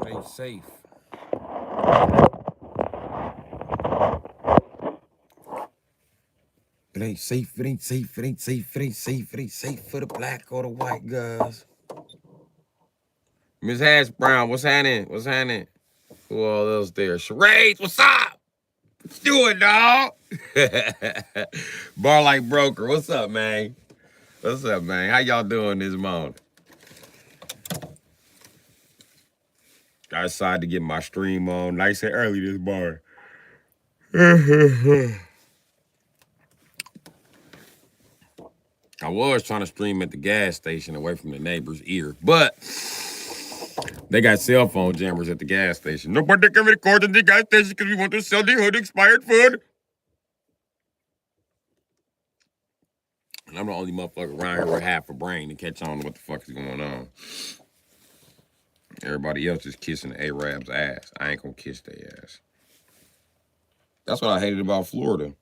It ain't safe. It ain't safe. It ain't safe. It ain't safe. It ain't safe. It ain't safe for the black or the white guys. Miss Hash Brown, what's happening? What's happening? Who all else there? Charades, what's up? What you doing, dog? Bar like broker, what's up, man? What's up, man? How y'all doing this morning? I decided to get my stream on nice and early this morning. I was trying to stream at the gas station away from the neighbor's ear, but they got cell phone jammers at the gas station. Nobody can record in the gas station because we want to sell the hood expired food. And I'm the only motherfucker around here with half a brain to catch on to what the fuck is going on. Everybody else is kissing the Arab's ass. I ain't gonna kiss their ass. That's what I hated about Florida.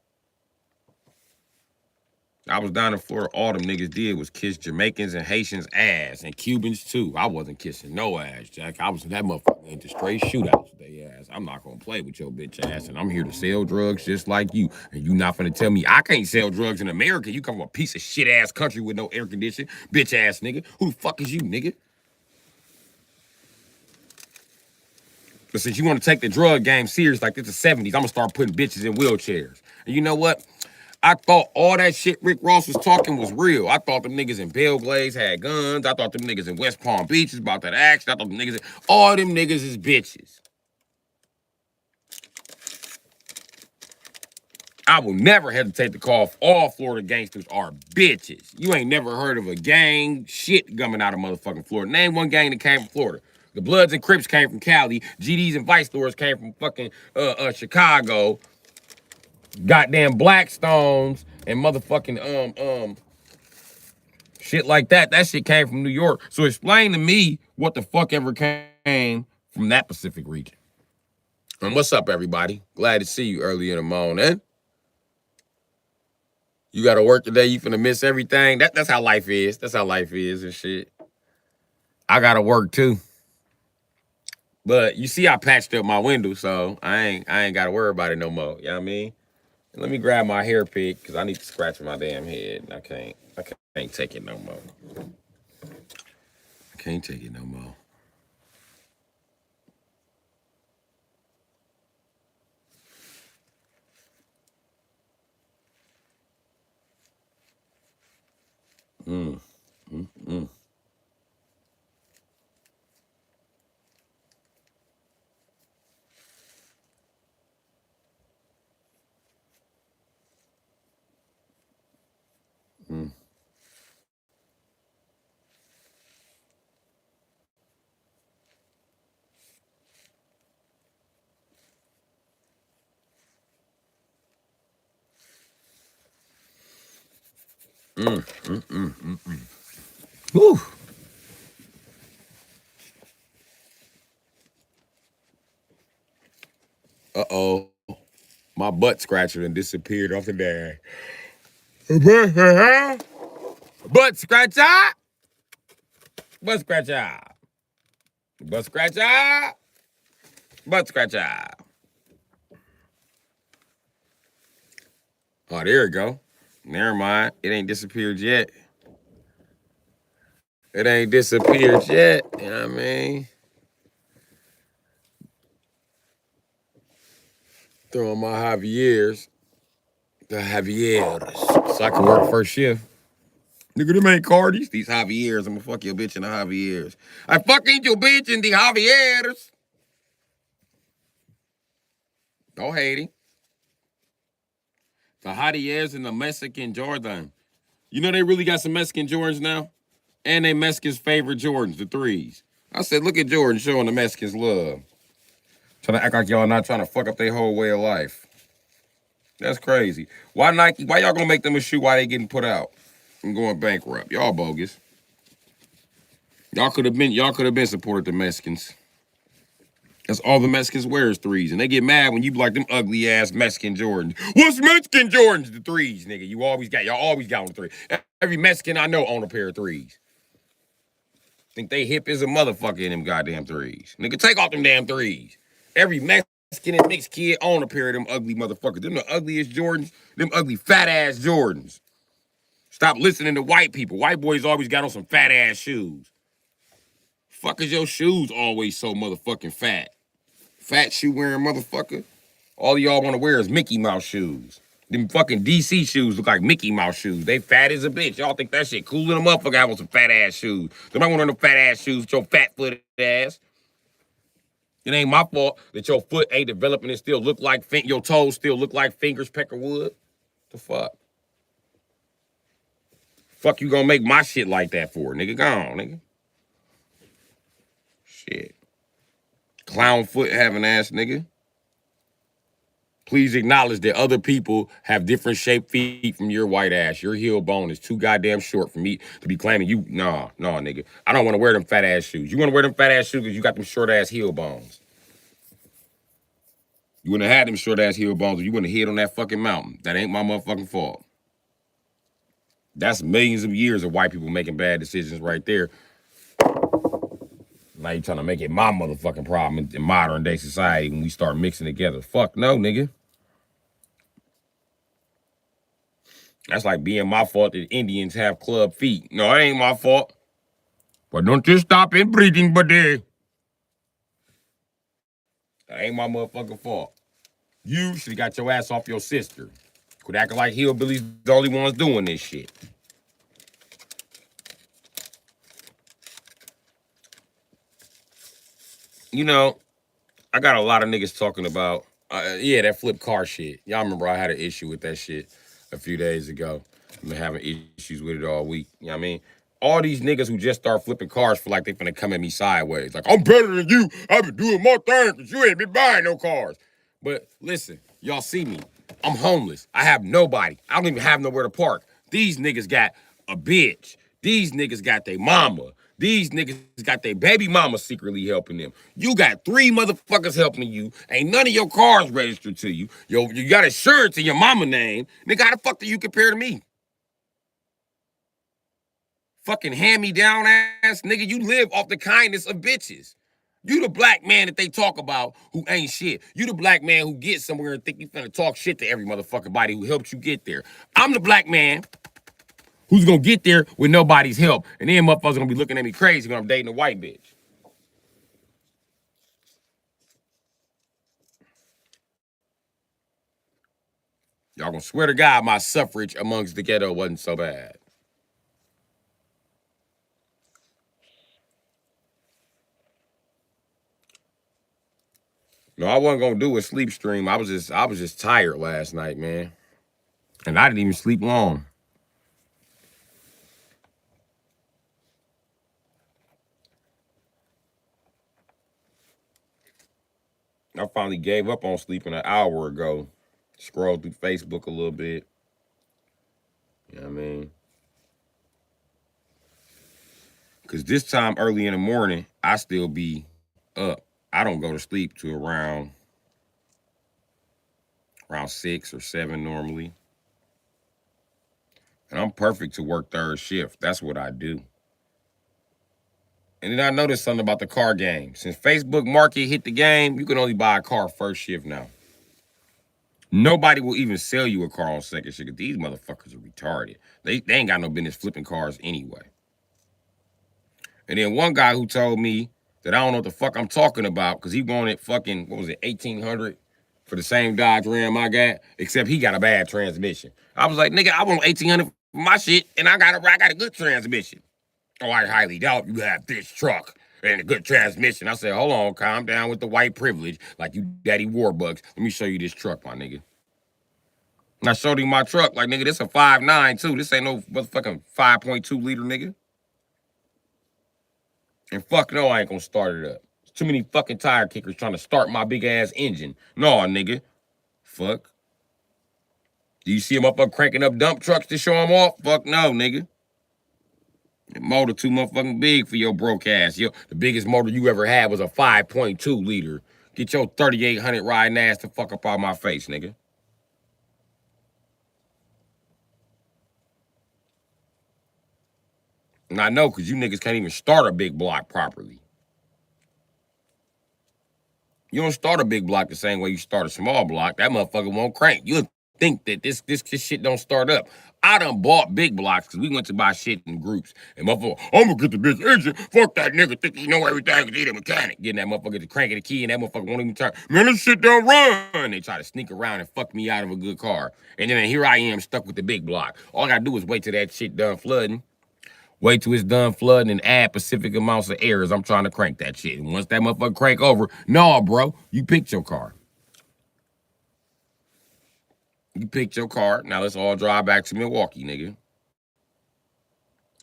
I was down in Florida. All them niggas did was kiss Jamaicans and Haitians' ass, and Cubans too. I wasn't kissing no ass, Jack. I was that motherfucker into straight shootouts with their ass. I'm not gonna play with your bitch ass, and I'm here to sell drugs just like you. And you not finna tell me I can't sell drugs in America. You come from a piece of shit ass country with no air conditioning, bitch ass nigga. Who the fuck is you, nigga? But since you want to take the drug game serious like it's the 70s, I'm gonna start putting bitches in wheelchairs. And you know what? I thought all that shit Rick Ross was talking was real. I thought them niggas in Belgrade had guns. I thought them niggas in West Palm Beach was about that action. I thought them niggas, all them niggas is bitches. I will never hesitate to call all Florida gangsters are bitches. You ain't never heard of a gang shit coming out of motherfucking Florida. Name one gang that came from Florida. The Bloods and Crips came from Cali. GDs and Vice Lords came from fucking Chicago. Goddamn Blackstones and motherfucking shit like that. That shit came from New York. So explain to me what the fuck ever came from that Pacific region. And what's up, everybody? Glad to see you early in the morning. You gotta work today, you finna miss everything. That's how life is. That's how life is and shit. I gotta work too. But you see I patched up my window, so I ain't gotta worry about it no more. You know what I mean? Let me grab my hair pick because I need to scratch my damn head. I can't take it no more. I can't take it no more. Mm, mm, mm. Mm. Mm, mm, mm, mm, mm. Whew. Uh-oh. My butt scratcher and disappeared off the day. Butt scratcher! Butt scratcher! Butt scratcher! Butt scratcher! Oh, there we go. Never mind. It ain't disappeared yet. It ain't disappeared yet. You know what I mean? Throwing my Javier's. The Javier's. So I can work first shift. Nigga, them ain't Cardis. These Javier's. I'm gonna fuck your bitch in the Javier's. I fucking your bitch in the Javier's. Don't hate him. The Javier's and the Mexican Jordan. You know they really got some Mexican Jordans now? And they Mexicans' favorite Jordans, the threes. I said, look at Jordan showing the Mexicans love. Trying to act like y'all not trying to fuck up their whole way of life. That's crazy. Why Nike? Why y'all gonna make them a shoe while they getting put out and going bankrupt? Y'all bogus. Y'all could have been supported the Mexicans. That's all the Mexicans wear is threes. And they get mad when you be like them ugly ass Mexican Jordans. What's Mexican Jordans? The threes, nigga. Y'all always got on the three. Every Mexican I know own a pair of threes. Think they hip as a motherfucker in them goddamn threes. Nigga, take off them damn threes. Every Mexican and mixed kid own a pair of them ugly motherfuckers. Them the ugliest Jordans. Them ugly fat ass Jordans. Stop listening to white people. White boys always got on some fat ass shoes. Fuck is your shoes always so motherfucking fat? Fat shoe wearing motherfucker. All y'all want to wear is Mickey Mouse shoes. Them fucking DC shoes look like Mickey Mouse shoes. They fat as a bitch. Y'all think that shit cool than a motherfucker having some fat ass shoes. Somebody want them fat ass shoes with your fat footed ass. It ain't my fault that your foot ain't developing and still look like, your toes still look like fingers peckerwood. The fuck? Fuck you gonna make my shit like that for, nigga? Go on, nigga. Shit. Clown foot having ass nigga. Please acknowledge that other people have different shaped feet from your white ass. Your heel bone is too goddamn short for me to be claiming you. Nah, nigga. I don't want to wear them fat ass shoes. You want to wear them fat ass shoes because you got them short ass heel bones. You wouldn't have had them short ass heel bones or you wouldn't have hit on that fucking mountain. That ain't my motherfucking fault. That's millions of years of white people making bad decisions right there. Now you trying to make it my motherfucking problem in modern day society when we start mixing together. Fuck no, nigga. That's like being my fault that Indians have club feet. No, it ain't my fault. But don't you stop inbreeding, buddy. That ain't my motherfucking fault. You should have got your ass off your sister. Quit acting like hillbillies the only ones doing this shit. You know, I got a lot of niggas talking about, that flip car shit. Y'all remember I had an issue with that shit a few days ago. I've been having issues with it all week. You know what I mean? All these niggas who just start flipping cars feel like they finna come at me sideways. Like, I'm better than you. I've been doing my thing because you ain't been buying no cars. But listen, y'all see me. I'm homeless. I have nobody. I don't even have nowhere to park. These niggas got a bitch. These niggas got their mama. These niggas got their baby mama secretly helping them. You got 3 motherfuckers helping you. Ain't none of your cars registered to you. Yo, you got insurance in your mama name. Nigga, how the fuck do you compare to me? Fucking hand-me-down ass nigga, you live off the kindness of bitches. You the black man that they talk about who ain't shit. You the black man who gets somewhere and think you finna talk shit to every motherfucking body who helped you get there. I'm the black man who's gonna get there with nobody's help. And then motherfuckers gonna be looking at me crazy when I'm dating a white bitch. Y'all gonna swear to God my suffrage amongst the ghetto wasn't so bad. No, I wasn't gonna do a sleep stream. I was just tired last night, man. And I didn't even sleep long. I finally gave up on sleeping an hour ago. Scrolled through Facebook a little bit. You know what I mean? Because this time early in the morning, I still be up. I don't go to sleep till around 6 or 7 normally. And I'm perfect to work third shift. That's what I do. And then I noticed something about the car game. Since Facebook Market hit the game, you can only buy a car first shift now. Nobody will even sell you a car on second shift. These motherfuckers are retarded. They ain't got no business flipping cars anyway. And then one guy who told me that I don't know what the fuck I'm talking about because he wanted fucking, what was it, 1,800 for the same Dodge Ram I got, except he got a bad transmission. I was like, nigga, I want 1,800 for my shit, and I got a good transmission. Oh, I highly doubt you have this truck and a good transmission. I said, hold on, calm down with the white privilege like you daddy Warbucks. Let me show you this truck, my nigga. And I showed him my truck, like, nigga, this a 5.9 too. This ain't no motherfucking 5.2 liter, nigga. And fuck no, I ain't gonna start it up. There's too many fucking tire kickers trying to start my big ass engine. No, nigga. Fuck. Do you see him up cranking up dump trucks to show him off? Fuck no, nigga. The motor too motherfucking big for your broke ass. The biggest motor you ever had was a 5.2 liter. Get your 3,800 riding ass the fuck up out my face, nigga. And I know because you niggas can't even start a big block properly. You don't start a big block the same way you start a small block. That motherfucker won't crank. You'll think that this shit don't start up. I done bought big blocks because we went to buy shit in groups. And motherfucker, I'm gonna get the bitch engine. Fuck that nigga, think he know everything because he the mechanic. Getting that motherfucker to crank the key and that motherfucker won't even turn. Man, this shit don't run. They try to sneak around and fuck me out of a good car. And then here I am stuck with the big block. All I gotta do is wait till that shit done flooding. Wait till it's done flooding and add specific amounts of air as I'm trying to crank that shit. And once that motherfucker crank over, no, bro, you picked your car. You picked your car. Now let's all drive back to Milwaukee, nigga.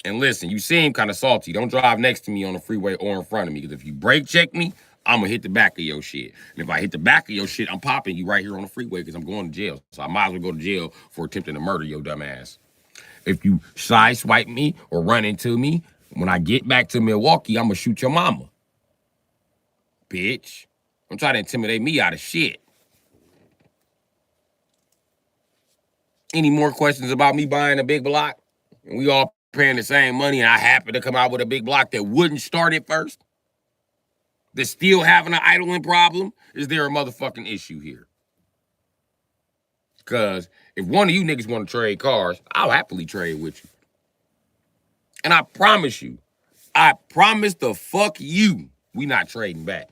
And listen, you seem kind of salty. Don't drive next to me on the freeway or in front of me. Because if you brake check me, I'm going to hit the back of your shit. And if I hit the back of your shit, I'm popping you right here on the freeway because I'm going to jail. So I might as well go to jail for attempting to murder your dumb ass. If you side swipe me or run into me, when I get back to Milwaukee, I'm going to shoot your mama. Bitch. Don't try to intimidate me out of shit. Any more questions about me buying a big block? And we all paying the same money and I happen to come out with a big block that wouldn't start it first? That's still having an idling problem? Is there a motherfucking issue here? Because if one of you niggas want to trade cars, I'll happily trade with you. And I promise the fuck you, we not trading back.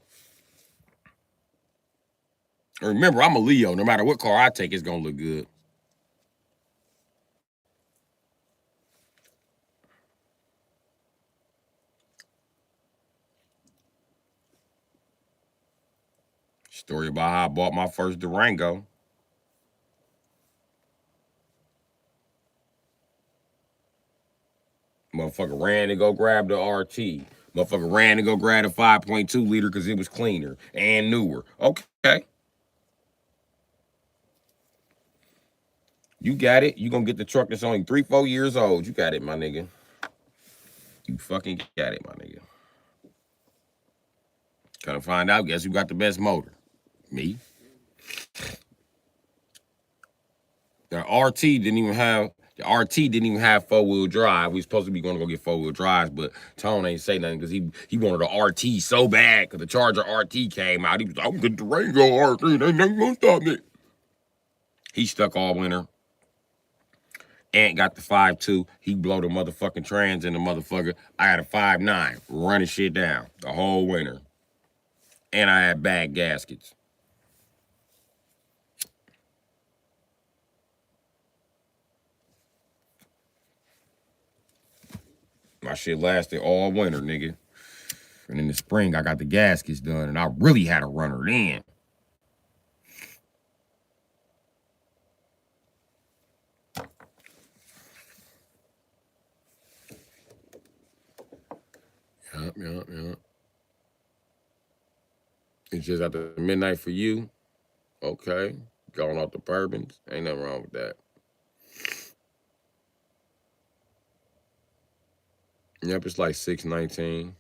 And remember, I'm a Leo. No matter what car I take, it's going to look good. Story about how I bought my first Durango. Motherfucker ran to go grab the RT. Motherfucker ran to go grab a 5.2 liter because it was cleaner and newer. Okay. You got it. You gonna get the truck that's only 3-4 years old. You got it, my nigga. You fucking got it, my nigga. Gonna find out, guess who got the best motor? Me. The RT didn't even have 4-wheel drive. We supposed to be going to go get 4-wheel drives, but Tone ain't say nothing because he wanted a RT so bad because the Charger RT came out. He was like, I'm getting the Durango RT. They ain't nothing gonna stop me. He stuck all winter. Ant got the 5.2. He blow the motherfucking trans in the motherfucker. I had a 5.9 running shit down the whole winter. And I had bag gaskets. My shit lasted all winter, nigga. And in the spring, I got the gaskets done, and I really had to run her in. Yup. It's just after midnight for you. Okay. Going off the bourbons. Ain't nothing wrong with that. Yep, it's like 6:19.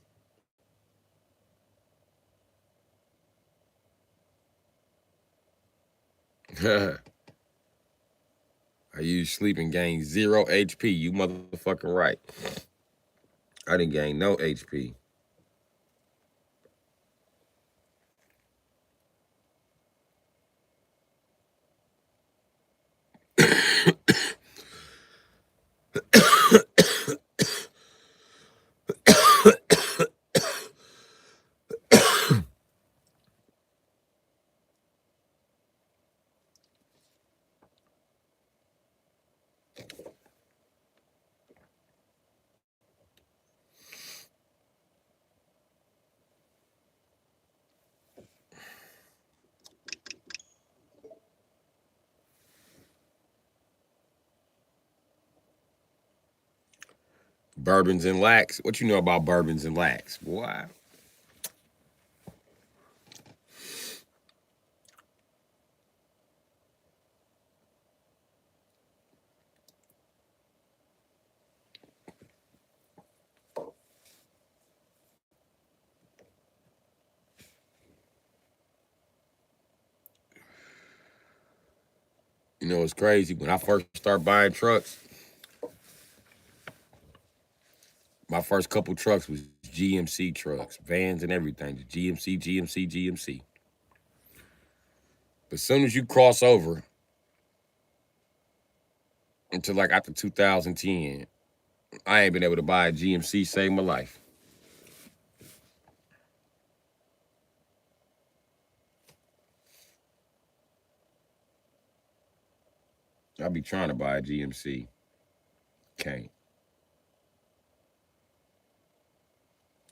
I used sleep and gained 0 HP. You motherfucking right. I didn't gain no HP. Bourbons and lax. What you know about bourbons and lax? Boy. You know, it's crazy. When I first started buying trucks, My first couple trucks was GMC trucks, vans and everything. GMC. But as soon as you cross over into like after 2010, I ain't been able to buy a GMC, save my life. I be trying to buy a GMC. Can't.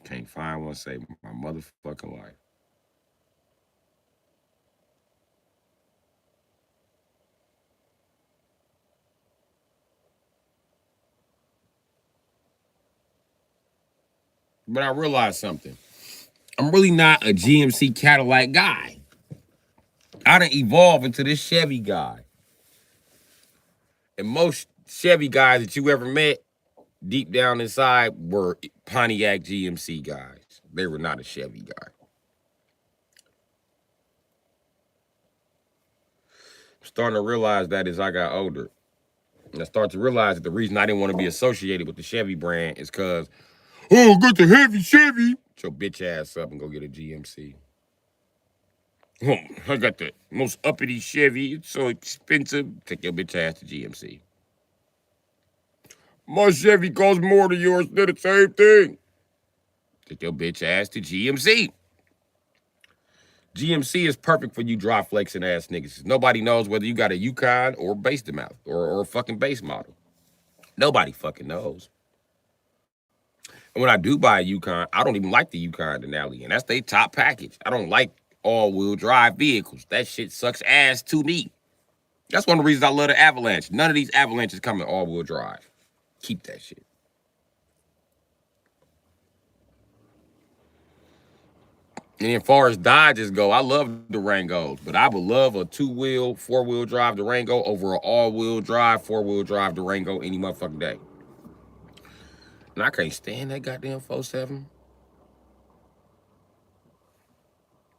Can't find one, save my motherfucking life. But I realized something. I'm really not a GMC Cadillac guy. I done evolve into this Chevy guy. And most Chevy guys that you ever met, deep down inside, were Pontiac GMC guys. They were not a Chevy guy. I'm starting to realize that as I got older. And I started to realize that the reason I didn't want to be associated with the Chevy brand is because, oh, got the heavy Chevy. Shut your bitch ass up and go get a GMC. Oh, I got the most uppity Chevy. It's so expensive. Take your bitch ass to GMC. My Chevy costs more than yours. They're the same thing. Take your bitch ass to GMC. GMC is perfect for you dry flexing ass niggas. Nobody knows whether you got a Yukon or base the mouth or a fucking base model. Nobody fucking knows. And when I do buy a Yukon, I don't even like the Yukon Denali, and that's their top package. I don't like all-wheel drive vehicles. That shit sucks ass to me. That's one of the reasons I love the Avalanche. None of these Avalanches come in all-wheel drive. Keep that shit. And as far as Dodges go, I love Durangos, but I would love a two-wheel, four-wheel drive Durango over an all-wheel drive, four-wheel drive Durango any motherfucking day. And I can't stand that goddamn 4.7.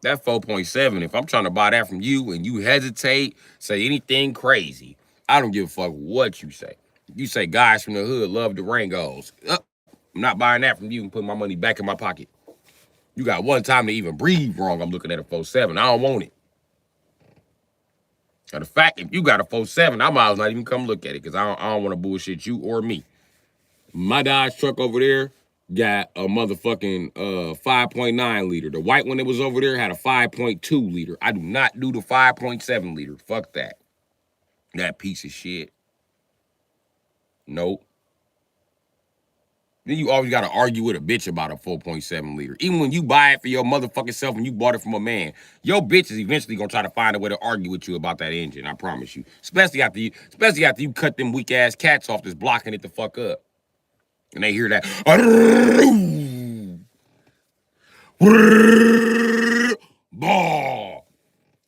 That 4.7, if I'm trying to buy that from you and you hesitate, say anything crazy, I don't give a fuck what you say. You say guys from the hood love Durangos. I'm not buying that from you and putting my money back in my pocket. You got one time to even breathe wrong, I'm looking at a 4.7. I don't want it. Now, the fact, if you got a 4.7, I might as well not even come look at it because I don't want to bullshit you or me. My Dodge truck over there got a motherfucking 5.9 liter. The white one that was over there had a 5.2 liter. I do not do the 5.7 liter. Fuck that. That piece of shit. Nope. Then you always got to argue with a bitch about a 4.7 liter. Even when you buy it for your motherfucking self and you bought it from a man, your bitch is eventually going to try to find a way to argue with you about that engine, I promise you. Especially after you cut them weak-ass cats off that's blocking it the fuck up. And they hear that. Ball.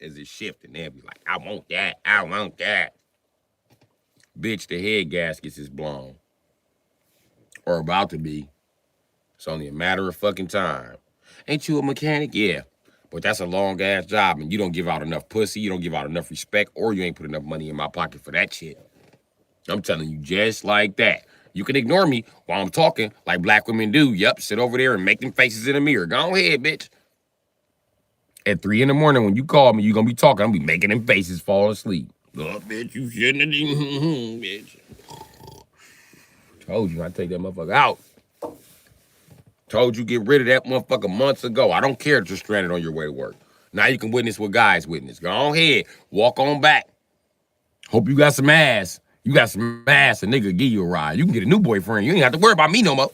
As it shifting, they'll be like, I want that. I want that. Bitch, the head gaskets is blown. Or about to be. It's only a matter of fucking time. Ain't you a mechanic? Yeah. But that's a long ass job and you don't give out enough pussy, you don't give out enough respect, or you ain't put enough money in my pocket for that shit. I'm telling you just like that. You can ignore me while I'm talking like black women do. Yep, sit over there and make them faces in the mirror. Go ahead, bitch. At 3 in the morning when you call me, you're going to be talking. I'm going to be making them faces fall asleep. Oh, bitch, you shouldn't have even, bitch. Told you I'd take that motherfucker out. Told you get rid of that motherfucker months ago. I don't care if you're stranded on your way to work. Now you can witness what guys witness. Go ahead. Walk on back. Hope you got some ass. You got some ass, a nigga give you a ride. You can get a new boyfriend. You ain't have to worry about me no more.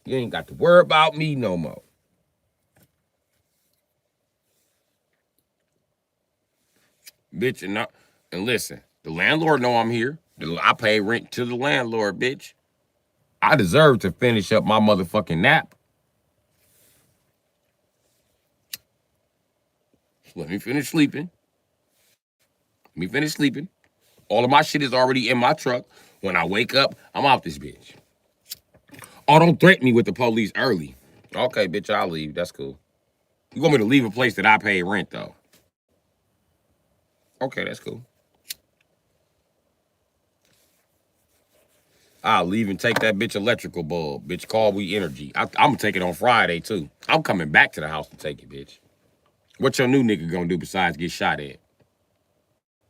You ain't got to worry about me no more. Bitch, and listen, the landlord know I'm here. I pay rent to the landlord, bitch. I deserve to finish up my motherfucking nap. Let me finish sleeping. All of my shit is already in my truck. When I wake up, I'm out this bitch. Oh, don't threaten me with the police early. Okay, bitch, I'll leave. That's cool. You want me to leave a place that I pay rent, though? Okay, that's cool. I'll leave and take that bitch electrical bulb. Bitch, call we energy. I'm gonna take it on Friday too. I'm coming back to the house to take it, bitch. What your new nigga gonna do besides get shot at?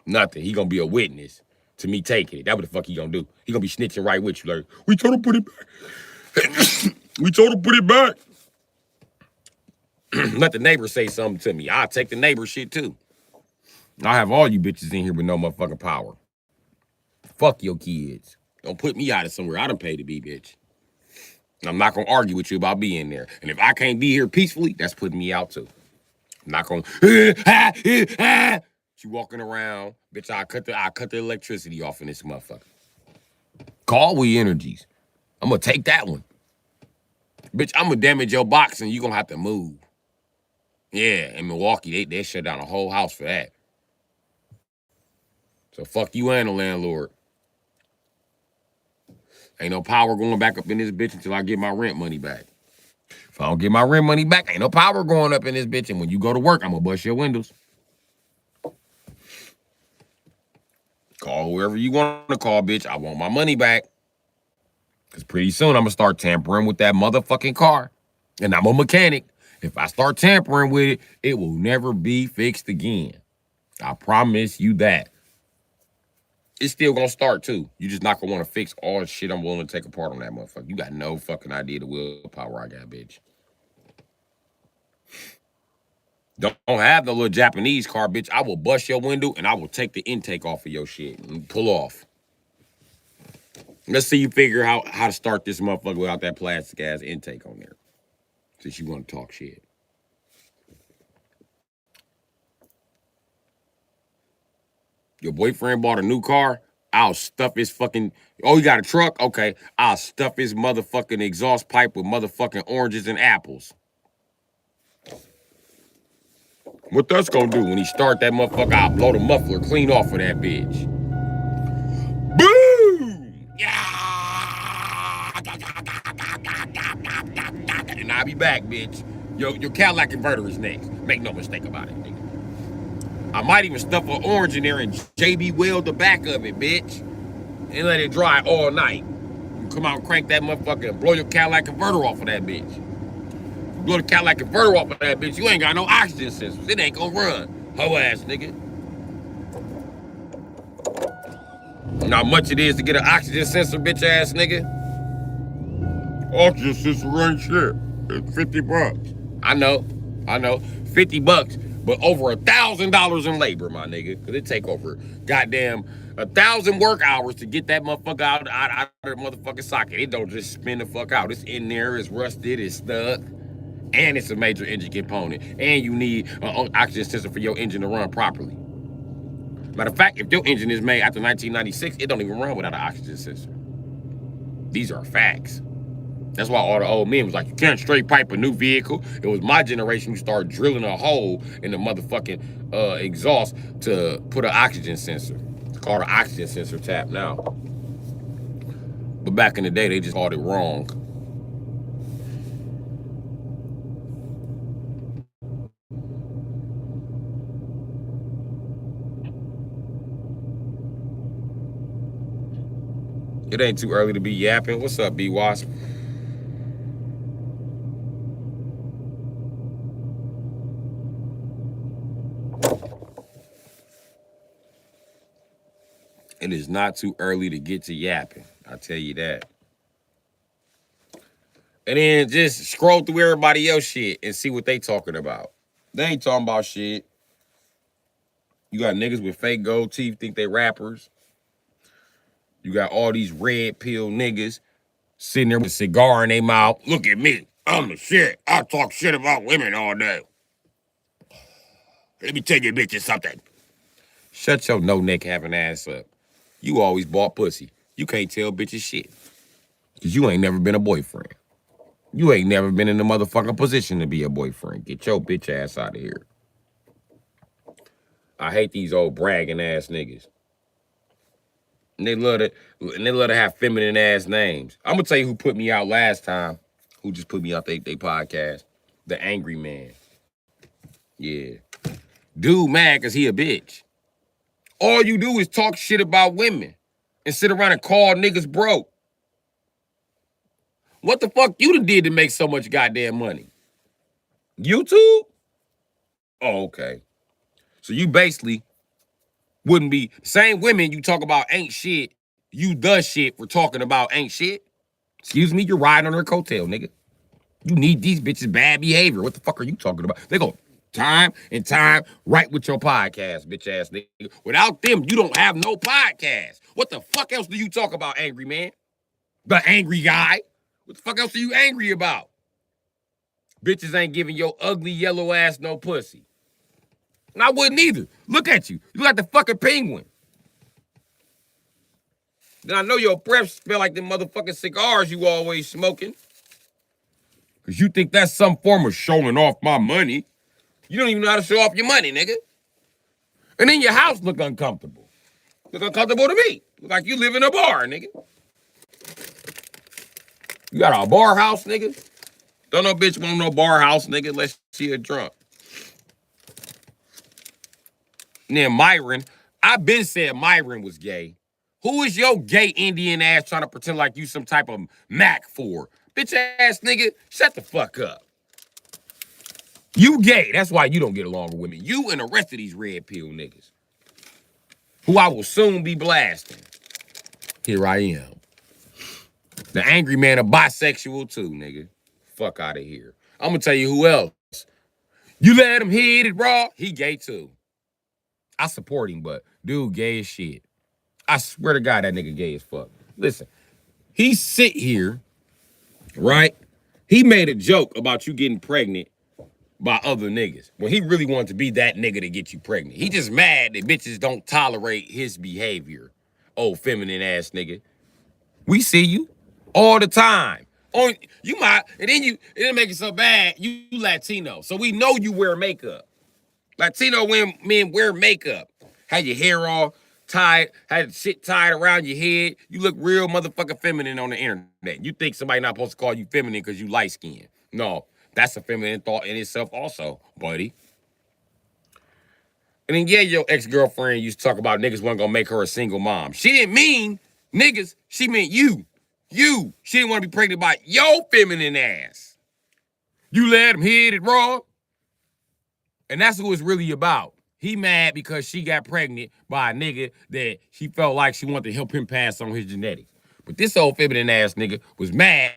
Nothing. He gonna be a witness to me taking it. That what the fuck he gonna do. He gonna be snitching right with you. Like, we told him put it back. We told him put it back. Let the neighbor say something to me. I'll take the neighbor shit too. I'll have all you bitches in here with no motherfucking power. Fuck your kids. Don't put me out of somewhere I done paid to be, bitch. I'm not gonna argue with you about being there. And if I can't be here peacefully, that's putting me out too. I'm not gonna she walking around, bitch. I cut the electricity off in this motherfucker. Call we energies. I'm gonna take that one. Bitch, I'm gonna damage your box and you gonna have to move. Yeah, in Milwaukee, they shut down a whole house for that. So fuck you and the landlord. Ain't no power going back up in this bitch until I get my rent money back. If I don't get my rent money back, ain't no power going up in this bitch. And when you go to work, I'm gonna bust your windows. Call whoever you want to call, bitch. I want my money back. Because pretty soon I'm gonna start tampering with that motherfucking car. And I'm a mechanic. If I start tampering with it, it will never be fixed again. I promise you that. It's still gonna start too. You just not gonna want to fix all the shit I'm willing to take apart on that motherfucker. You got no fucking idea the willpower I got, bitch. Don't have the little Japanese car, bitch. I will bust your window and I will take the intake off of your shit and pull off. Let's see you figure out how to start this motherfucker without that plastic ass intake on there. Since you want to talk shit. Your boyfriend bought a new car, I'll stuff his fucking, oh, you got a truck? Okay, I'll stuff his motherfucking exhaust pipe with motherfucking oranges and apples. What that's gonna do when he start that motherfucker, I'll blow the muffler clean off of that bitch. Boom! Yeah! And I'll be back, bitch. Your Cadillac converter is next. Make no mistake about it, nigga. I might even stuff an orange in there and JB weld the back of it, bitch. And let it dry all night. You come out and crank that motherfucker and blow your Cadillac converter off of that bitch. You blow the Cadillac converter off of that bitch, you ain't got no oxygen sensors. It ain't gonna run. Hoe ass nigga. You know how much it is to get an oxygen sensor, bitch ass nigga? Oxygen sensor ain't shit. It's 50 bucks. I know. 50 bucks. But over $1,000 in labor, my nigga. Cause it take over goddamn 1,000 work hours to get that motherfucker out of the motherfucking socket. It don't just spin the fuck out. It's in there, it's rusted, it's stuck. And it's a major engine component. And you need an oxygen sensor for your engine to run properly. Matter of fact, if your engine is made after 1996, it don't even run without an oxygen sensor. These are facts. That's why all the old men was like, you can't straight pipe a new vehicle. It was my generation who started drilling a hole in the motherfucking exhaust to put an oxygen sensor. It's called an oxygen sensor tap now. But back in the day, they just called it wrong. It ain't too early to be yapping. What's up, B-Wasp? It is not too early to get to yapping. I tell you that. And then just scroll through everybody else shit and see what they talking about. They ain't talking about shit. You got niggas with fake gold teeth think they rappers. You got all these red pill niggas sitting there with a cigar in their mouth. Look at me. I'm the shit. I talk shit about women all day. Let me tell you bitches something. Shut your no-neck having ass up. You always bought pussy. You can't tell bitches shit. Because you ain't never been a boyfriend. You ain't never been in the motherfucking position to be a boyfriend. Get your bitch ass out of here. I hate these old bragging ass niggas. And they love to have feminine ass names. I'm gonna tell you who put me out last time. Who just put me out they podcast. The Angry Man. Yeah. Dude mad cause he a bitch. All you do is talk shit about women and sit around and call niggas broke. What the fuck you done did to make so much goddamn money? YouTube? Oh, okay. So you basically wouldn't be same women you talk about ain't shit. You does shit for talking about ain't shit. Excuse me, you're riding on her coattail, nigga. You need these bitches bad behavior. What the fuck are you talking about? They go time and time right with your podcast, bitch ass nigga. Without them, you don't have no podcast. What the fuck else do you talk about, angry man? The angry guy. What the fuck else are you angry about? Bitches ain't giving your ugly yellow ass no pussy. And I wouldn't either. Look at you. You like the fucking penguin. Then I know your breath smell like the motherfucking cigars you always smoking. Because you think that's some form of showing off my money. You don't even know how to show off your money, nigga. And then your house look uncomfortable. Look uncomfortable to me. Look like you live in a bar, nigga. You got a bar house, nigga? Don't no bitch want no bar house, nigga, unless she a drunk. And then Myron, I been said Myron was gay. Who is your gay Indian ass trying to pretend like you some type of Mac for? Bitch ass nigga, shut the fuck up. You gay. That's why you don't get along with women. You and the rest of these red pill niggas. Who I will soon be blasting. Here I am. The angry man, a bisexual too, nigga. Fuck out of here. I'm gonna tell you who else. You let him hit it raw, he gay too. I support him, but dude gay as shit. I swear to God, that nigga gay as fuck. Listen, he sit here, right? He made a joke about you getting pregnant by other niggas when he really wanted to be that nigga to get you pregnant. He just mad that bitches don't tolerate his behavior. Old feminine ass nigga. We see you all the time. On you might, and then it didn't make it so bad. You Latino, so we know you wear makeup. Latino men wear makeup. Had your hair all tied, had shit tied around your head. You look real motherfucking feminine on the internet. You think somebody not supposed to call you feminine because you light skinned. No, that's a feminine thought in itself also, buddy. And then yeah, your ex-girlfriend used to talk about niggas wasn't gonna make her a single mom. She didn't mean niggas, she meant you. You. She didn't want to be pregnant by your feminine ass. You let him hit it raw. And that's what it's really about. He mad because she got pregnant by a nigga that she felt like she wanted to help him pass on his genetics. But this old feminine ass nigga was mad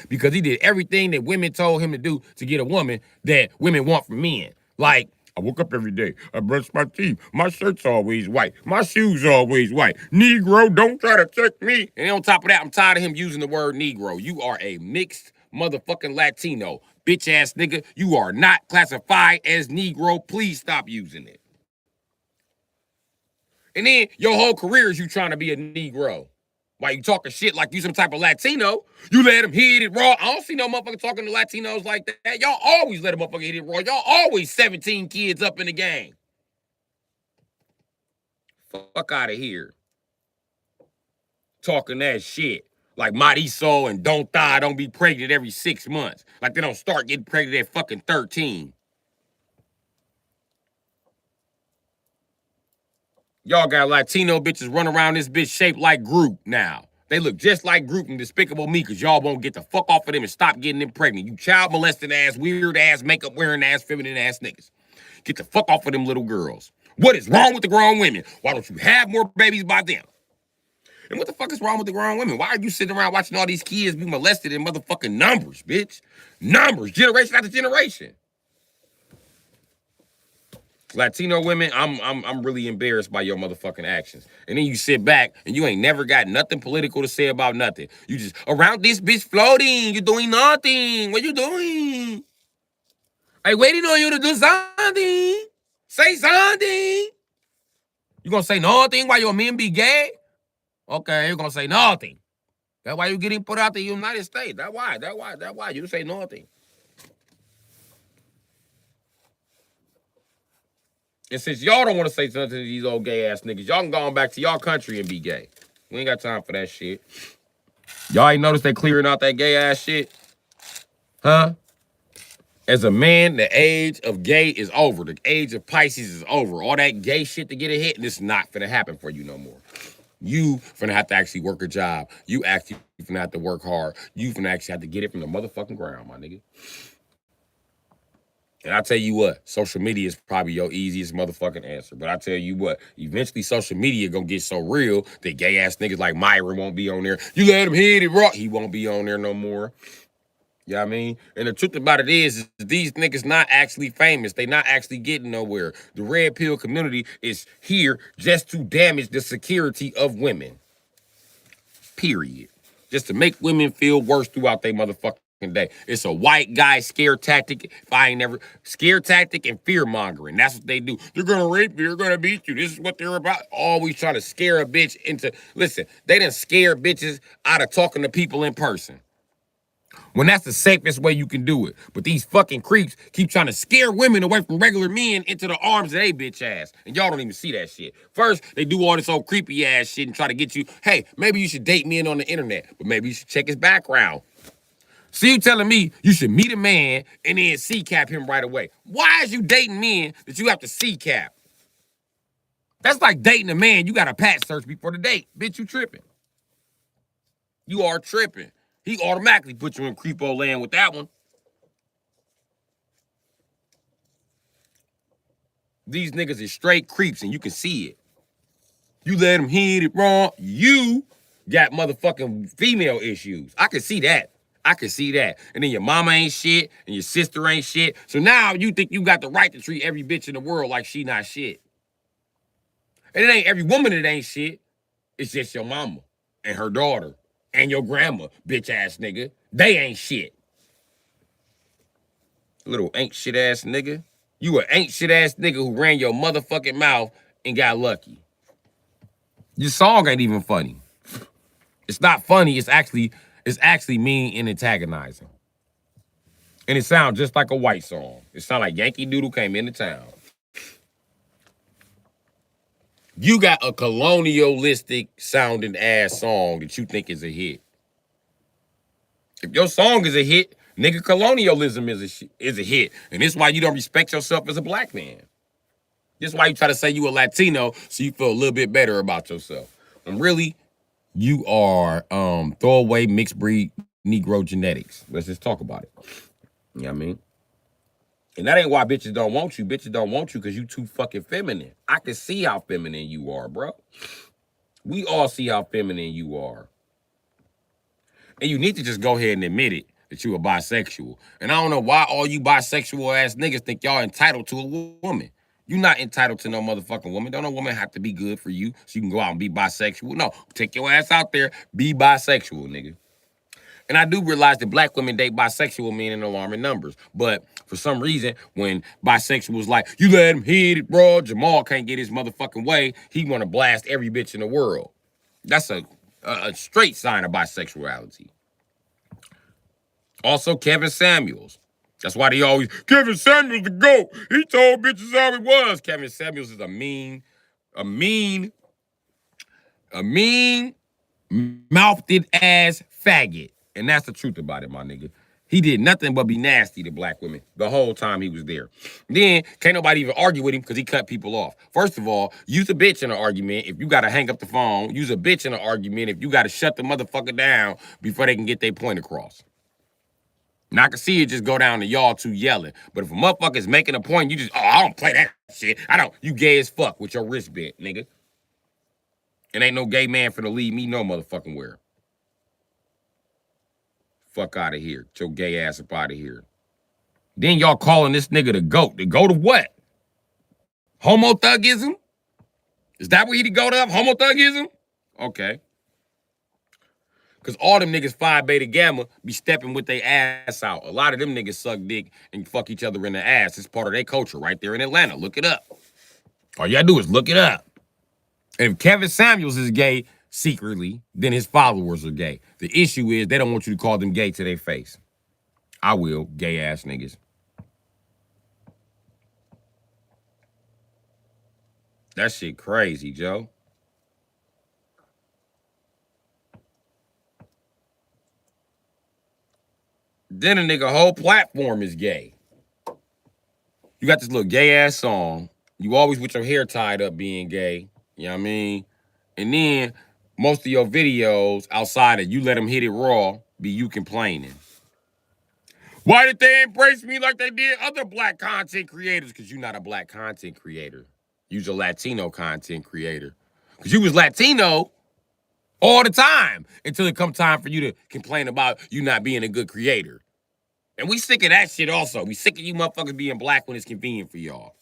because he did everything that women told him to do to get a woman that women want from men. Like, I woke up every day. I brushed my teeth. My shirt's always white. My shoes always white. Negro, don't try to check me. And on top of that, I'm tired of him using the word Negro. You are a mixed motherfucking Latino. Bitch ass nigga, you are not classified as Negro. Please stop using it. And then your whole career is you trying to be a Negro. While you talking shit like you some type of Latino, you let him hit it raw. I don't see no motherfucker talking to Latinos like that. Y'all always let a motherfucker hit it raw. Y'all always 17 kids up in the game. Fuck out of here. Talking that shit. Like Marisol and Don't Die don't be pregnant every 6 months. Like they don't start getting pregnant at fucking 13. Y'all got Latino bitches run around this bitch shaped like Groot now. They look just like Groot and Despicable Me because y'all won't get the fuck off of them and stop getting them pregnant. You child molesting ass, weird ass, makeup wearing ass, feminine ass niggas. Get the fuck off of them little girls. What is wrong with the grown women? Why don't you have more babies by them? And what the fuck is wrong with the grown women? Why are you sitting around watching all these kids be molested in motherfucking numbers, bitch? Numbers, generation after generation. Latino women, I'm really embarrassed by your motherfucking actions. And then you sit back and you ain't never got nothing political to say about nothing. You just around this bitch floating. You doing nothing. What you doing? I waiting on you to do something. Say something. You gonna say nothing while your men be gay? Okay, you gonna say nothing. That's why you getting put out the United States. That's why. You say nothing. And since y'all don't want to say something to these old gay ass niggas, y'all can go on back to y'all country and be gay. We ain't got time for that shit. Y'all ain't noticed they clearing out that gay ass shit? Huh? As a man, the age of gay is over. The age of Pisces is over. All that gay shit to get a hit, and it's not finna happen for you no more. You finna have to actually work a job. You actually finna have to work hard. You finna actually have to get it from the motherfucking ground, my nigga. And I tell you what, social media is probably your easiest motherfucking answer. But I tell you what, eventually social media gonna get so real that gay ass niggas like Myra won't be on there. You let him hit it rock. He won't be on there no more. You know what I mean? And the truth about it is these niggas not actually famous. They not actually getting nowhere. The red pill community is here just to damage the security of women. Period. Just to make women feel worse throughout their motherfucking day. It's a white guy scare tactic. If I ain't never scare tactic and fear mongering. That's what they do. They're gonna rape you. They're gonna beat you. This is what they're about. Always trying to scare a bitch into. Listen, they done scare bitches out of talking to people in person. When that's the safest way you can do it. But these fucking creeps keep trying to scare women away from regular men into the arms of they bitch ass. And y'all don't even see that shit. First, they do all this old creepy ass shit and try to get you, hey, maybe you should date men on the internet, but maybe you should check his background. So you telling me you should meet a man and then C-cap him right away. Why is you dating men that you have to C-cap? That's like dating a man you got a pat search before the date. Bitch, you tripping. You are tripping. He automatically put you in creepo land with that one. These niggas is straight creeps and you can see it. You let them hit it wrong. You got motherfucking female issues. I can see that. I can see that. And then your mama ain't shit and your sister ain't shit. So now you think you got the right to treat every bitch in the world like she not shit. And it ain't every woman that ain't shit. It's just your mama and her daughter and your grandma, bitch ass nigga. They ain't shit. Little ain't shit ass nigga. You a ain't shit ass nigga who ran your motherfucking mouth and got lucky. Your song ain't even funny. It's not funny. It's actually mean and antagonizing. And it sounds just like a white song. It sounds like Yankee Doodle came into town. You got a colonialistic sounding ass song that you think is a hit. If your song is a hit, nigga, colonialism is a hit. And this is why you don't respect yourself as a black man. This is why you try to say you a Latino so you feel a little bit better about yourself. And really, you are throwaway mixed breed Negro genetics. Let's just talk about it. You know what I mean? And that ain't why bitches don't want you. Bitches don't want you because you too fucking feminine. I can see how feminine you are, bro. We all see how feminine you are. And you need to just go ahead and admit it, that you are bisexual. And I don't know why all you bisexual ass niggas think y'all entitled to a woman. You not entitled to no motherfucking woman. Don't no woman have to be good for you so you can go out and be bisexual. No, take your ass out there, be bisexual, nigga. And I do realize that black women date bisexual men in alarming numbers. But for some reason, when bisexuals like, you let him hit it, bro, Jamal can't get his motherfucking way, he want to blast every bitch in the world. That's a straight sign of bisexuality. Also, Kevin Samuels. That's why they always, Kevin Samuels the GOAT. He told bitches how it was. Kevin Samuels is a mean, mouthed ass faggot. And that's the truth about it, my nigga. He did nothing but be nasty to black women the whole time he was there. Then, can't nobody even argue with him because he cut people off. First of all, use a bitch in an argument if you got to hang up the phone. Use a bitch in an argument if you got to shut the motherfucker down before they can get their point across. Now, I can see it just go down to y'all two yelling. But if a motherfucker's making a point, you just, oh, I don't play that shit. I don't. You gay as fuck with your wrist bent, nigga. And ain't no gay man finna leave me no motherfucking where. Fuck out of here. Get your gay ass up out of here. Then y'all calling this nigga the GOAT. The GOAT of what? Homo thugism? Is that what he the GOAT of? Homo thugism? Okay. Because all them niggas Phi Beta Gamma be stepping with their ass out. A lot of them niggas suck dick and fuck each other in the ass. It's part of their culture right there in Atlanta. Look it up. All you gotta do is look it up. And if Kevin Samuels is gay secretly, then his followers are gay. The issue is they don't want you to call them gay to their face. I will, gay ass niggas. That shit crazy, Joe. Then a nigga whole platform is gay. You got this little gay ass song. You always with your hair tied up being gay. You know what I mean? And then most of your videos outside of you let them hit it raw be you complaining. Why did they embrace me like they did other black content creators? Because you're not a black content creator. You're a Latino content creator. Because you was Latino all the time until it come time for you to complain about you not being a good creator. And we sick of that shit also. We sick of you motherfuckers being black when it's convenient for y'all.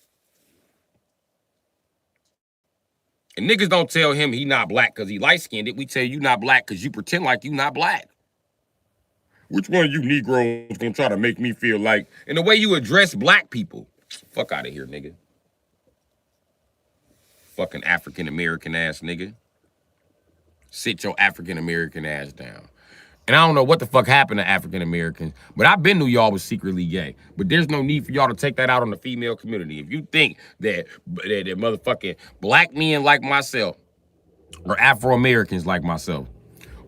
And niggas don't tell him he not black because he light-skinned. We tell you not black because you pretend like you not black. Which one of you Negroes gonna try to make me feel like, and the way you address black people, fuck out of here, nigga. Fucking African-American ass nigga. Sit your African-American ass down. And I don't know what the fuck happened to African-Americans, but I've been knew y'all was secretly gay. But there's no need for y'all to take that out on the female community. If you think that motherfucking black men like myself or Afro-Americans like myself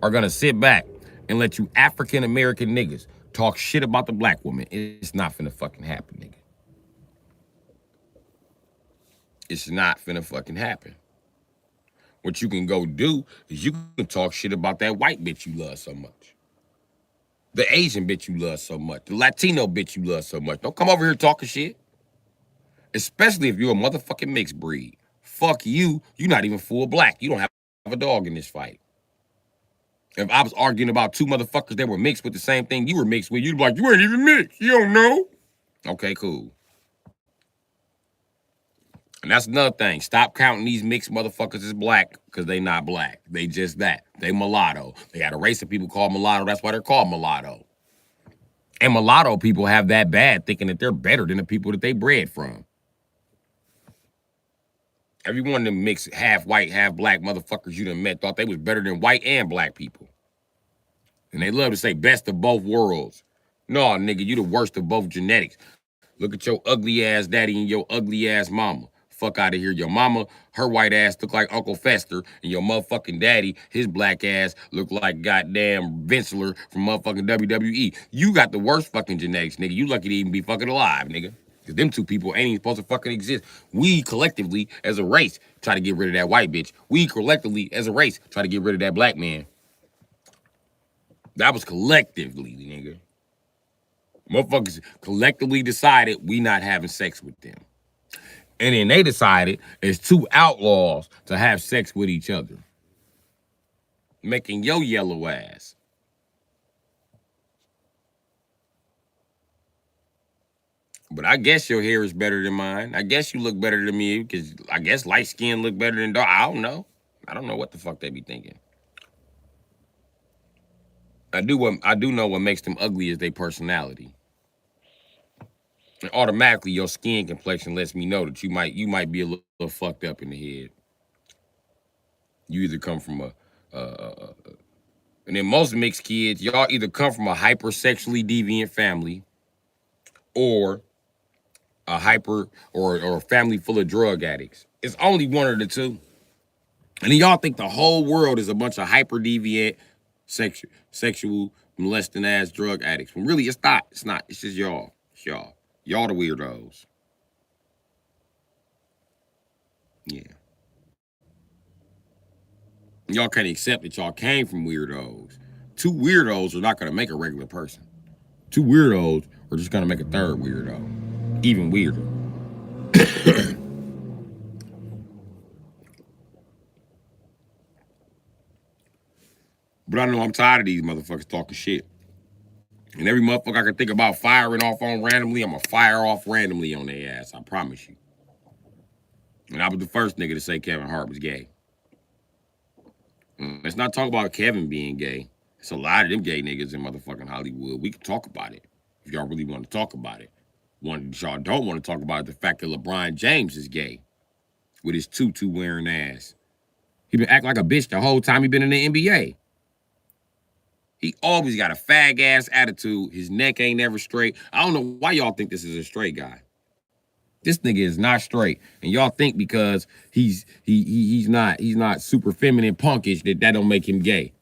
are gonna sit back and let you African-American niggas talk shit about the black woman, it's not finna fucking happen, nigga. It's not finna fucking happen. What you can go do is you can talk shit about that white bitch you love so much. The Asian bitch you love so much. The Latino bitch you love so much. Don't come over here talking shit. Especially if you're a motherfucking mixed breed. Fuck you. You're not even full black. You don't have a dog in this fight. If I was arguing about two motherfuckers that were mixed with the same thing you were mixed with, you'd be like, you ain't even mixed. You don't know. Okay, cool. And that's another thing. Stop counting these mixed motherfuckers as black because they not black. They just that. They mulatto. They got a race of people called mulatto. That's why they're called mulatto. And mulatto people have that bad thinking that they're better than the people that they bred from. Every one of them mixed half white, half black motherfuckers you done met thought they was better than white and black people. And they love to say best of both worlds. No, nigga, you the worst of both genetics. Look at your ugly ass daddy and your ugly ass mama. Fuck out of here. Your mama, her white ass look like Uncle Fester, and your motherfucking daddy, his black ass look like goddamn Vincler from motherfucking WWE. You got the worst fucking genetics, nigga. You lucky to even be fucking alive, nigga. Because them two people ain't even supposed to fucking exist. We collectively, as a race, try to get rid of that white bitch. We collectively, as a race, try to get rid of that black man. That was collectively, nigga. Motherfuckers collectively decided we not having sex with them. And then they decided as two outlaws to have sex with each other. Making your yellow ass. But I guess your hair is better than mine. I guess you look better than me because I guess light skin look better than dark. I don't know. I don't know what the fuck they be thinking. I do know what makes them ugly is their personality. And automatically your skin complexion lets me know that you might be a little fucked up in the head. You either come from and then most mixed kids, y'all either come from a hypersexually deviant family or a hyper or a family full of drug addicts. It's only one of the two. And then y'all think the whole world is a bunch of hyper deviant, sexual molesting ass drug addicts. When really it's not. It's not. It's just y'all. It's y'all. Y'all the weirdos. Yeah. Y'all can't accept that y'all came from weirdos. Two weirdos are not gonna make a regular person. Two weirdos are just gonna make a third weirdo. Even weirder. But I know I'm tired of these motherfuckers talking shit. And every motherfucker I can think about firing off on randomly, I'm gonna fire off randomly on their ass. I promise you. And I was the first nigga to say Kevin Hart was gay. Let's not talk about Kevin being gay. It's a lot of them gay niggas in motherfucking Hollywood. We can talk about it if y'all really want to talk about it. One y'all don't want to talk about the fact that LeBron James is gay with his tutu wearing ass. He been acting like a bitch the whole time he been in the NBA. He always got a fag ass attitude. His neck ain't never straight. I don't know why y'all think this is a straight guy. This nigga is not straight, and y'all think because he's not super feminine punkish that don't make him gay.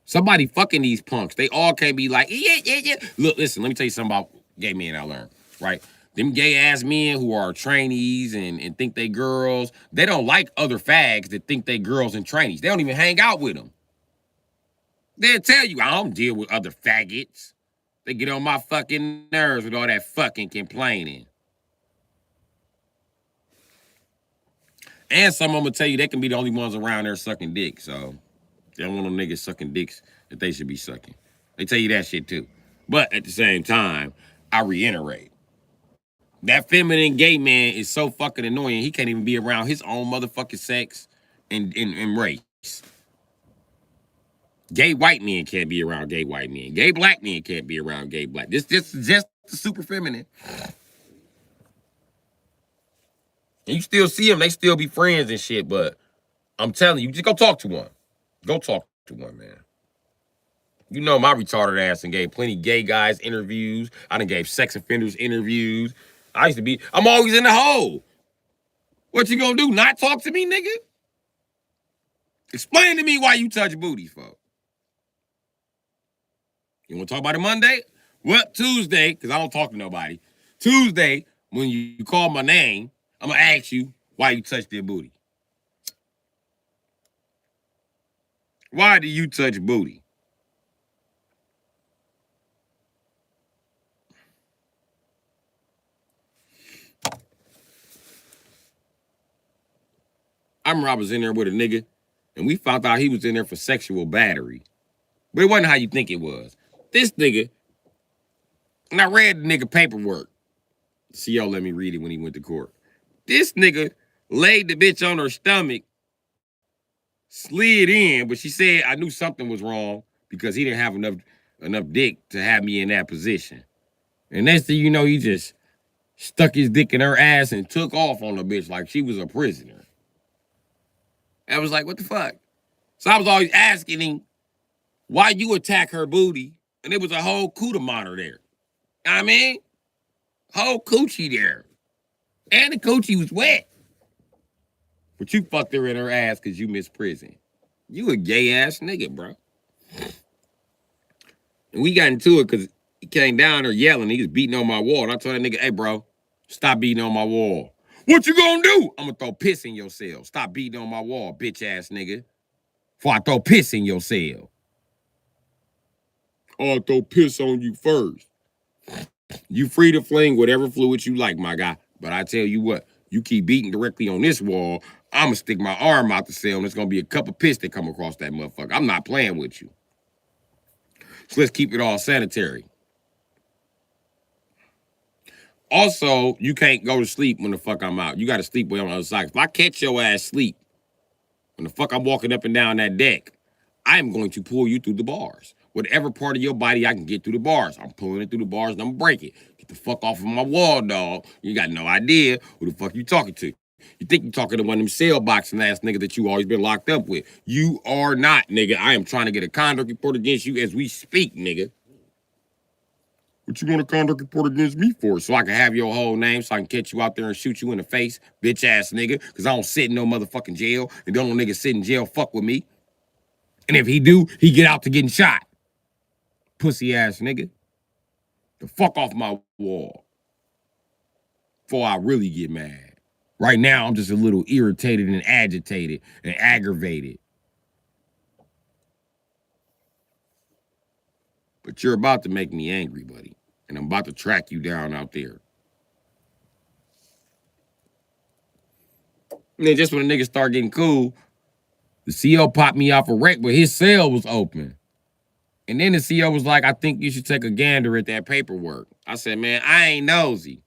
Somebody fucking these punks. They all can't be like, yeah. Look, listen, let me tell you something about gay men I learned, right? Them gay ass men who are trainees and think they girls, they don't like other fags that think they girls and trainees. They don't even hang out with them. They'll tell you, I don't deal with other faggots. They get on my fucking nerves with all that fucking complaining. And some of them will tell you they can be the only ones around there sucking dick. So they don't want no niggas sucking dicks that they should be sucking. They tell you that shit too. But at the same time, I reiterate. That feminine gay man is so fucking annoying. He can't even be around his own motherfucking sex and race. Gay white men can't be around gay white men. Gay black men can't be around gay black. This just super feminine. And you still see them, they still be friends and shit, but I'm telling you, just go talk to one. Go talk to one, man. You know my retarded ass and gave plenty gay guys interviews. I done gave sex offenders interviews. I'm always in the hole. What you gonna do, not talk to me, nigga? Explain to me why you touch booties, folks. You wanna talk about it Monday? Well, Tuesday, because I don't talk to nobody. Tuesday, when you call my name, I'm gonna ask you why you touch their booty. Why do you touch booty? I remember I was in there with a nigga, and we found out he was in there for sexual battery. But it wasn't how you think it was. This nigga, and I read the nigga paperwork. CO let me read it when he went to court. This nigga laid the bitch on her stomach, slid in, but she said I knew something was wrong because he didn't have enough dick to have me in that position. And next thing you know, he just stuck his dick in her ass and took off on the bitch like she was a prisoner. I was like, what the fuck? So I was always asking him, why you attack her booty? And there was a whole cooter monitor there. I mean, whole coochie there. And the coochie was wet. But you fucked her in her ass because you missed prison. You a gay ass nigga, bro. And we got into it because he came down there yelling. He was beating on my wall. And I told that nigga, hey, bro, stop beating on my wall. What you gonna do? I'm gonna throw piss in your cell. Stop beating on my wall, bitch ass nigga. Before I throw piss in your cell. I'll throw piss on you first. You free to fling whatever fluid you like, my guy. But I tell you what, you keep beating directly on this wall, I'm gonna stick my arm out the cell and it's gonna be a cup of piss that come across that motherfucker. I'm not playing with you. So let's keep it all sanitary. Also, you can't go to sleep when the fuck I'm out. You gotta sleep way on the other side. If I catch your ass sleep, when the fuck I'm walking up and down that deck, I'm going to pull you through the bars. Whatever part of your body I can get through the bars, I'm pulling it through the bars and I'm breaking. Get the fuck off of my wall, dog. You got no idea who the fuck you talking to. You think you're talking to one of them cell boxing ass niggas that you always been locked up with. You are not, nigga. I am trying to get a conduct report against you as we speak, nigga. What you want a conduct report against me for? So I can have your whole name so I can catch you out there and shoot you in the face, bitch ass nigga. Because I don't sit in no motherfucking jail. And don't no nigga sit in jail fuck with me. And if he do, he get out to getting shot. Pussy ass nigga. The fuck off my wall. Before I really get mad. Right now, I'm just a little irritated and agitated and aggravated. But you're about to make me angry, buddy. And I'm about to track you down out there. And then just when the niggas start getting cool, the CO popped me off a wreck, but his cell was open. And then the CO was like, I think you should take a gander at that paperwork. I said, man, I ain't nosy.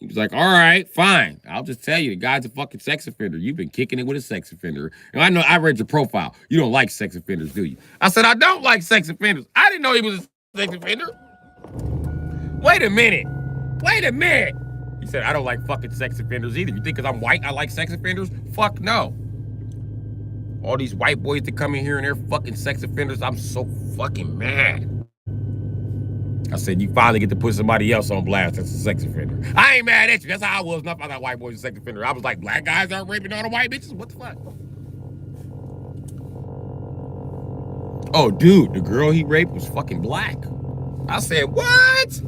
He was like, all right, fine. I'll just tell you, the guy's a fucking sex offender. You've been kicking it with a sex offender. And I know I read your profile. You don't like sex offenders, do you? I said, I don't like sex offenders. I didn't know he was a sex offender. Wait a minute. Wait a minute. He said, I don't like fucking sex offenders either. You think because I'm white, I like sex offenders? Fuck no. All these white boys that come in here and they're fucking sex offenders, I'm so fucking mad. I said, you finally get to put somebody else on blast that's a sex offender. I ain't mad at you. That's how I was. Not that white boys a sex offender. I was like, black guys aren't raping all the white bitches? What the fuck? Oh, dude, the girl he raped was fucking black. I said, what?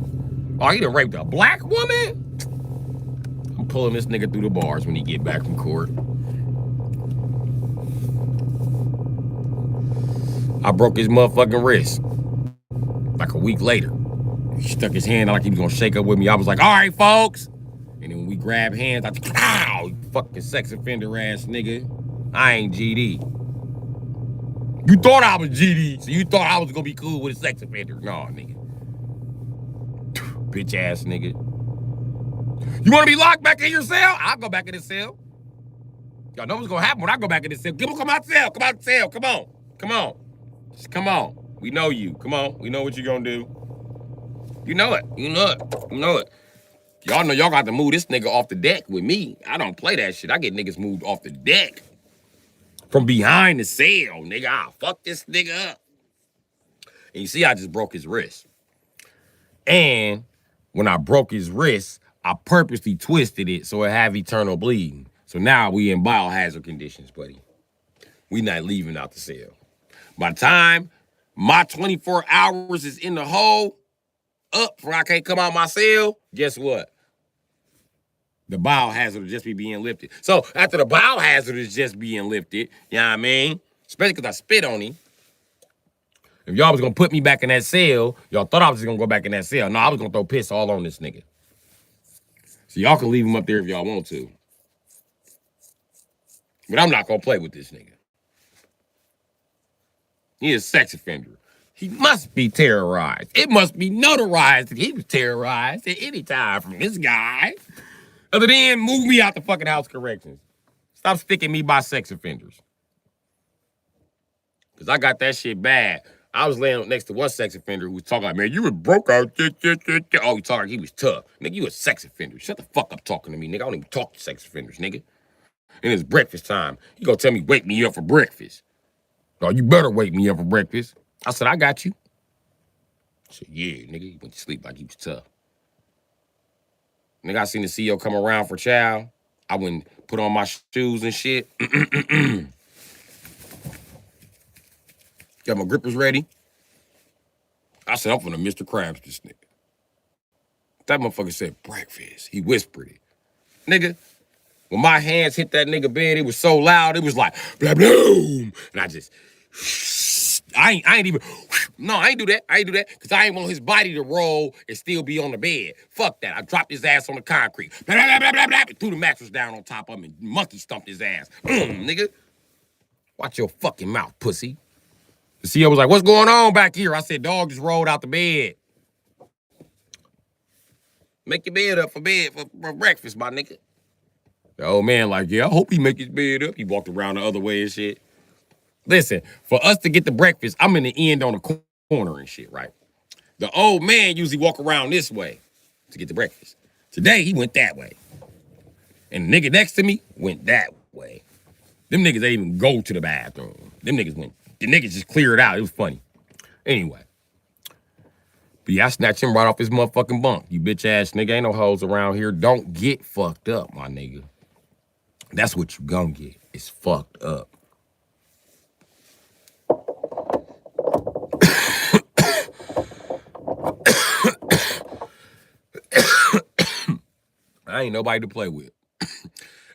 Oh, he done raped a black woman? I'm pulling this nigga through the bars when he get back from court. I broke his motherfucking wrist. Like a week later. He stuck his hand out like he was gonna shake up with me. I was like, all right, folks. And then when we grab hands, I think, ow, you fucking sex offender ass nigga. I ain't GD. You thought I was GD, so you thought I was gonna be cool with a sex offender. No, nigga. Bitch ass nigga. You wanna be locked back in your cell? I'll go back in the cell. Y'all know what's gonna happen when I go back in the cell. Come out the cell. Come out the cell. Come on. Come on. Just come on. We know you. Come on. We know what you're gonna do. You know it. You know it. You know it. Y'all know y'all got to move this nigga off the deck with me. I don't play that shit. I get niggas moved off the deck. From behind the cell, nigga. I'll fuck this nigga up. And you see, I just broke his wrist. And when I broke his wrist, I purposely twisted it so it have eternal bleeding. So now we in biohazard conditions, buddy. We not leaving out the cell. By the time my 24 hours is in the hole, up where I can't come out my cell, guess what? The biohazard will just be being lifted. So after the biohazard is just being lifted, you know what I mean? Especially because I spit on him. If y'all was going to put me back in that cell, y'all thought I was just going to go back in that cell. No, I was going to throw piss all on this nigga. So y'all can leave him up there if y'all want to. But I'm not going to play with this nigga. He is a sex offender. He must be terrorized. It must be notarized that he was terrorized at any time from this guy. Other than move me out the fucking house corrections. Stop sticking me by sex offenders. Because I got that shit bad. I was laying next to one sex offender who was talking like, man, you was broke out. Oh, he talking like he was tough. Nigga, you a sex offender. Shut the fuck up talking to me, nigga. I don't even talk to sex offenders, nigga. And it's breakfast time. He gonna tell me, wake me up for breakfast. Oh, you better wake me up for breakfast. I said, I got you. I said, yeah, nigga. He went to sleep like he was tough. Nigga, I seen the CEO come around for chow. I went and put on my shoes and shit. Got my grippers ready. I said, I'm finna Mr. Krabs this nigga. That motherfucker said breakfast. He whispered it. Nigga, when my hands hit that nigga bed, it was so loud, it was like, blah, bloom. And I just, I ain't even, no, I ain't do that. I ain't do that because I ain't want his body to roll and still be on the bed. Fuck that. I dropped his ass on the concrete. Blah, blah, blah, blah, blah, and threw the mattress down on top of him and monkey stumped his ass. Nigga. Watch your fucking mouth, pussy. The CEO was like, what's going on back here? I said, dog just rolled out the bed. Make your bed up for breakfast, my nigga. The old man like, yeah, I hope he make his bed up. He walked around the other way and shit. Listen, for us to get the breakfast, I'm in the end on the corner and shit, right? The old man usually walk around this way to get the breakfast. Today, he went that way. And the nigga next to me went that way. Them niggas ain't even go to the bathroom. Them niggas went, the niggas just cleared out. It was funny. Anyway. But yeah, I snatched him right off his motherfucking bunk. You bitch ass nigga, ain't no hoes around here. Don't get fucked up, my nigga. That's what you gonna get. It's fucked up. I ain't nobody to play with.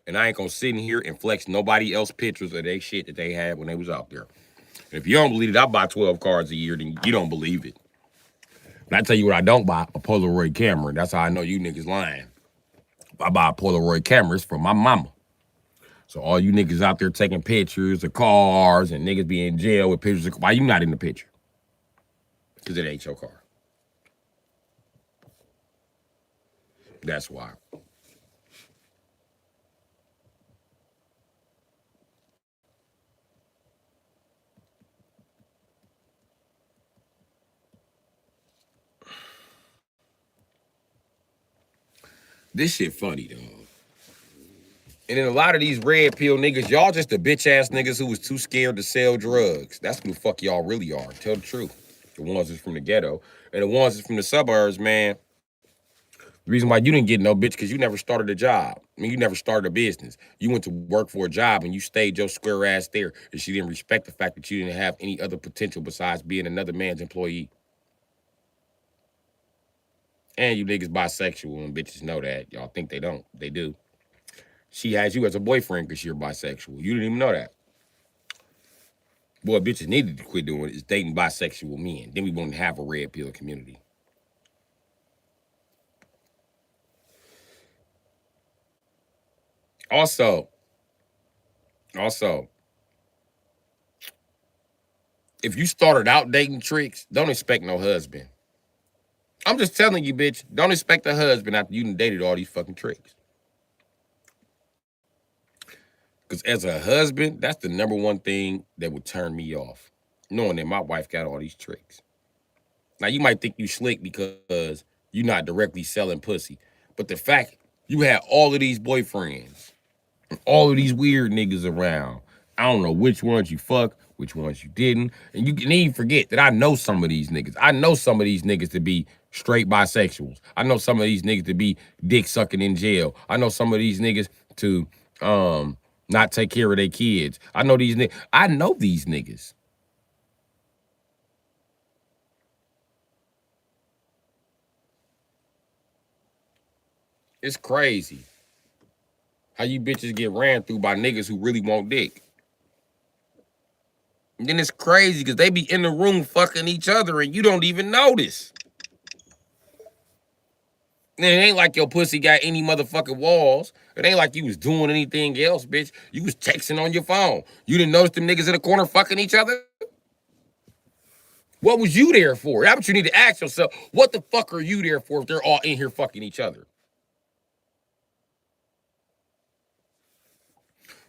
And I ain't gonna sit in here and flex nobody else pictures of they shit that they had when they was out there. And if you don't believe it, I buy 12 cars a year, then you don't believe it. And I tell you what I don't buy, a Polaroid camera. That's how I know you niggas lying. I buy Polaroid cameras from my mama. So all you niggas out there taking pictures of cars and niggas be in jail with pictures of, why you not in the picture? Because it ain't your car. That's why. This shit funny, though. And then a lot of these red pill niggas, y'all just the bitch ass niggas who was too scared to sell drugs. That's who the fuck y'all really are. Tell the truth. The ones that's from the ghetto. And the ones that's from the suburbs, man. The reason why you didn't get no bitch, because you never started a job. I mean, you never started a business. You went to work for a job and you stayed your square ass there. And she didn't respect the fact that you didn't have any other potential besides being another man's employee. And you niggas bisexual and bitches know that. Y'all think they don't. They do. She has you as a boyfriend because you're bisexual. You didn't even know that. Boy, bitches needed to quit doing it is dating bisexual men. Then we won't have a red pill community. Also, if you started out dating tricks, don't expect no husband. I'm just telling you, bitch, don't expect a husband after you done dated all these fucking tricks. Because as a husband, that's the number one thing that would turn me off, knowing that my wife got all these tricks. Now, you might think you slick because you're not directly selling pussy. But the fact you had all of these boyfriends, all of these weird niggas around, I don't know which ones you fuck, which ones you didn't. And you can even forget that I know some of these niggas. I know some of these niggas to be straight bisexuals. I know some of these niggas to be dick sucking in jail. I know some of these niggas to not take care of their kids. I know these niggas. I know these niggas. It's crazy how you bitches get ran through by niggas who really want dick. And then it's crazy because they be in the room fucking each other and you don't even notice. And it ain't like your pussy got any motherfucking walls. It ain't like you was doing anything else, bitch. You was texting on your phone. You didn't notice them niggas in the corner fucking each other? What was you there for? That's what you need to ask yourself. What the fuck are you there for if they're all in here fucking each other?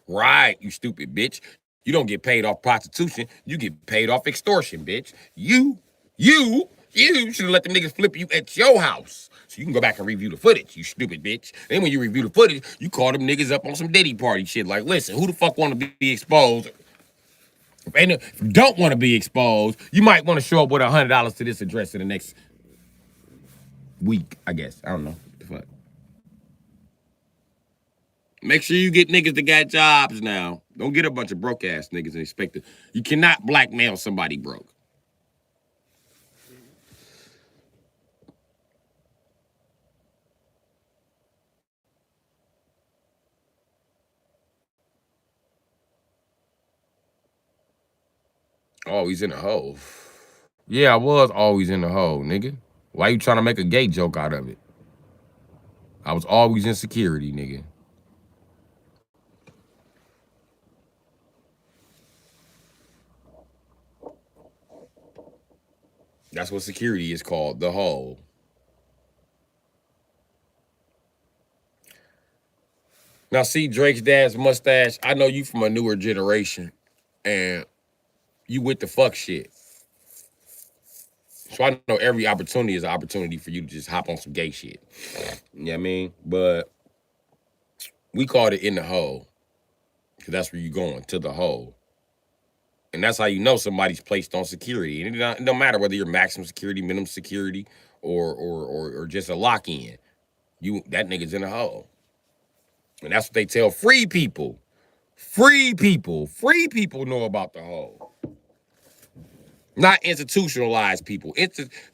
Right, you stupid bitch. You don't get paid off prostitution. You get paid off extortion, bitch. You should have let the niggas flip you at your house. So you can go back and review the footage, you stupid bitch. Then when you review the footage, you call them niggas up on some Diddy party shit. Like, listen, who the fuck want to be exposed? If you don't want to be exposed, you might want to show up with $100 to this address in the next week, I guess. I don't know. What the fuck? Make sure you get niggas that got jobs now. Don't get a bunch of broke ass niggas and expect it. You cannot blackmail somebody broke. Always in the hole. Yeah, I was always in the hole, nigga. Why you trying to make a gay joke out of it? I was always in security, nigga. That's what security is called, the hole. Now, see Drake's dad's mustache. I know you from a newer generation, and you with the fuck shit. So I know every opportunity is an opportunity for you to just hop on some gay shit. You know what I mean? But we called it in the hole, because that's where you going, to the hole. And that's how you know somebody's placed on security. And it don't matter whether you're maximum security, minimum security, or just a lock-in. That nigga's in a hole. And that's what they tell free people. Free people know about the hole. Not institutionalized people.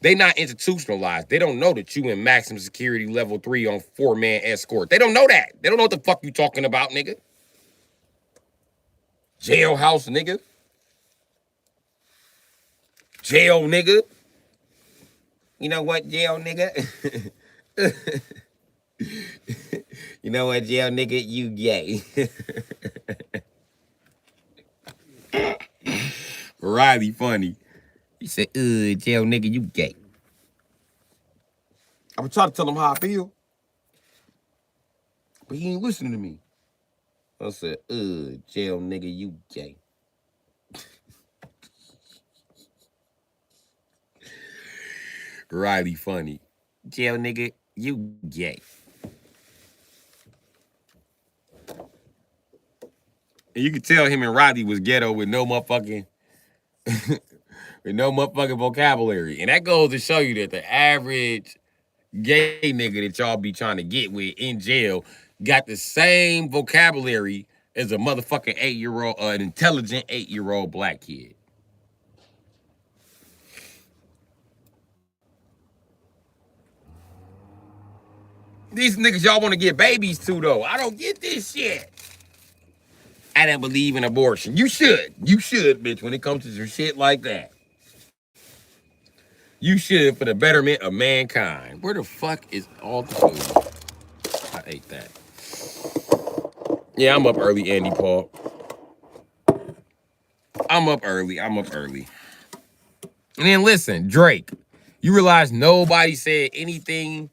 They not institutionalized. They don't know that you in maximum security level 3 on 4-man escort. They don't know that. They don't know what the fuck you talking about, nigga. Jailhouse, nigga. Jail, nigga. You know what, jail, nigga? You know what, jail, nigga? You gay. Riley funny. He said, jail, nigga, you gay. I was trying to tell him how I feel, but he ain't listening to me. I said, jail, nigga, you gay. Riley funny. Jail, nigga, you gay. And you could tell him and Riley was ghetto with no motherfucking vocabulary. And that goes to show you that the average gay nigga that y'all be trying to get with in jail got the same vocabulary as a motherfucking 8-year-old, an intelligent 8-year-old black kid. These niggas y'all want to get babies to, though. I don't get this shit. I don't believe in abortion. You should. You should, bitch, when it comes to some shit like that. You should for the betterment of mankind. Where the fuck is all the food? I ate that. Yeah, I'm up early, Andy Paul. I'm up early. And then listen, Drake, you realize nobody said anything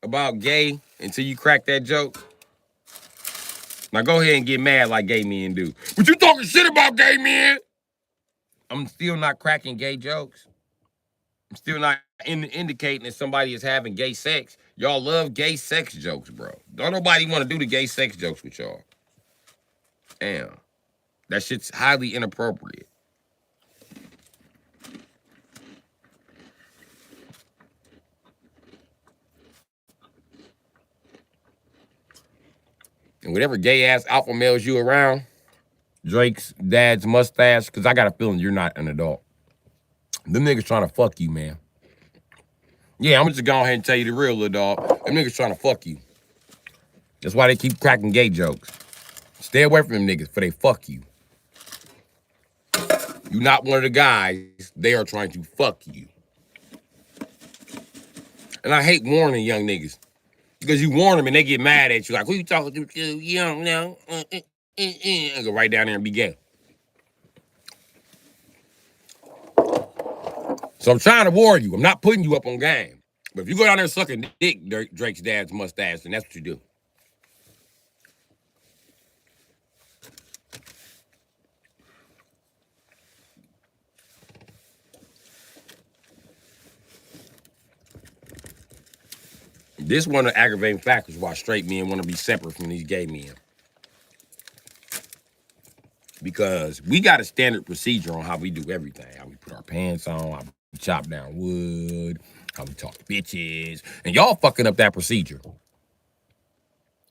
about gay until you cracked that joke? Now go ahead and get mad like gay men do. But you talking shit about gay men? I'm still not cracking gay jokes. I'm still not indicating that somebody is having gay sex. Y'all love gay sex jokes, bro. Don't nobody want to do the gay sex jokes with y'all. Damn. That shit's highly inappropriate. And whatever gay-ass alpha males you around, Drake's dad's mustache, because I got a feeling you're not an adult. Them niggas trying to fuck you, man. Yeah, I'm just gonna go ahead and tell you the real, little dog. Them niggas trying to fuck you. That's why they keep cracking gay jokes. Stay away from them niggas, for they fuck you. You're not one of the guys. They are trying to fuck you. And I hate warning young niggas. Because you warn them and they get mad at you. Like, who you talking to? You don't know. And go right down there and be gay. So I'm trying to warn you. I'm not putting you up on game. But if you go down there sucking dick, Drake's dad's mustache, then that's what you do. This one of the aggravating factors why straight men want to be separate from these gay men. Because we got a standard procedure on how we do everything. How we put our pants on, how we chop down wood, how we talk to bitches. And y'all fucking up that procedure.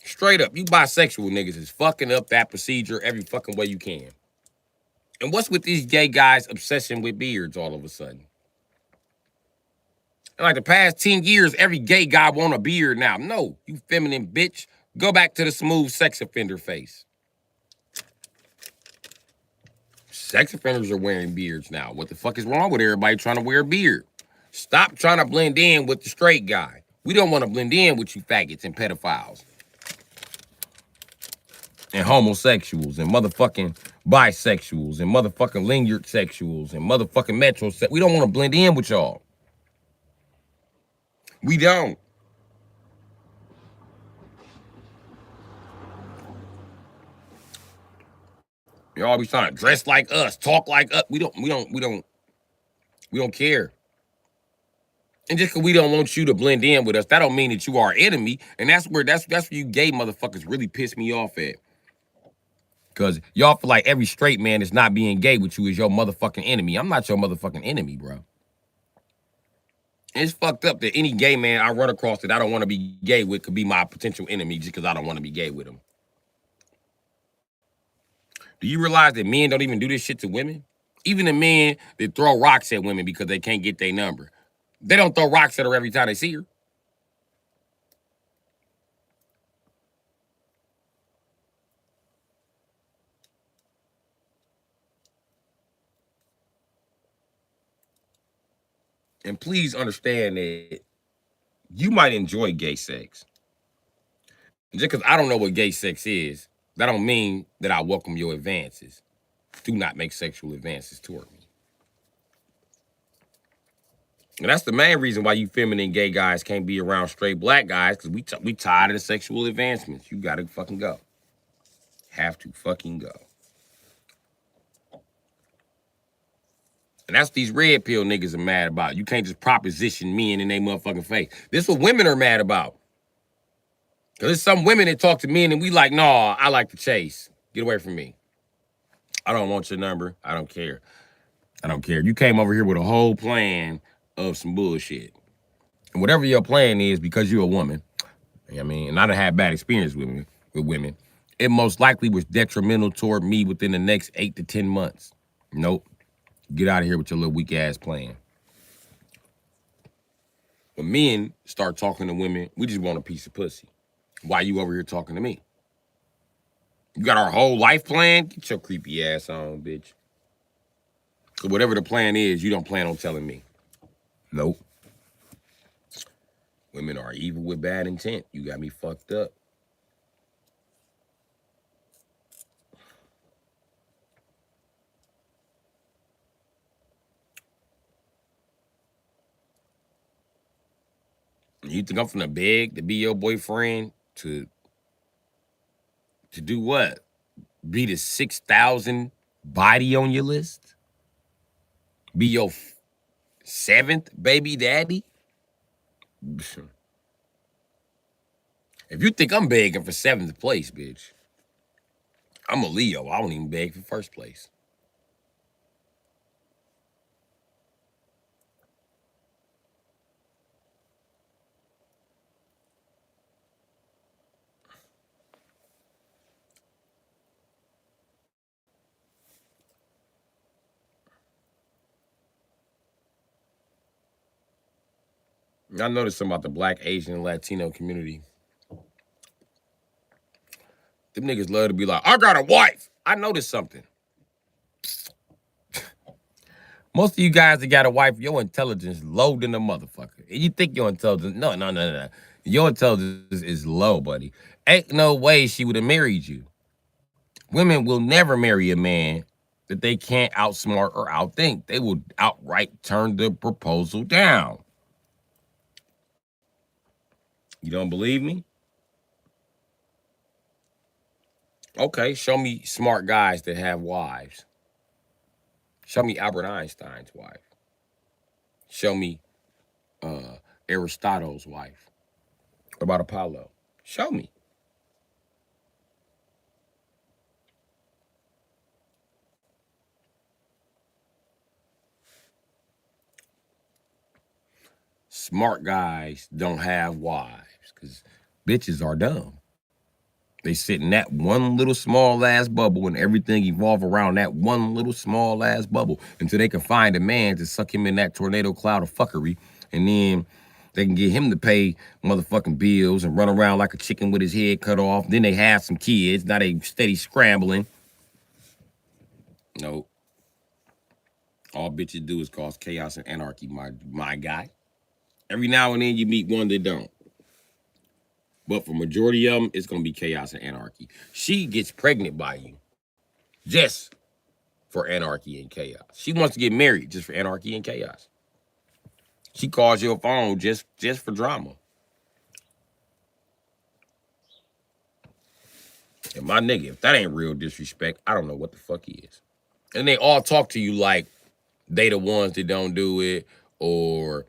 Straight up, you bisexual niggas is fucking up that procedure every fucking way you can. And what's with these gay guys' obsession with beards all of a sudden? And like the past 10 years, every gay guy want a beard now. No, you feminine bitch. Go back to the smooth sex offender face. Sex offenders are wearing beards now. What the fuck is wrong with everybody trying to wear a beard? Stop trying to blend in with the straight guy. We don't want to blend in with you faggots and pedophiles. And homosexuals and motherfucking bisexuals and motherfucking linear sexuals and motherfucking metrosexuals. We don't want to blend in with y'all. We don't. Y'all be trying to dress like us, talk like us. We don't care. And just because we don't want you to blend in with us, that don't mean that you are our enemy. And that's where you gay motherfuckers really piss me off at. Because y'all feel like every straight man that's not being gay with you is your motherfucking enemy. I'm not your motherfucking enemy, bro. It's fucked up that any gay man I run across that I don't want to be gay with could be my potential enemy just because I don't want to be gay with him. Do you realize that men don't even do this shit to women? Even the men that throw rocks at women because they can't get their number. They don't throw rocks at her every time they see her. And please understand that you might enjoy gay sex. Just because I don't know what gay sex is, that don't mean that I welcome your advances. Do not make sexual advances toward me. And that's the main reason why you feminine gay guys can't be around straight black guys, because we tired of the sexual advancements. You gotta fucking go. Have to fucking go. And that's what these red pill niggas are mad about. You can't just proposition men in their motherfucking face. This is what women are mad about. Because there's some women that talk to men and we like, nah, I like to chase. Get away from me. I don't want your number. I don't care. I don't care. You came over here with a whole plan of some bullshit. And whatever your plan is, because you're a woman, I mean, and I done had bad experience with women, it most likely was detrimental toward me within the next 8 to 10 months. Nope. Get out of here with your little weak ass plan. When men start talking to women, we just want a piece of pussy. Why you over here talking to me? You got our whole life plan? Get your creepy ass on, bitch. So whatever the plan is, you don't plan on telling me. Nope. Women are evil with bad intent. You got me fucked up. You think I'm finna beg to be your boyfriend to do what? Be the 6,000 body on your list? Be your seventh baby daddy? If you think I'm begging for seventh place, bitch, I'm a Leo. I don't even beg for first place. I noticed something about the Black, Asian, and Latino community. Them niggas love to be like, I got a wife. I noticed something. Most of you guys that got a wife, your intelligence low than a motherfucker. And you think your intelligence, no. Your intelligence is low, buddy. Ain't no way she would have married you. Women will never marry a man that they can't outsmart or outthink. They will outright turn the proposal down. You don't believe me? Okay, show me smart guys that have wives. Show me Albert Einstein's wife. Show me Aristotle's wife. What about Apollo? Show me. Smart guys don't have wives because bitches are dumb. They sit in that one little small ass bubble and everything evolve around that one little small ass bubble until they can find a man to suck him in that tornado cloud of fuckery. And then they can get him to pay motherfucking bills and run around like a chicken with his head cut off. Then they have some kids. Now they steady scrambling. No. All bitches do is cause chaos and anarchy, my guy. Every now and then you meet one that don't. But for majority of them, it's going to be chaos and anarchy. She gets pregnant by you just for anarchy and chaos. She wants to get married just for anarchy and chaos. She calls your phone just for drama. And my nigga, if that ain't real disrespect, I don't know what the fuck is. And they all talk to you like they the ones that don't do it, or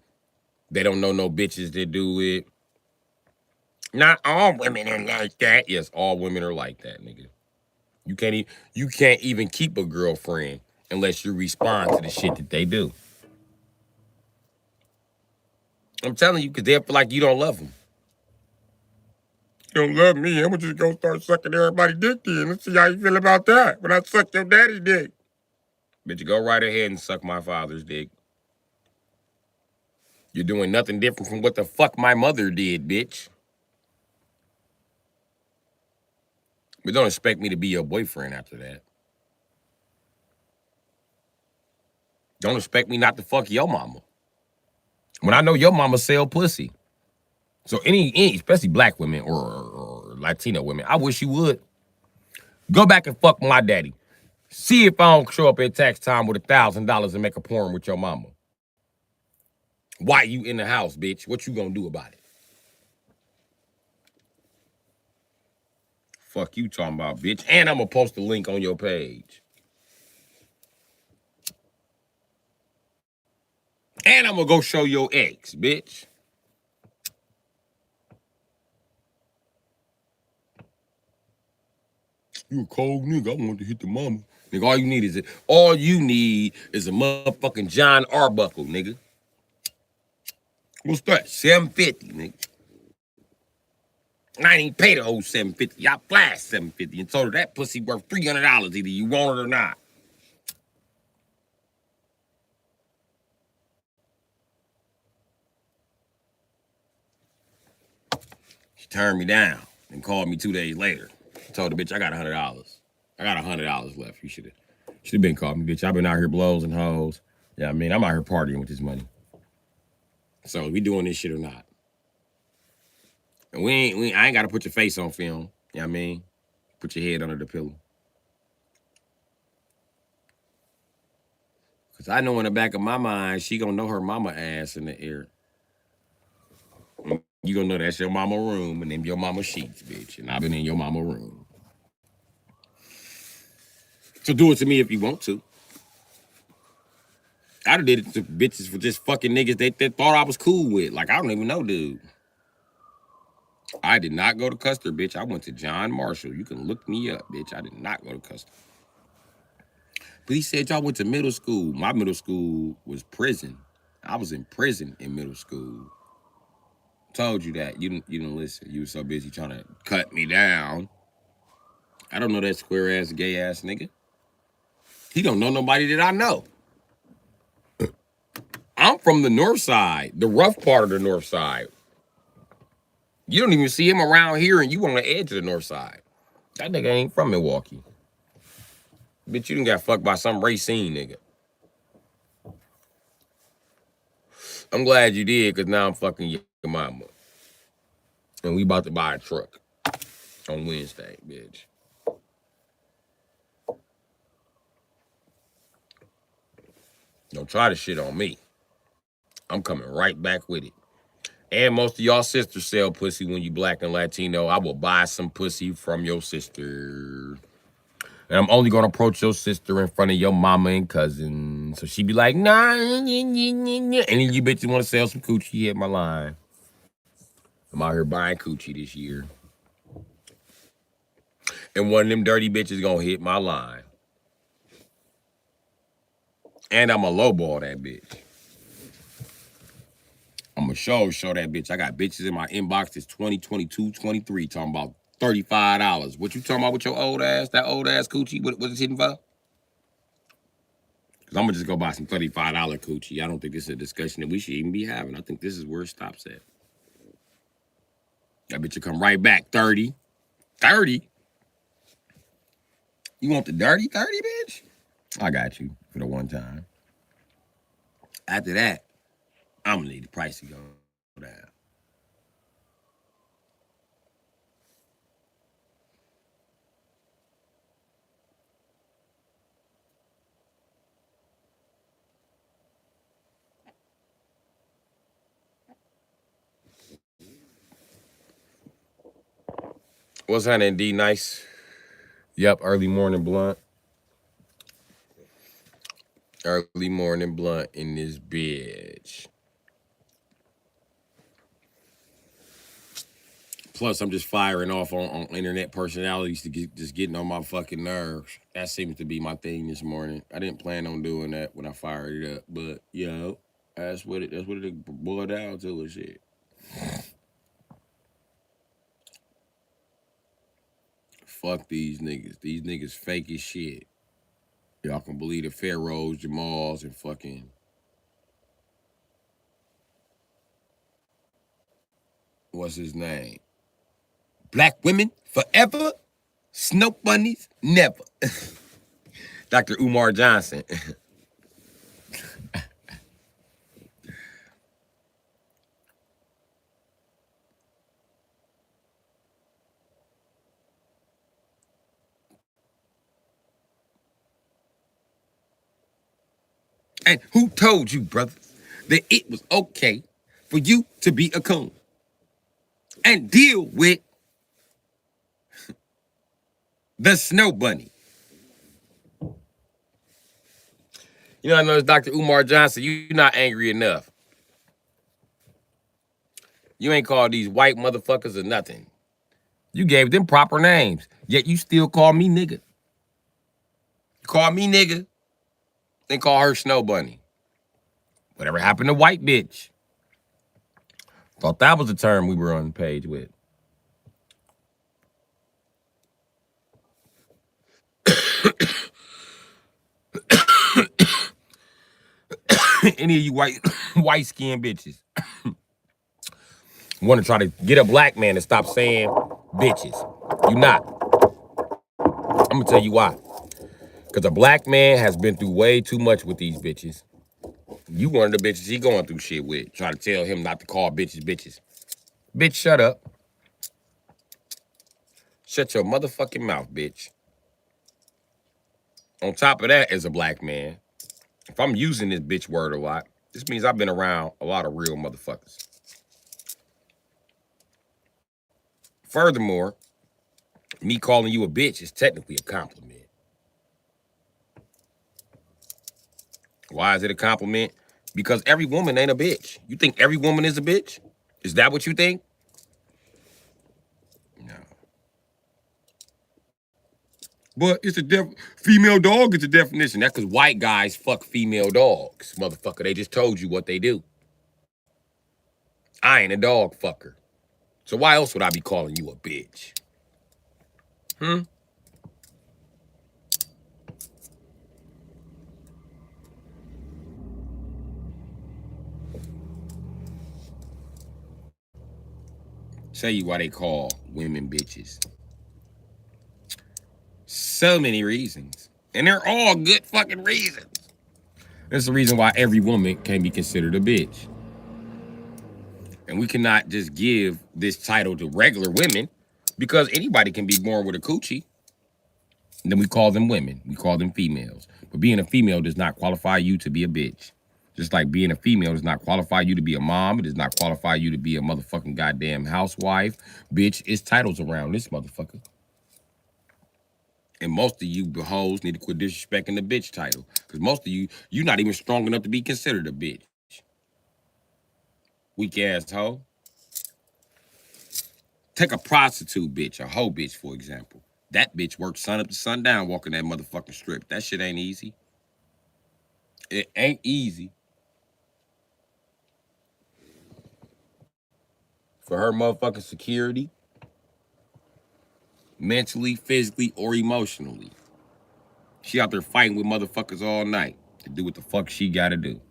they don't know no bitches that do it. Not all women are like that. Yes, all women are like that, nigga. You can't even keep a girlfriend unless you respond to the shit that they do. I'm telling you, because they feel like you don't love them. You don't love me, I'm just gonna start sucking everybody's dick then. Let's see how you feel about that. When I suck your daddy dick. Bitch, you go right ahead and suck my father's dick. You're doing nothing different from what the fuck my mother did, bitch. But don't expect me to be your boyfriend after that. Don't expect me not to fuck your mama. When I know your mama sell pussy. So any especially black women or Latino women, I wish you would. Go back and fuck my daddy. See if I don't show up at tax time with $1,000 and make a porn with your mama. Why you in the house, bitch? What you gonna do about it? Fuck you talking about, bitch. And I'm gonna post the link on your page. And I'm gonna go show your ex, bitch. You a cold nigga. I want to hit the mama. Nigga, all you need is a motherfucking John Arbuckle, nigga. What's that? 750, nigga. And I ain't even pay the whole 750. I flashed 750 and told her that pussy worth $300 either you want it or not. She turned me down. and called me 2 days later. Told the bitch, I got $100. I got $100 left. You should have been calling me, bitch. I've been out here blows and hoes. Yeah, I mean, I'm out here partying with this money. So we doing this shit or not? And I ain't got to put your face on film. You know what I mean? Put your head under the pillow. Because I know in the back of my mind, she going to know her mama ass in the air. You going to know that's your mama room and them your mama sheets, bitch. And I've been in your mama room. So do it to me if you want to. I done did it to bitches for just fucking niggas they thought I was cool with. Like, I don't even know, dude. I did not go to Custer, bitch. I went to John Marshall. You can look me up, bitch. I did not go to Custer. But he said y'all went to middle school. My middle school was prison. I was in prison in middle school. Told you that. You didn't listen. You were so busy trying to cut me down. I don't know that square-ass, gay-ass nigga. He don't know nobody that I know. I'm from the north side, the rough part of the north side. You don't even see him around here, and you on the edge of the north side. That nigga ain't from Milwaukee. Bitch, you done got fucked by some Racine nigga. I'm glad you did, because now I'm fucking your mama. And we about to buy a truck on Wednesday, bitch. Don't try to shit on me. I'm coming right back with it. And most of y'all sisters sell pussy when you black and Latino. I will buy some pussy from your sister. And I'm only going to approach your sister in front of your mama and cousin. So she be like, nah. And then you bitches want to sell some coochie, hit my line. I'm out here buying coochie this year. And one of them dirty bitches going to hit my line. And I'm a lowball that bitch. I'm going to show that bitch. I got bitches in my inbox that's 20, 22, 23 talking about $35. What you talking about with your old ass? That old ass coochie? What is it hitting for? Because I'm going to just go buy some $35 coochie. I don't think this is a discussion that we should even be having. I think this is where it stops at. That bitch will come right back. 30. 30? You want the dirty 30, bitch? I got you for the one time. After that, I'm going to need the price to go down. What's happening, D? Nice. Yep, early morning blunt. Early morning blunt in this bitch. Plus, I'm just firing off on internet personalities to just getting on my fucking nerves. That seems to be my thing this morning. I didn't plan on doing that when I fired it up, but that's what it boiled down to and shit. Fuck these niggas. These niggas fake as shit. Y'all can believe the Pharaohs, Jamals, and fucking what's his name? Black women forever, snow bunnies never. Dr. Umar Johnson. And who told you, brothers, that it was okay for you to be a coon and deal with the snow bunny? You know, I know it's Dr. Umar Johnson. You're not angry enough. You ain't called these white motherfuckers or nothing. You gave them proper names, yet you still call me nigga. Call me nigga, then call her snow bunny. Whatever happened to white bitch? Thought that was the term we were on the page with. Any of you white skinned bitches want to try to get a black man to stop saying Bitches. You not. I'm gonna tell you why. Because a black man has been through way too much with these bitches. You one of the bitches he going through shit with. Trying to tell him not to call bitches bitches. Bitch, shut up. Shut your motherfucking mouth, bitch. On top of that, as a black man, if I'm using this bitch word a lot, this means I've been around a lot of real motherfuckers. Furthermore, me calling you a bitch is technically a compliment. Why is it a compliment? Because every woman ain't a bitch. You think every woman is a bitch? Is that what you think? No. But it's female dog is a definition. That's because white guys fuck female dogs, motherfucker. They just told you what they do. I ain't a dog fucker. So why else would I be calling you a bitch? Tell you why they call women bitches. So many reasons. And they're all good fucking reasons. That's the reason why every woman can be considered a bitch. And we cannot just give this title to regular women because anybody can be born with a coochie. And then we call them women. We call them females. But being a female does not qualify you to be a bitch. Just like being a female does not qualify you to be a mom. It does not qualify you to be a motherfucking goddamn housewife. Bitch, it's titles around this motherfucker. And most of you hoes need to quit disrespecting the bitch title. Because most of you're not even strong enough to be considered a bitch. Weak ass hoe. Take a prostitute bitch, a hoe bitch, for example. That bitch works sun up to sundown walking that motherfucking strip. That shit ain't easy. It ain't easy. For her motherfucking security, mentally, physically, or emotionally. She out there fighting with motherfuckers all night to do what the fuck she gotta do.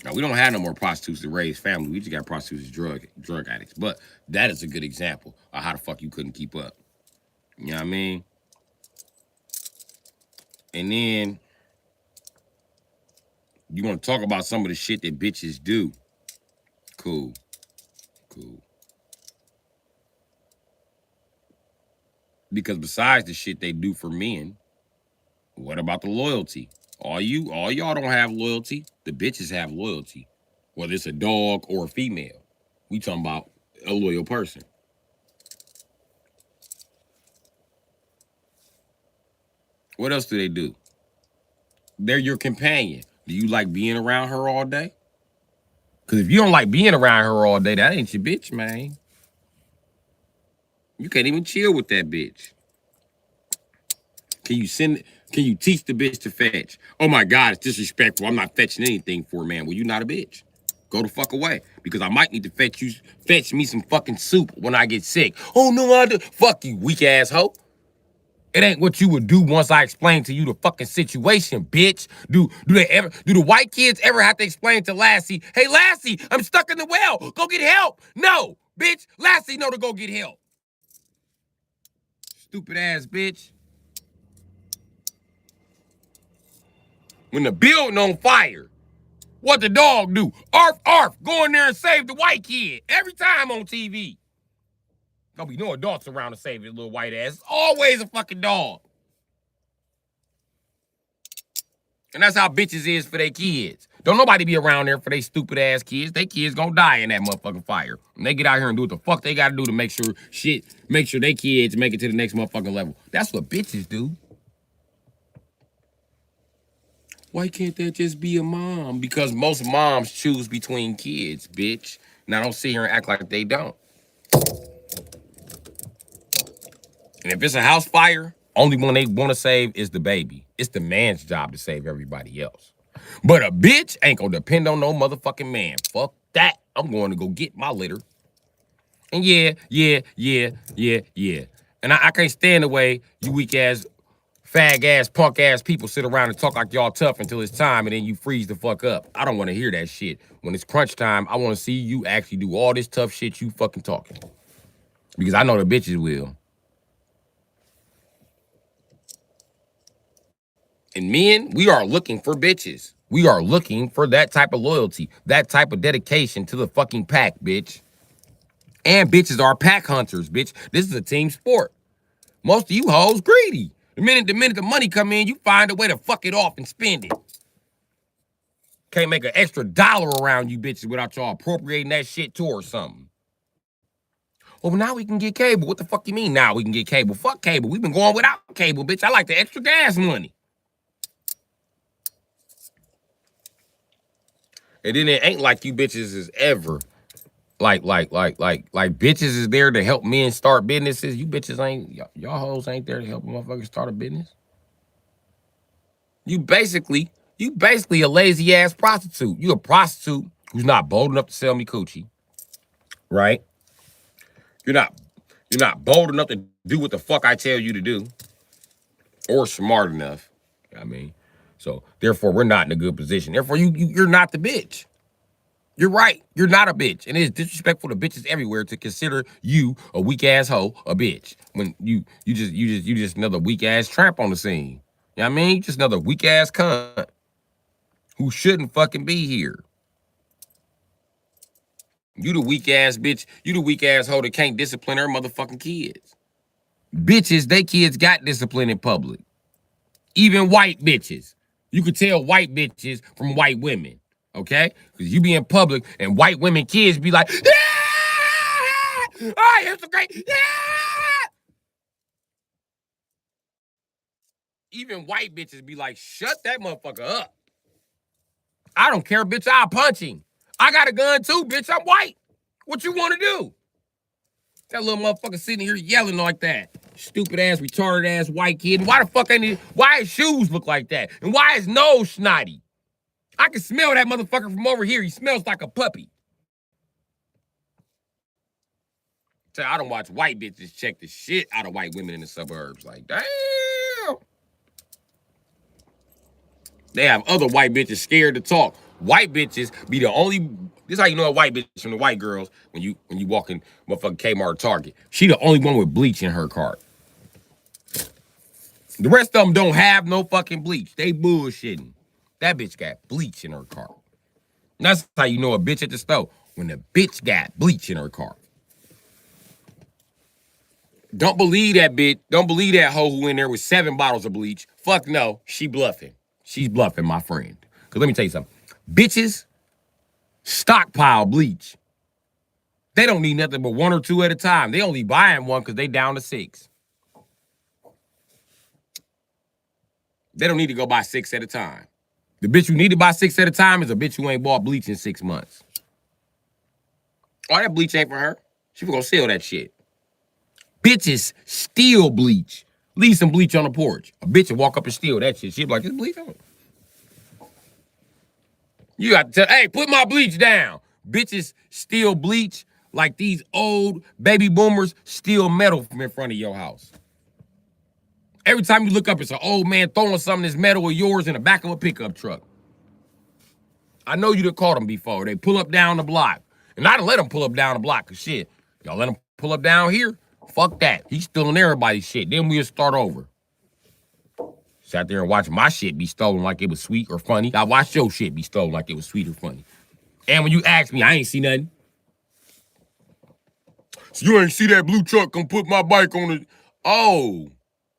Now, we don't have no more prostitutes to raise family. We just got prostitutes as drug addicts. But that is a good example of how the fuck you couldn't keep up. You know what I mean? And then you want to talk about some of the shit that bitches do. Cool. Because besides the shit they do for men, what about the loyalty? All y'all don't have loyalty. The bitches have loyalty. Whether it's a dog or a female. We talking about a loyal person. What else do they do? They're your companion. Do you like being around her all day? Because if you don't like being around her all day, that ain't your bitch, man. You can't even chill with that bitch. Can you teach the bitch to fetch? Oh my God, it's disrespectful. I'm not fetching anything for a man. Well, you not a bitch. Go the fuck away. Because I might need to fetch me some fucking soup when I get sick. Oh no, I do. Fuck you, weak ass hoe. It ain't what you would do once I explain to you the fucking situation, bitch. Do the white kids ever have to explain to Lassie, hey Lassie, I'm stuck in the well. Go get help. No, bitch. Lassie know to go get help. Stupid ass bitch. When the building on fire, what the dog do? Arf, arf, go in there and save the white kid. Every time on TV. Don't be no adults around to save this little white ass. It's always a fucking dog. And that's how bitches is for their kids. Don't nobody be around there for their stupid ass kids. They kids gonna die in that motherfucking fire. And they get out here and do what the fuck they gotta do to make sure they kids make it to the next motherfucking level. That's what bitches do. Why can't that just be a mom? Because most moms choose between kids, bitch. Now don't sit here and act like they don't. And if it's a house fire, only one they want to save is the baby. It's the man's job to save everybody else. But a bitch ain't gonna depend on no motherfucking man. Fuck that. I'm going to go get my litter. And yeah. And I can't stand the way you weak ass, fag ass, punk ass people sit around and talk like y'all tough until it's time and then you freeze the fuck up. I don't want to hear that shit. When it's crunch time, I want to see you actually do all this tough shit you fucking talking. Because I know the bitches will. And men, we are looking for bitches. We are looking for that type of loyalty, that type of dedication to the fucking pack, bitch. And bitches are pack hunters, bitch. This is a team sport. Most of you hoes greedy. The minute the money come in, you find a way to fuck it off and spend it. Can't make an extra dollar around you bitches without y'all appropriating that shit towards something. Well, now we can get cable. What the fuck you mean now we can get cable? Fuck cable. We've been going without cable, bitch. I like the extra gas money. And then it ain't like you bitches is ever like bitches is there to help men start businesses. You bitches ain't, y'all hoes ain't there to help a motherfucker start a business. You basically a lazy ass prostitute. You a prostitute who's not bold enough to sell me coochie, right? You're not bold enough to do what the fuck I tell you to do, or smart enough. I mean, so therefore we're not in a good position. Therefore you're not the bitch. You're right. You're not a bitch, and it's disrespectful to bitches everywhere to consider you a weak ass hoe a bitch when you just another weak ass tramp on the scene. You know what I mean? Just another weak ass cunt who shouldn't fucking be here. You the weak ass bitch. You the weak ass hoe that can't discipline her motherfucking kids. Bitches, they kids got discipline in public. Even white bitches. You could tell white bitches from white women, okay? Because you be in public and white women kids be like, yeah! Oh, you're so great. Yeah! Even white bitches be like, shut that motherfucker up. I don't care, bitch. I'll punch him. I got a gun too, bitch. I'm white. What you want to do? That little motherfucker sitting here yelling like that. Stupid ass, retarded ass white kid. And why the fuck ain't he, why his shoes look like that? And why his nose snotty? I can smell that motherfucker from over here. He smells like a puppy. So I don't watch white bitches check the shit out of white women in the suburbs. Like, damn. They have other white bitches scared to talk. White bitches be the only. This is how you know a white bitch from the white girls when you walk in motherfucking Kmart or Target. She the only one with bleach in her cart. The rest of them don't have no fucking bleach. They bullshitting. That bitch got bleach in her cart. And that's how you know a bitch at the store. When the bitch got bleach in her cart. Don't believe that bitch. Don't believe that hoe who in there with 7 bottles of bleach. Fuck no. She bluffing. She's bluffing, my friend. Because let me tell you something. Bitches stockpile bleach. They don't need nothing but 1 or 2 at a time. They only buying one because they down to 6. They don't need to go buy 6 at a time. The bitch you need to buy 6 at a time is a bitch who ain't bought bleach in 6 months. Oh, that bleach ain't for her. She gonna sell that shit. Bitches steal bleach. Leave some bleach on the porch. A bitch will walk up and steal that shit. She'll be like, "There's bleach on it." You got to tell, hey, put my bleach down. Bitches steal bleach like these old baby boomers steal metal from in front of your house. Every time you look up, it's an old man throwing something that's metal of yours in the back of a pickup truck. I know you'd have caught them before. They pull up down the block. And I done let them pull up down the block, because shit, y'all let them pull up down here? Fuck that. He's stealing everybody's shit. Then we'll start over. Sat there and watched my shit be stolen like it was sweet or funny. I watched your shit be stolen like it was sweet or funny. And when you ask me, I ain't see nothing. So you ain't see that blue truck come put my bike on it? Oh,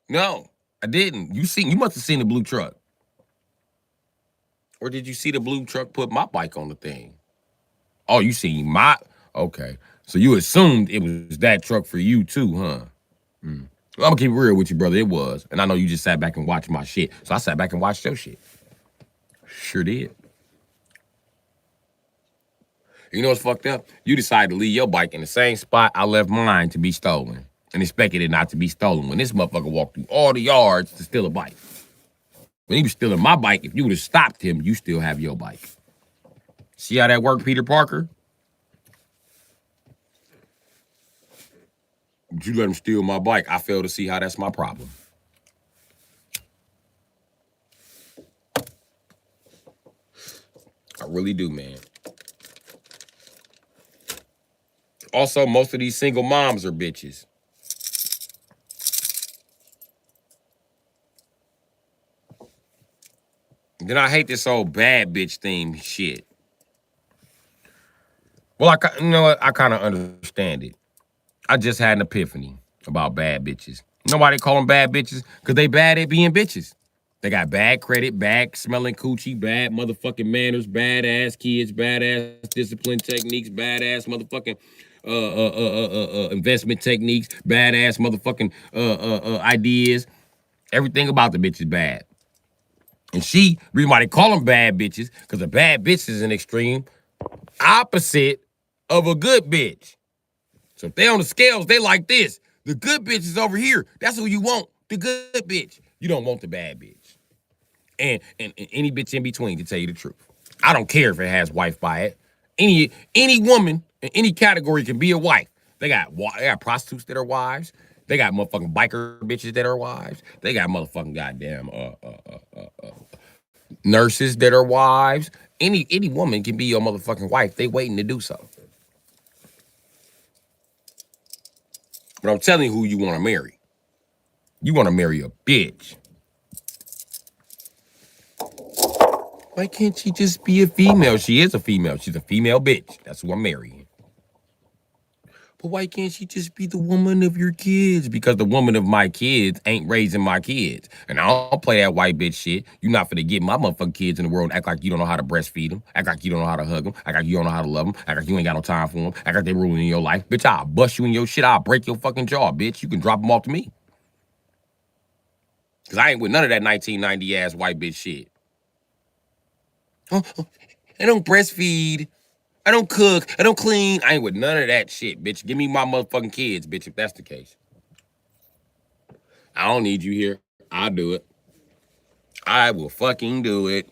no, I didn't. You must have seen the blue truck. Or did you see the blue truck put my bike on the thing? Oh, you seen my, okay. So you assumed it was that truck for you too, huh? I'm gonna keep it real with you, brother. It was. And I know you just sat back and watched my shit. So I sat back and watched your shit. Sure did. You know what's fucked up? You decided to leave your bike in the same spot I left mine to be stolen and expected it not to be stolen when this motherfucker walked through all the yards to steal a bike. When he was stealing my bike, if you would have stopped him, you still have your bike. See how that worked, Peter Parker? But you let him steal my bike. I fail to see how that's my problem. I really do, man. Also, most of these single moms are bitches. Then I hate this old bad bitch theme shit. Well, you know what? I kind of understand it. I just had an epiphany about bad bitches. You know why they call them bad bitches? Because they bad at being bitches. They got bad credit, bad smelling coochie, bad motherfucking manners, badass kids, badass discipline techniques, badass motherfucking investment techniques, badass motherfucking ideas. Everything about the bitch is bad. And reason why they call them bad bitches, because a bad bitch is an extreme opposite of a good bitch. So if they on the scales, they like this. The good bitch is over here. That's who you want. The good bitch. You don't want the bad bitch. And any bitch in between, to tell you the truth. I don't care if it has wife by it. Any woman in any category can be a wife. They got prostitutes that are wives. They got motherfucking biker bitches that are wives. They got motherfucking goddamn nurses that are wives. Any woman can be your motherfucking wife. They waiting to do so. But I'm telling you who you want to marry. You want to marry a bitch. Why can't she just be a female? She is a female. She's a female bitch. That's who I'm marrying. But why can't she just be the woman of your kids? Because the woman of my kids ain't raising my kids. And I don't play that white bitch shit. You're not finna get my motherfucking kids in the world and act like you don't know how to breastfeed them. Act like you don't know how to hug them. Act like you don't know how to love them. Act like you ain't got no time for them. Act like they ruining your life. Bitch, I'll bust you in your shit. I'll break your fucking jaw, bitch. You can drop them off to me. Because I ain't with none of that 1990 ass white bitch shit. I don't breastfeed. I don't cook. I don't clean. I ain't with none of that shit, bitch. Give me my motherfucking kids, bitch, if that's the case. I don't need you here. I'll do it. I will fucking do it.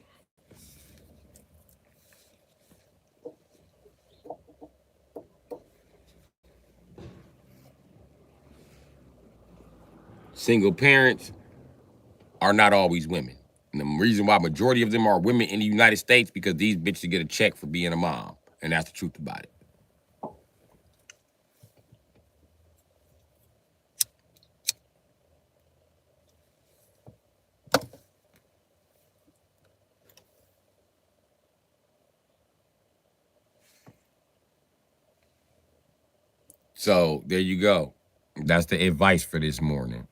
Single parents are not always women. And the reason why majority of them are women in the United States because these bitches get a check for being a mom. And that's the truth about it. So there you go. That's the advice for this morning.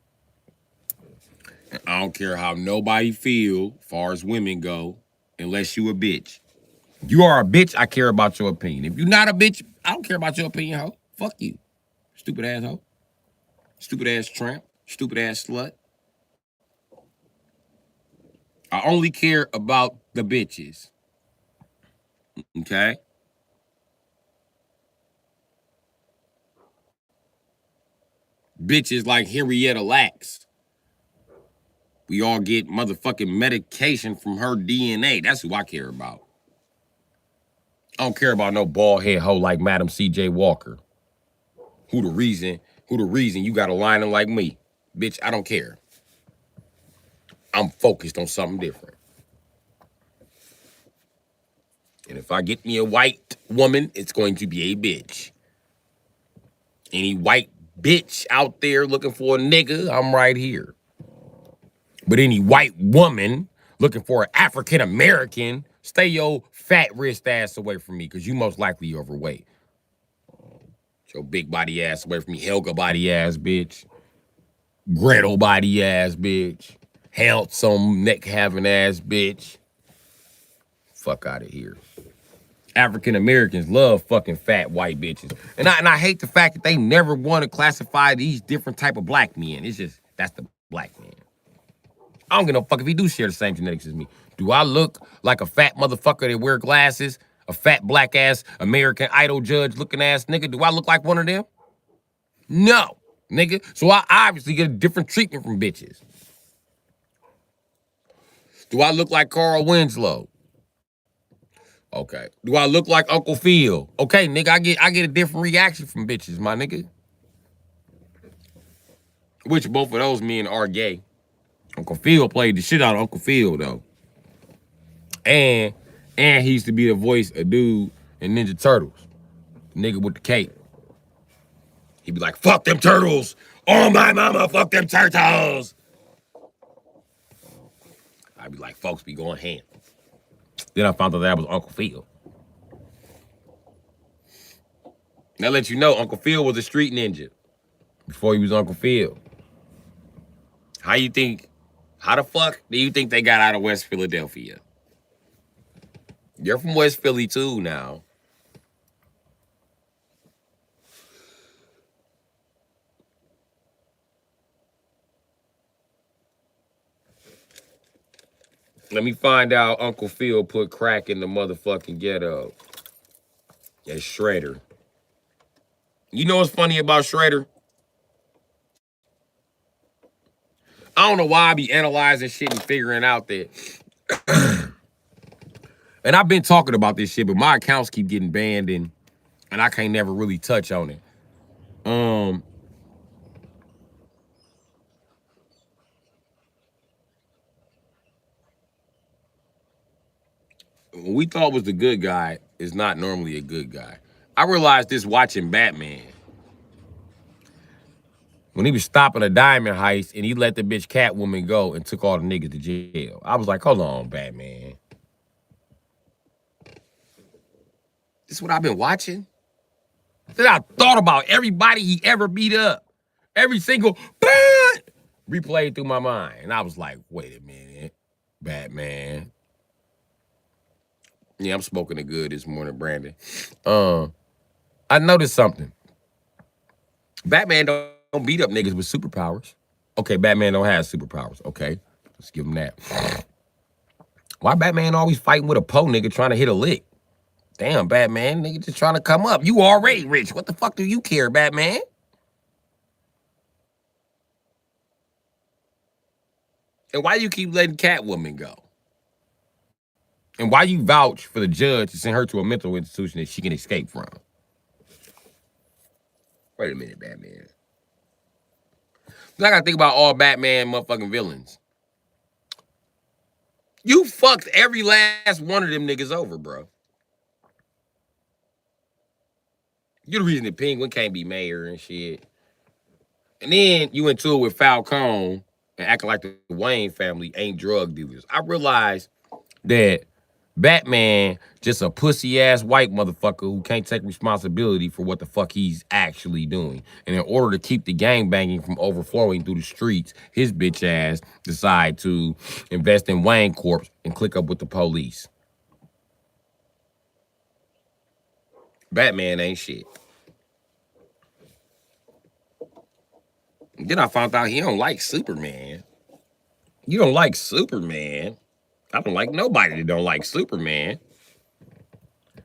I don't care how nobody feel, far as women go, unless you a bitch. If you are a bitch, I care about your opinion. If you're not a bitch, I don't care about your opinion, hoe. Fuck you. Stupid ass hoe. Stupid ass tramp. Stupid ass slut. I only care about the bitches. Okay? Bitches like Henrietta Lacks. We all get motherfucking medication from her DNA. That's who I care about. I don't care about no bald head hoe like Madam C.J. Walker. Who the reason you got a lining like me. Bitch, I don't care. I'm focused on something different. And if I get me a white woman, it's going to be a bitch. Any white bitch out there looking for a nigga, I'm right here. But any white woman looking for an African American, stay your fat wrist ass away from me, because you most likely overweight. Your big body ass away from me, Helga body ass bitch. Gretel body ass bitch. Handsome neck having ass bitch. Fuck out of here. African Americans love fucking fat white bitches. And I hate the fact that they never want to classify these different type of black men. It's just, that's the black man. I don't give no fuck if he do share the same genetics as me. Do I look like a fat motherfucker that wear glasses? A fat black ass American Idol judge looking ass nigga? Do I look like one of them? No, nigga. So I obviously get a different treatment from bitches. Do I look like Carl Winslow? Okay. Do I look like Uncle Phil? Okay, nigga, I get a different reaction from bitches, my nigga. Which both of those men are gay. Uncle Phil played the shit out of Uncle Phil, though. And he used to be the voice of dude in Ninja Turtles. The nigga with the cape. He'd be like, fuck them turtles. Oh, my mama, fuck them turtles. I'd be like, folks be going ham. Then I found out that was Uncle Phil. That lets you know Uncle Phil was a street ninja before he was Uncle Phil. How the fuck do you think they got out of West Philadelphia? You're from West Philly too now. Let me find out Uncle Phil put crack in the motherfucking ghetto. That's Shredder. You know what's funny about Shredder? I don't know why I be analyzing shit and figuring out that. And I've been talking about this shit, but my accounts keep getting banned and I can't never really touch on it. What we thought was the good guy is not normally a good guy. I realized this watching Batman. When he was stopping a diamond heist and he let the bitch Catwoman go and took all the niggas to jail. I was like, hold on, Batman. This is what I've been watching? Then I thought about everybody he ever beat up. Every single replayed through my mind. And I was like, wait a minute, Batman. Yeah, I'm smoking it good this morning, Brandon. I noticed something. Batman don't beat up niggas with superpowers. Okay, Batman don't have superpowers. Okay, let's give him that. Why Batman always fighting with a po nigga trying to hit a lick? Damn, Batman, nigga just trying to come up. You already rich. What the fuck do you care, Batman? And why you keep letting Catwoman go? And why you vouch for the judge to send her to a mental institution that she can escape from? Wait a minute, Batman. I gotta think about all Batman motherfucking villains. You fucked every last one of them niggas over, bro. You're the reason the Penguin can't be mayor and shit. And then you into it with Falcone and acting like the Wayne family ain't drug dealers. I realized that Batman just a pussy-ass white motherfucker who can't take responsibility for what the fuck he's actually doing. And in order to keep the gangbanging from overflowing through the streets, his bitch ass decide to invest in Wayne Corp and click up with the police. Batman ain't shit. Then I found out he don't like Superman. You don't like Superman? I don't like nobody that don't like Superman.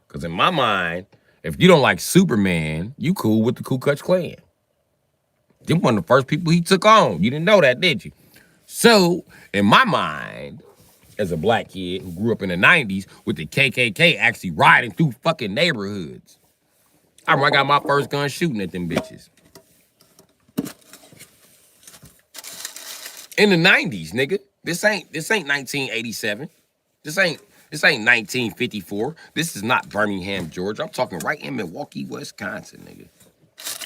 Because in my mind, if you don't like Superman, you cool with the Ku Klux Klan. Them one of the first people he took on. You didn't know that, did you? So, in my mind, as a black kid who grew up in the 90s with the KKK actually riding through fucking neighborhoods, I remember I got my first gun shooting at them bitches. In the 90s, nigga. This ain't 1987. This ain't 1954. This is not Birmingham, Georgia. I'm talking right in Milwaukee, Wisconsin, nigga.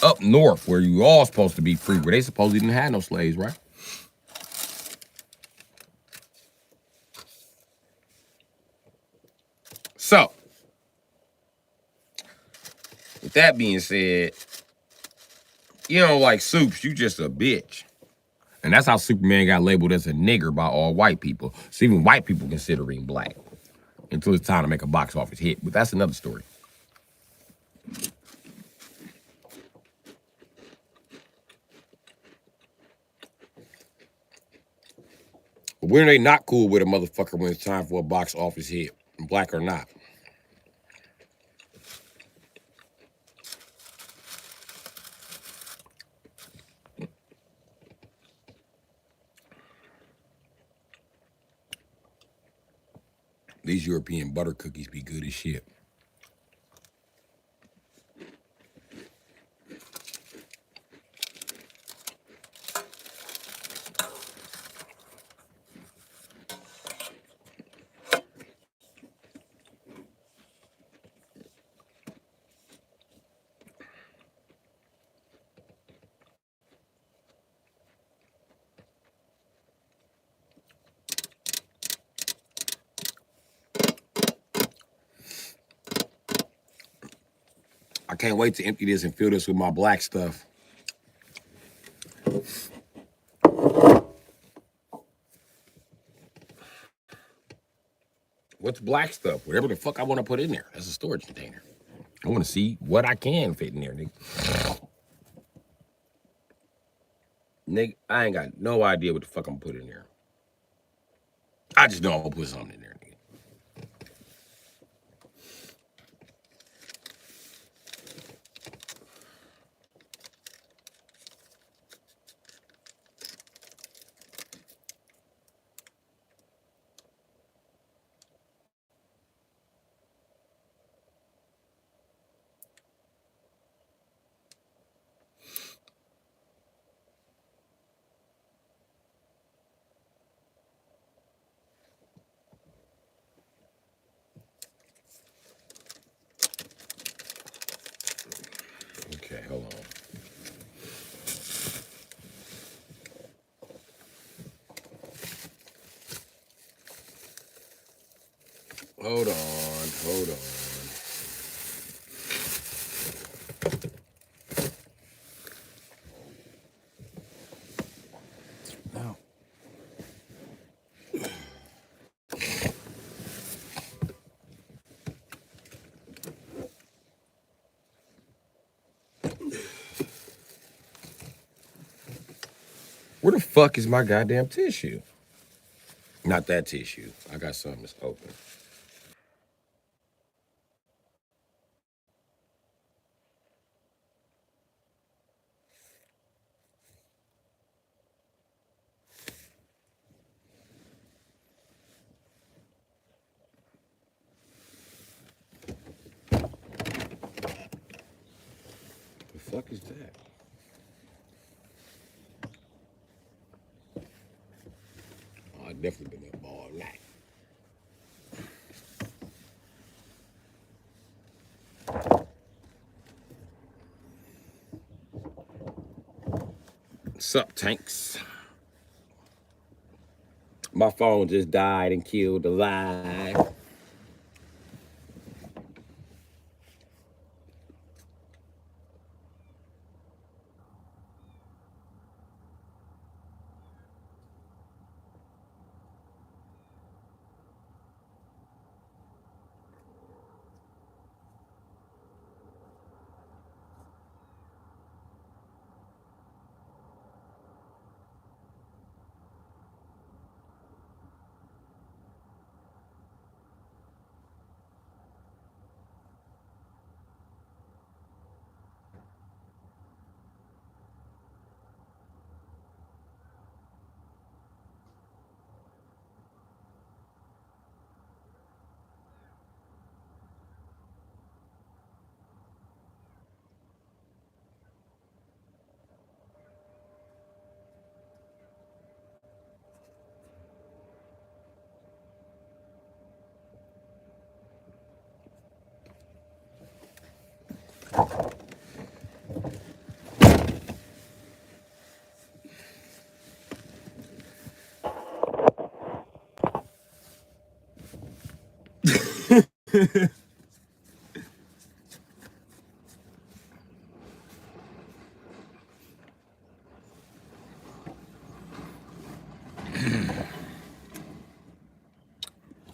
Up north, where you all supposed to be free, where they supposedly didn't have no slaves, right? So, with that being said, you don't like Supes, you just a bitch. And that's how Superman got labeled as a nigger by all white people. So even white people consider him black until it's time to make a box office hit. But that's another story. But when are they not cool with a motherfucker when it's time for a box office hit, black or not? These European butter cookies be good as shit. I can't wait to empty this and fill this with my black stuff. What's black stuff? Whatever the fuck I want to put in there. That's a storage container. I want to see what I can fit in there, nigga. Nigga, I ain't got no idea what the fuck I'm gonna put in there. I just know I'm gonna put something in there, nigga. Okay, hold on. Hold on. Now, where the fuck is my goddamn tissue? Not that tissue. I got something that's open. The fuck is that? Oh, I definitely been up all night. Sup, tanks? My phone just died and killed the live.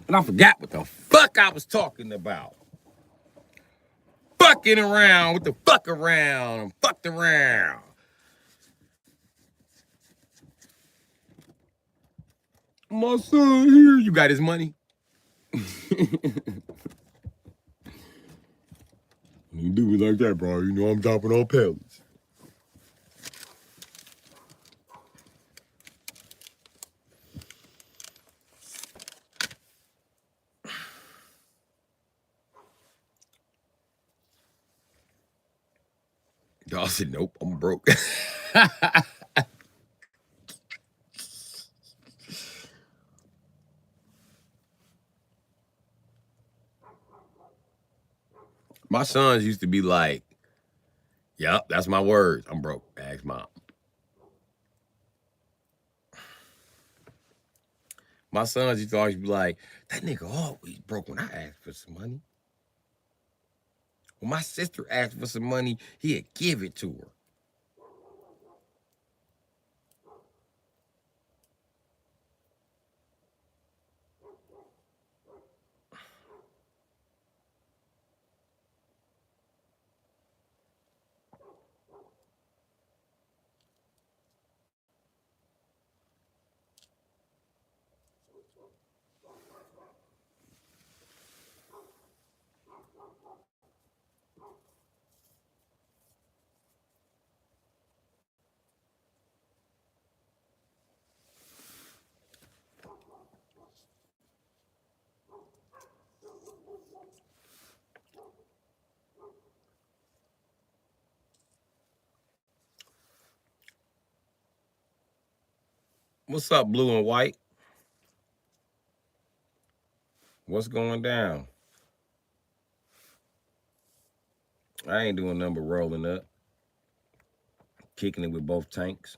And I forgot what the fuck I was talking about. Fucking around with the fuck around and fucked around. My son here. You got his money? You do me like that, bro. You know I'm dropping all pellets. Y'all said, nope, I'm broke. My sons used to be like, yep, that's my words. I'm broke. Ask mom. My sons used to always be like, that nigga always broke when I asked for some money. When my sister asked for some money, he'd give it to her. What's up, blue and white? What's going down? I ain't doing nothing but rolling up, kicking it with both tanks.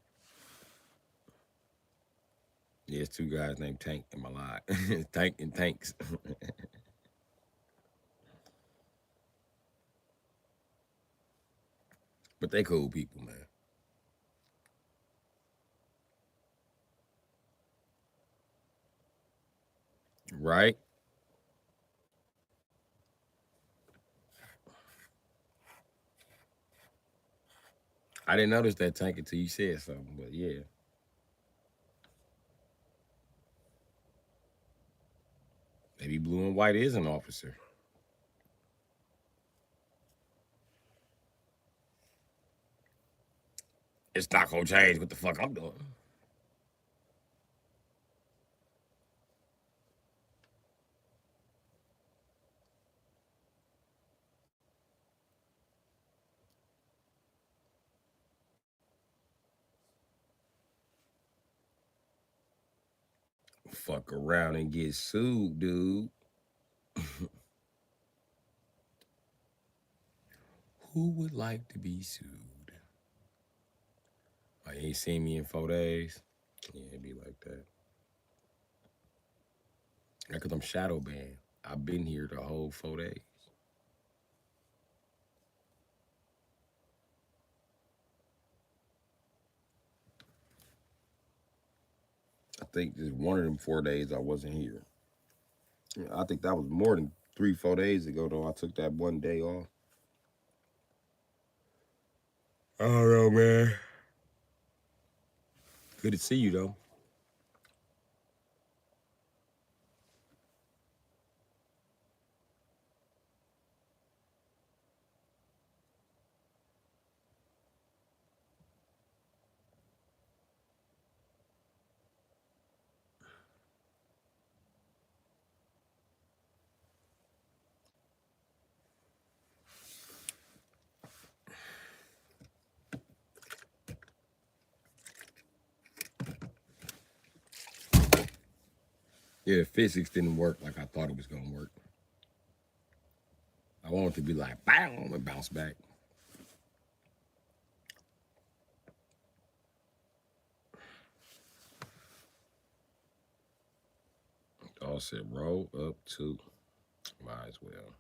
Yeah, it's two guys named Tank in my life. Tank and Tanks. But they cool people, man. Right? I didn't notice that Tank until you said something, but yeah. Maybe blue and white is an officer. It's not gonna change what the fuck I'm doing. Fuck around and get sued, dude. Who would like to be sued? Oh, you ain't seen me in 4 days? Yeah, it'd be like that. Yeah, cause I'm shadow banned. I've been here the whole 4 days. I think just one of them 4 days I wasn't here. Yeah, I think that was more than 3, 4 days ago though. I took that one day off. I don't know, man. Good to see you though. Yeah, physics didn't work like I thought it was gonna work. I want it to be like bam and bounce back. All said roll up to. Might as well.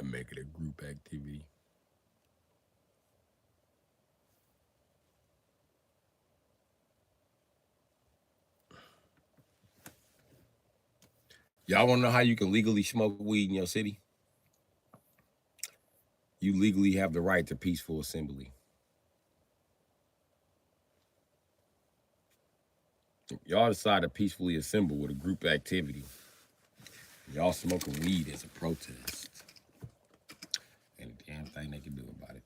And make it a group activity. Y'all wanna know how you can legally smoke weed in your city? You legally have the right to peaceful assembly. Y'all decide to peacefully assemble with a group activity. Y'all smoking weed as a protest. Ain't a damn thing they can do about it.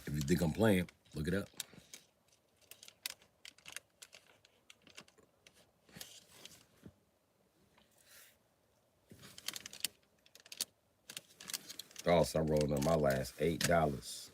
If you think I'm playing, look it up. Also, I'm rolling on my last $8.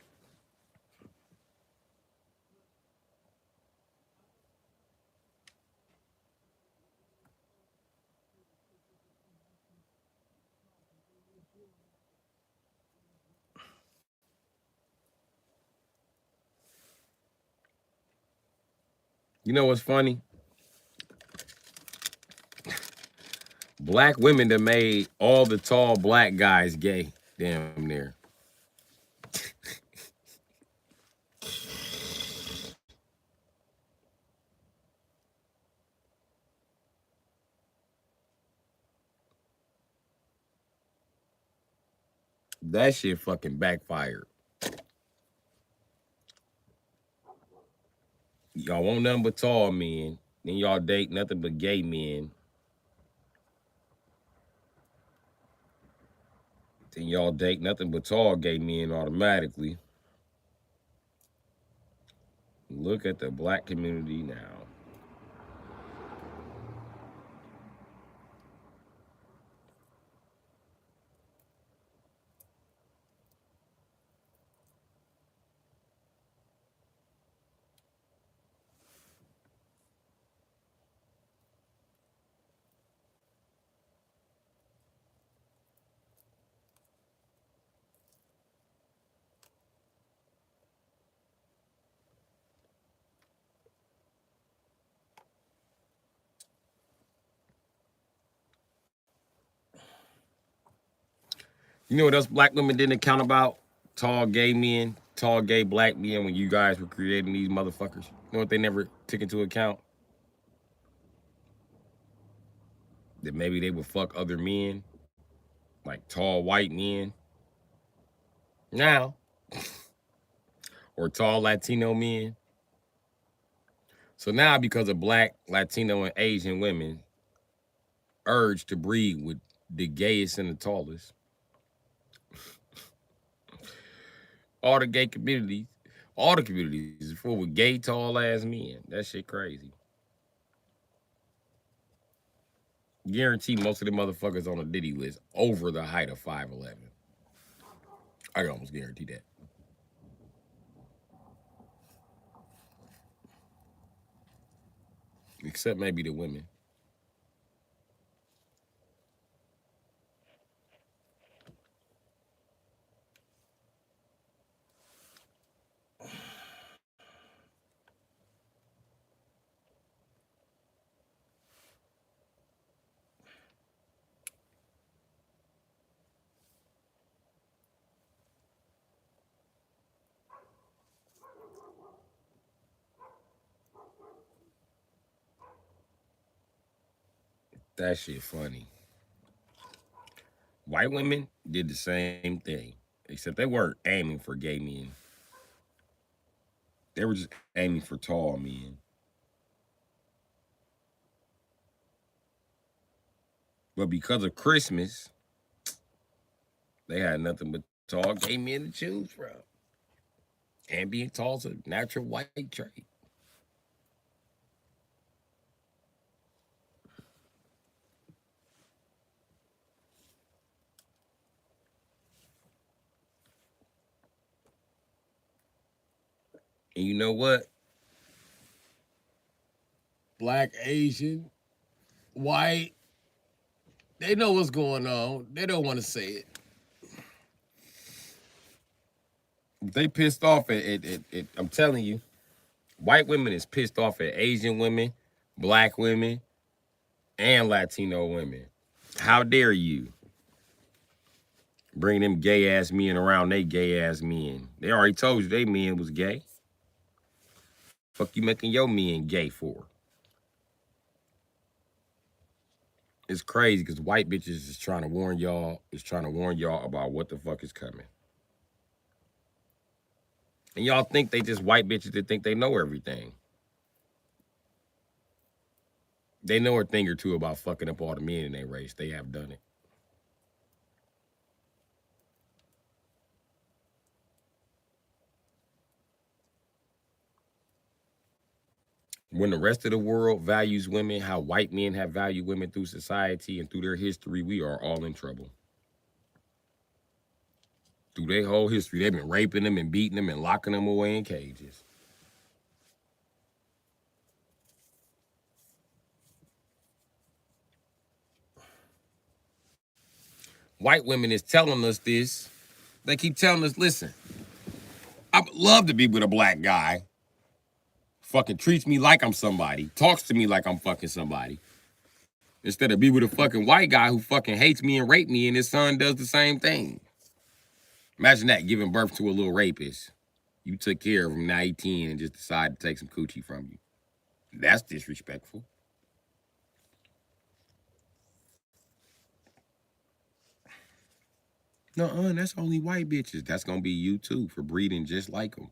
You know what's funny? Black women that made all the tall black guys gay, damn near. That shit fucking backfired. Y'all want nothing but tall men. Then y'all date nothing but gay men. Then y'all date nothing but tall gay men automatically. Look at the black community now. You know what else black women didn't account about? Tall gay men, tall gay black men when you guys were creating these motherfuckers. You know what they never took into account? That maybe they would fuck other men, like tall white men. Now, or tall Latino men. So now, because of black, Latino, and Asian women urge to breed with the gayest and the tallest, all the gay communities, all the communities is full with gay, tall ass men. That shit crazy. Guarantee most of the motherfuckers on the Diddy list over the height of 5'11". I can almost guarantee that. Except maybe the women. That shit funny. White women did the same thing, except they weren't aiming for gay men. They were just aiming for tall men. But because of Christmas, they had nothing but tall gay men to choose from. And being tall is a natural white trait. And you know what? Black, Asian, white, they know what's going on. They don't want to say it. They pissed off at I'm telling you, white women is pissed off at Asian women, black women, and Latino women. How dare you bring them gay ass men around they gay ass men? They already told you they men was gay. Fuck you making your men gay for? It's crazy because white bitches is trying to warn y'all, about what the fuck is coming. And y'all think they just white bitches that think they know everything. They know a thing or two about fucking up all the men in their race. They have done it. When the rest of the world values women, how white men have valued women through society and through their history, we are all in trouble. Through their whole history, they've been raping them and beating them and locking them away in cages. White women is telling us this. They keep telling us, listen, I would love to be with a black guy. Fucking treats me like I'm somebody, talks to me like I'm fucking somebody. Instead of be with a fucking white guy who fucking hates me and raped me and his son does the same thing. Imagine that, giving birth to a little rapist. You took care of him, now he's 10 and just decided to take some coochie from you. That's disrespectful. No, that's only white bitches. That's gonna be you too for breeding just like them.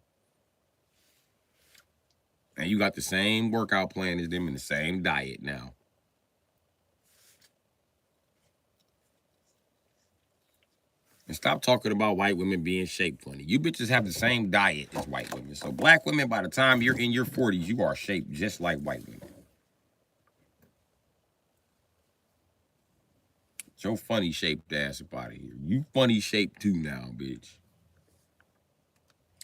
And you got the same workout plan as them and the same diet now. And stop talking about white women being shaped funny. You bitches have the same diet as white women. So black women, by the time you're in your 40s, you are shaped just like white women. Get your funny shaped ass up out of here. You funny shaped too now, bitch.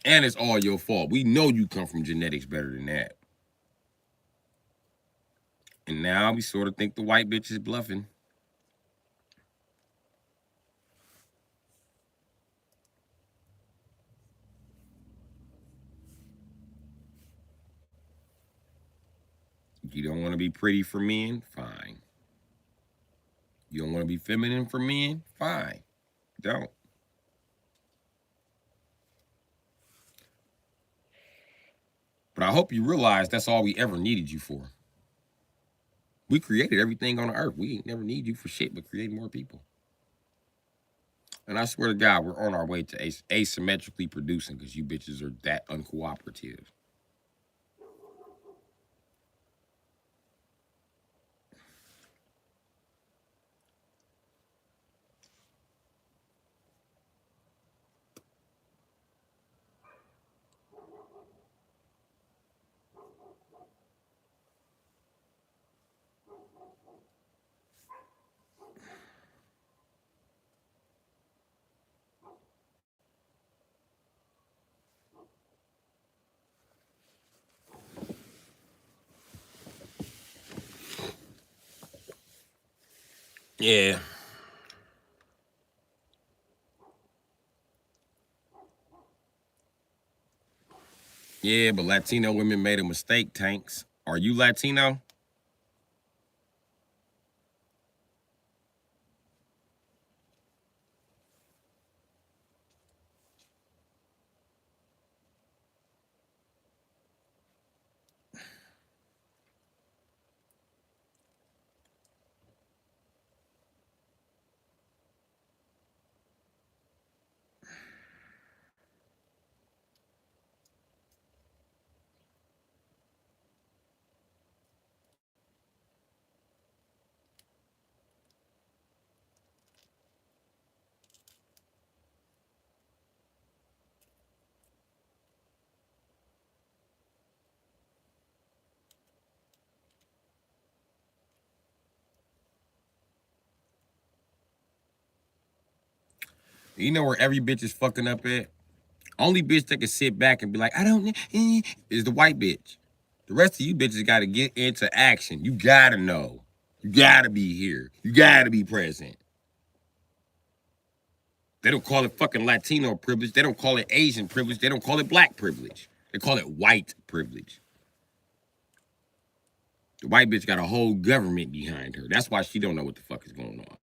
And it's all your fault. We know you come from genetics better than that. And now we sort of think the white bitch is bluffing. You don't want to be pretty for men? Fine. You don't want to be feminine for men? Fine. Don't. But I hope you realize that's all we ever needed you for. We created everything on the earth. We ain't never need you for shit but create more people. And I swear to God, we're on our way to asymmetrically producing because you bitches are that uncooperative. Yeah. Yeah, but Latino women made a mistake, Tanks. Are you Latino? You know where every bitch is fucking up at? Only bitch that can sit back and be like, I don't is the white bitch. The rest of you bitches gotta get into action. You gotta know. You gotta be here. You gotta be present. They don't call it fucking Latino privilege. They don't call it Asian privilege. They don't call it black privilege. They call it white privilege. The white bitch got a whole government behind her. That's why she don't know what the fuck is going on.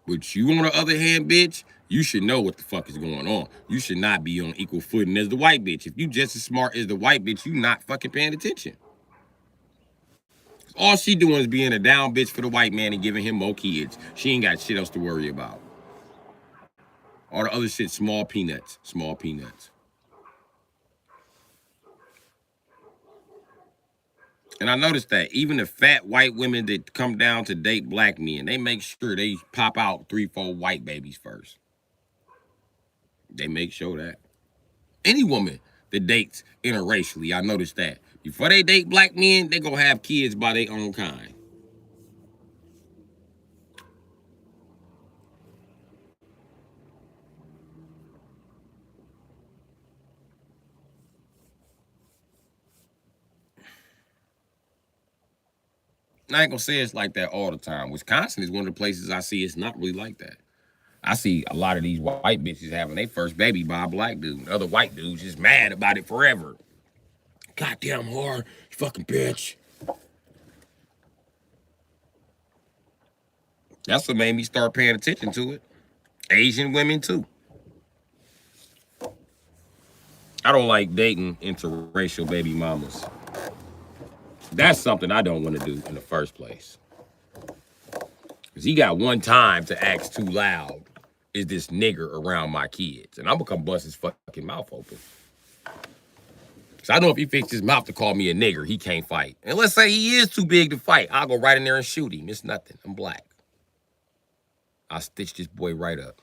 But you, on the other hand, bitch, you should know what the fuck is going on. You should not be on equal footing as the white bitch. If you just as smart as the white bitch, you not fucking paying attention. All she doing is being a down bitch for the white man and giving him more kids. She ain't got shit else to worry about. All the other shit, small peanuts. Small peanuts. And I noticed that even the fat white women that come down to date black men, they make sure they pop out 3-4 white babies first. They make sure that. Any woman that dates interracially, I noticed that. Before they date black men, they gonna have kids by their own kind. I ain't gonna say it's like that all the time. Wisconsin is one of the places I see it's not really like that. I see a lot of these white bitches having their first baby by a black dude. Other white dudes just mad about it forever. goddamn whore, you fucking bitch. That's what made me start paying attention to it. Asian women too. I don't like dating interracial baby mamas. That's something I don't want to do in the first place. Because he got one time to ask too loud, is this nigger around my kids? And I'm going to come bust his fucking mouth open. So I know if he fixed his mouth to call me a nigger, he can't fight. And let's say he is too big to fight. I'll go right in there and shoot him. It's nothing. I'm black. I'll stitch this boy right up.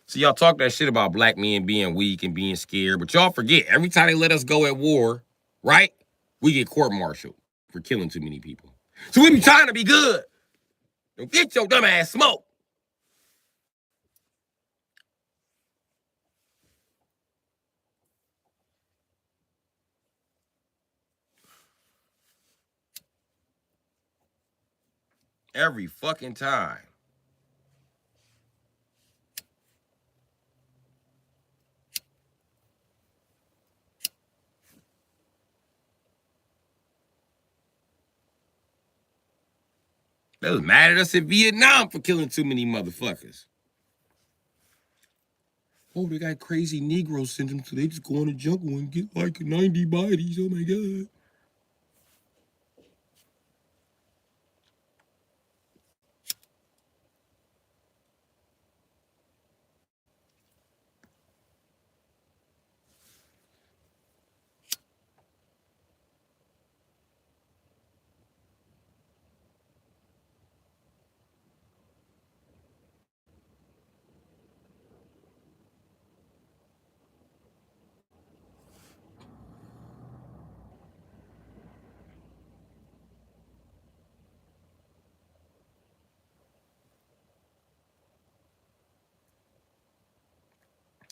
See, y'all talk that shit about black men being weak and being scared, but y'all forget, every time they let us go at war, right, we get court-martialed for killing too many people. So we be trying to be good. Don't get your dumb ass smoke. Every fucking time. They was mad at us in Vietnam for killing too many motherfuckers. Oh, they got crazy Negro syndrome, so they just go in the jungle and get like 90 bodies. Oh my God.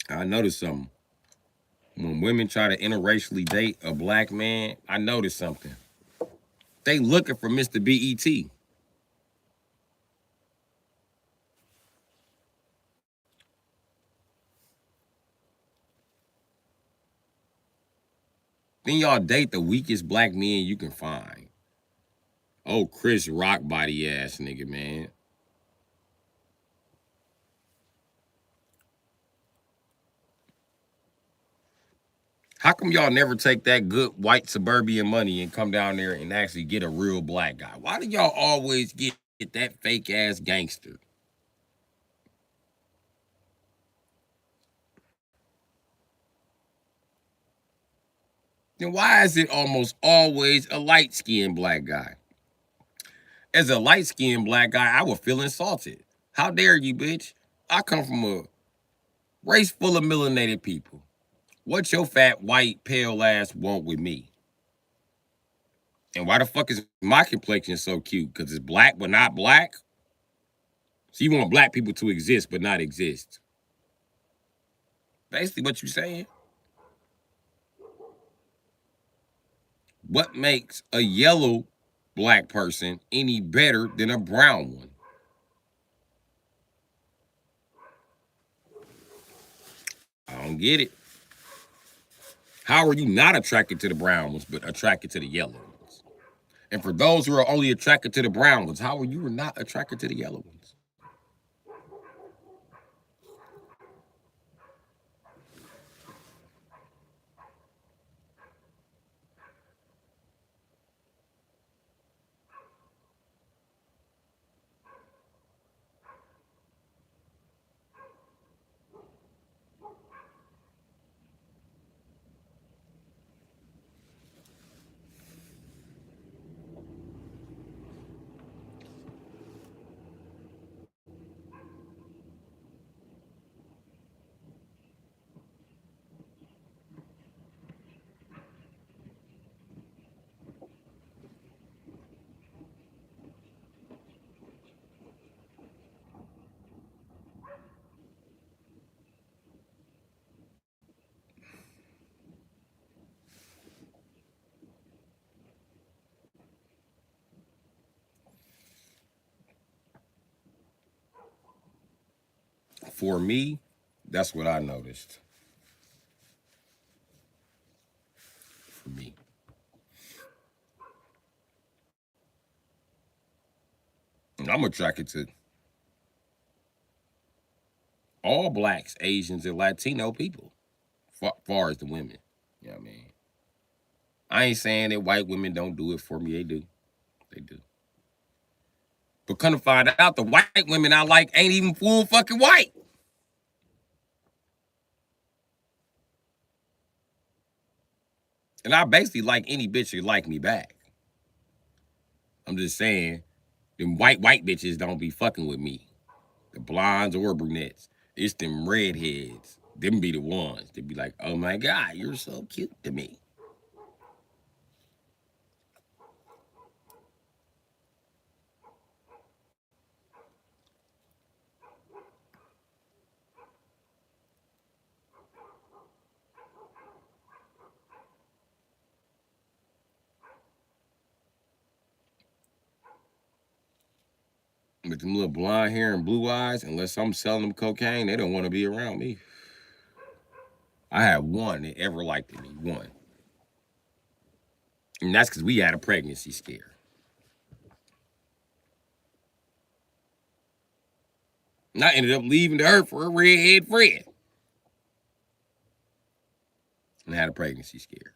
I noticed something. When women try to interracially date a black man, I noticed something. They looking for Mr. BET. Then y'all date the weakest black men you can find. Oh, Chris Rock body ass nigga, man. How come y'all never take that good white suburban money and come down there and actually get a real black guy? Why do y'all always get that fake ass gangster? Then why is it almost always a light-skinned black guy? As a light-skinned black guy, I would feel insulted. How dare you, bitch? I come from a race full of melanated people. What your fat, white, pale ass want with me? And why the fuck is my complexion so cute? Because it's black but not black? So you want black people to exist but not exist. Basically what you saying. What makes a yellow black person any better than a brown one? I don't get it. How are you not attracted to the brown ones but attracted to the yellow ones? And for those who are only attracted to the brown ones, how are you not attracted to the yellow ones? For me, that's what I noticed. I'm attracted to all blacks, Asians, and Latino people, far as the women. You know what I mean? I ain't saying that white women don't do it for me. They do. They do. But come to find out, the white women I like ain't even full fucking white. And I basically like any bitch who like me back. I'm just saying, them white bitches don't be fucking with me. The blondes or brunettes. It's them redheads. Them be the ones. They be like, oh my God, you're so cute to me. With them little blonde hair and blue eyes, unless I'm selling them cocaine, they don't want to be around me. I had one that ever liked me, one. And that's because we had a pregnancy scare. And I ended up leaving her for a redhead friend. And I had a pregnancy scare.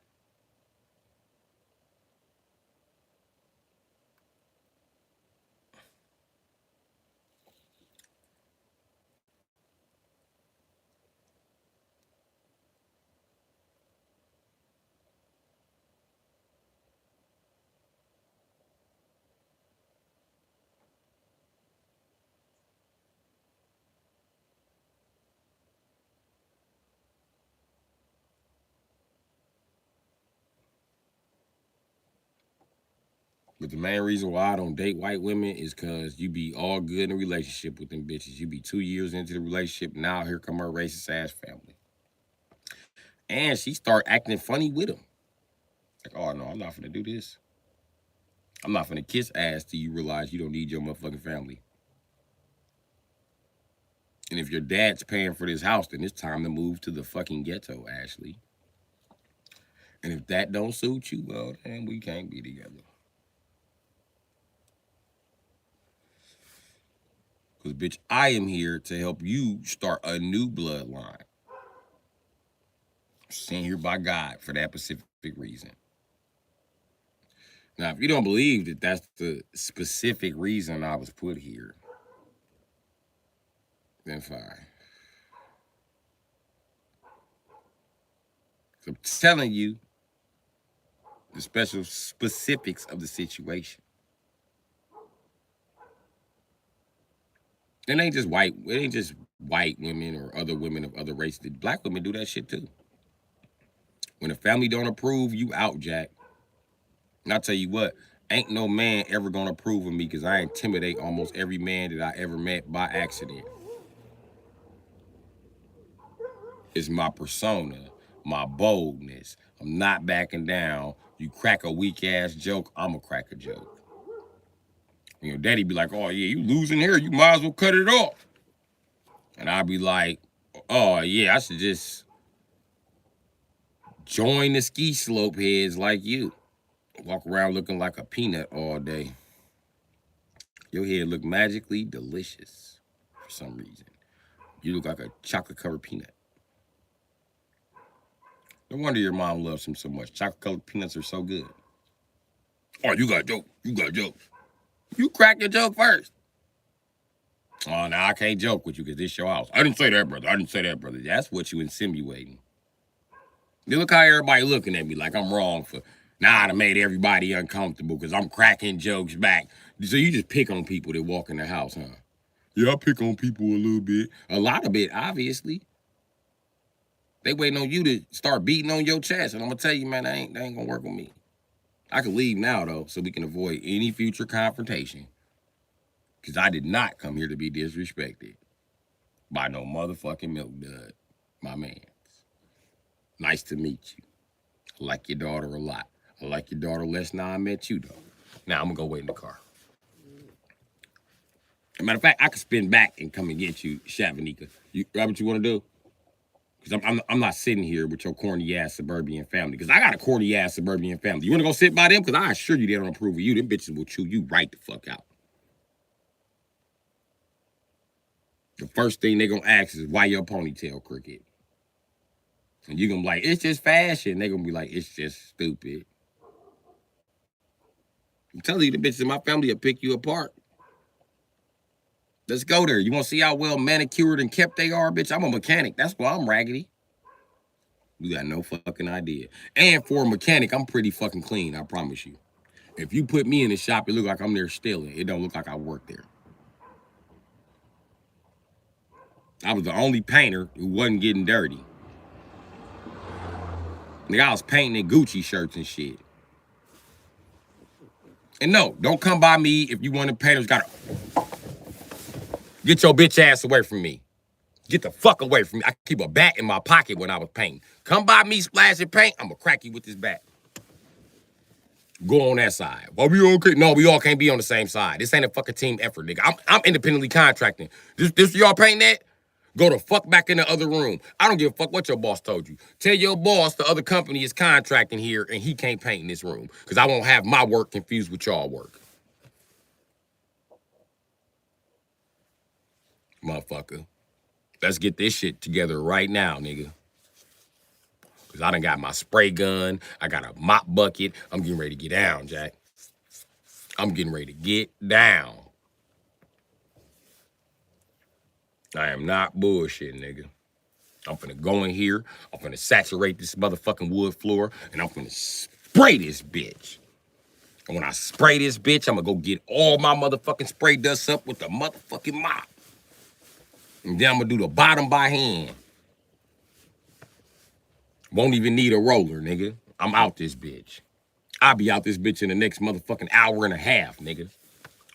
But the main reason why I don't date white women is because you be all good in a relationship with them bitches. You be 2 years into the relationship. Now here come her racist ass family. And she start acting funny with them. Like, oh no, I'm not finna do this. I'm not finna kiss ass till you realize you don't need your motherfucking family. And if your dad's paying for this house, then it's time to move to the fucking ghetto, Ashley. And if that don't suit you, well, then we can't be together. Because, bitch, I am here to help you start a new bloodline. Sent here by God for that specific reason. Now, if you don't believe that that's the specific reason I was put here, then fine. So I'm telling you the special specifics of the situation. It ain't just white women or other women of other races. Black women do that shit too. When a family don't approve, you out, Jack. And I'll tell you what, ain't no man ever gonna approve of me because I intimidate almost every man that I ever met by accident. It's my persona, my boldness. I'm not backing down. You crack a weak ass joke, I'ma crack a joke. You know, daddy be like, oh yeah, you losing here, you might as well cut it off. And I'd be like, oh yeah, I should just join the ski slope heads like you. Walk around looking like a peanut all day. Your head look magically delicious for some reason. You look like a chocolate-covered peanut. No wonder your mom loves him so much. Chocolate-covered peanuts are so good. Oh, you got a joke. You got a joke. You crack your joke first. Oh, now I can't joke with you because this your house. I didn't say that, brother. I didn't say that, brother. That's what you insinuating. You look how everybody looking at me like I'm wrong for, nah, I made everybody uncomfortable because I'm cracking jokes back. So you just pick on people that walk in the house, huh? Yeah, I pick on people a little bit. A lot of it, obviously. They waiting on you to start beating on your chest. And I'm going to tell you, man, that ain't going to work with me. I can leave now, though, so we can avoid any future confrontation. Because I did not come here to be disrespected by no motherfucking milk dud, my man. Nice to meet you. I like your daughter a lot. I like your daughter less now I met you, though. Now I'm going to go wait in the car. As a matter of fact, I could spin back and come and get you, Shavanika. That what you want to do? Because I'm not sitting here with your corny-ass suburban family. Because I got a corny-ass suburban family. You want to go sit by them? Because I assure you they don't approve of you. Them bitches will chew you right the fuck out. The first thing they gonna ask is why your ponytail crooked. And you gonna be like, it's just fashion. They gonna be like, it's just stupid. I'm telling you, the bitches in my family will pick you apart. Let's go there. You want to see how well manicured and kept they are, bitch? I'm a mechanic. That's why I'm raggedy. You got no fucking idea. And for a mechanic, I'm pretty fucking clean, I promise you. If you put me in the shop, it look like I'm there stealing. It don't look like I work there. I was the only painter who wasn't getting dirty. Nigga, I was painting in Gucci shirts and shit. And no, don't come by me if you want to painters gotta get your bitch ass away from me. Get the fuck away from me. I keep a bat in my pocket when I was painting. Come by me splashing paint, I'm gonna crack you with this bat. Go on that side. Well, we okay? No, we all can't be on the same side. This ain't a fucking team effort, nigga. I'm independently contracting. This y'all painting that? Go the fuck back in the other room. I don't give a fuck what your boss told you. Tell your boss the other company is contracting here and he can't paint in this room because I won't have my work confused with y'all work. Motherfucker. Let's get this shit together right now, nigga. Because I done got my spray gun. I got a mop bucket. I'm getting ready to get down, Jack. I'm getting ready to get down. I am not bullshitting, nigga. I'm finna go in here. I'm finna saturate this motherfucking wood floor. And I'm finna spray this bitch. And when I spray this bitch, I'm gonna go get all my motherfucking spray dust up with the motherfucking mop. And then I'm gonna do the bottom by hand. Won't even need a roller, nigga. I'm out this bitch. I'll be out this bitch in the next motherfucking hour and a half, nigga.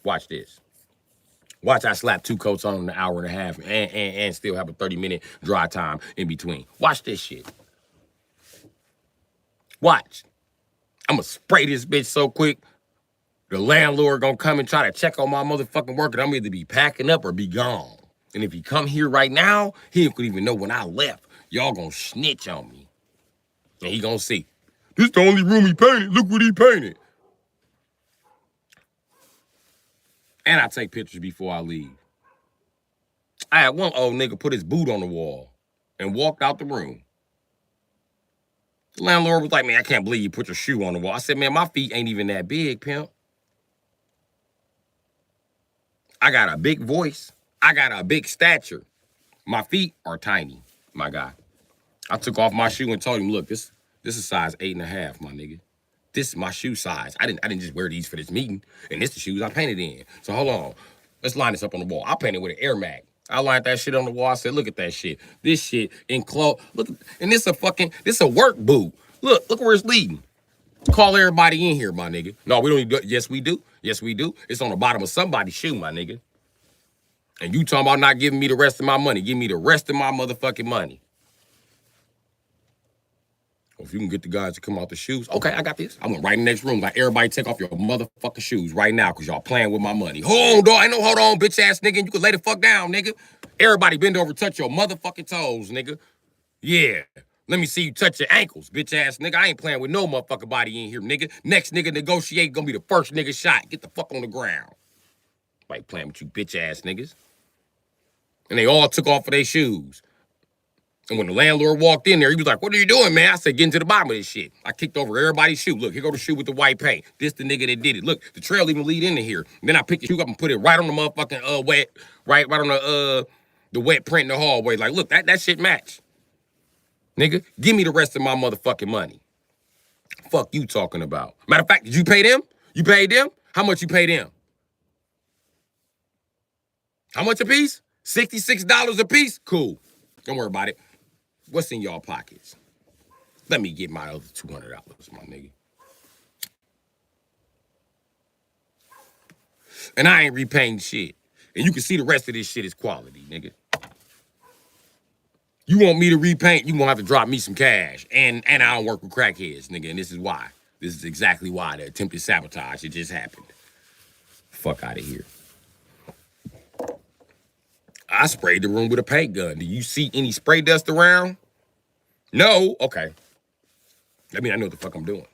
Watch this. Watch I slap 2 coats on in an hour and a half and still have a 30-minute dry time in between. Watch this shit. Watch. I'm gonna spray this bitch so quick, the landlord gonna come and try to check on my motherfucking work and I'm either be packing up or be gone. And if he come here right now, he could even know when I left. Y'all gonna snitch on me. And he gonna see. This the only room he painted. Look what he painted. And I take pictures before I leave. I had one old nigga put his boot on the wall and walked out the room. The landlord was like, man, I can't believe you put your shoe on the wall. I said, man, my feet ain't even that big, pimp. I got a big voice. I got a big stature. My feet are tiny, my guy. I took off my shoe and told him, look, this is size 8.5, my nigga. This is my shoe size. I didn't just wear these for this meeting. And this the shoes I painted in. So hold on. Let's line this up on the wall. I painted with an Air Max. I lined that shit on the wall. I said, look at that shit. This shit enclosed. Look, and this a work boot. Look where it's leading. Call everybody in here, my nigga. No, we don't need to. Yes, we do. Yes, we do. It's on the bottom of somebody's shoe, my nigga. And you talking about not giving me the rest of my money. Give me the rest of my motherfucking money. Well, if you can get the guys to come out the shoes, okay, I got this. I went right in the next room. Like, everybody take off your motherfucking shoes right now because y'all playing with my money. Hold on, dog. Ain't no hold on, bitch ass nigga. You can lay the fuck down, nigga. Everybody bend over, touch your motherfucking toes, nigga. Yeah. Let me see you touch your ankles, bitch ass nigga. I ain't playing with no motherfucking body in here, nigga. Next nigga negotiate gonna be the first nigga shot. Get the fuck on the ground. Like playing with you bitch ass niggas. And they all took off of their shoes. And when the landlord walked in there, he was like, what are you doing, man? I said, get into the bottom of this shit. I kicked over everybody's shoe. Look, here go the shoe with the white paint. This the nigga that did it. Look, the trail even lead into here. And then I picked the shoe up and put it right on the motherfucking wet, right on the wet print in the hallway. Like, look, that shit match. Nigga, give me the rest of my motherfucking money. Fuck you talking about. Matter of fact, did you pay them? You paid them? How much you pay them? How much a piece? $66 a piece? Cool. Don't worry about it. What's in y'all pockets? Let me get my other $200, my nigga. And I ain't repainting shit. And you can see the rest of this shit is quality, nigga. You want me to repaint, you gonna have to drop me some cash. And I don't work with crackheads, nigga, and this is why. This is exactly why the attempted sabotage, it just happened. Fuck out of here. I sprayed the room with a paint gun. Do you see any spray dust around? No? Okay. I mean, I know what the fuck I'm doing.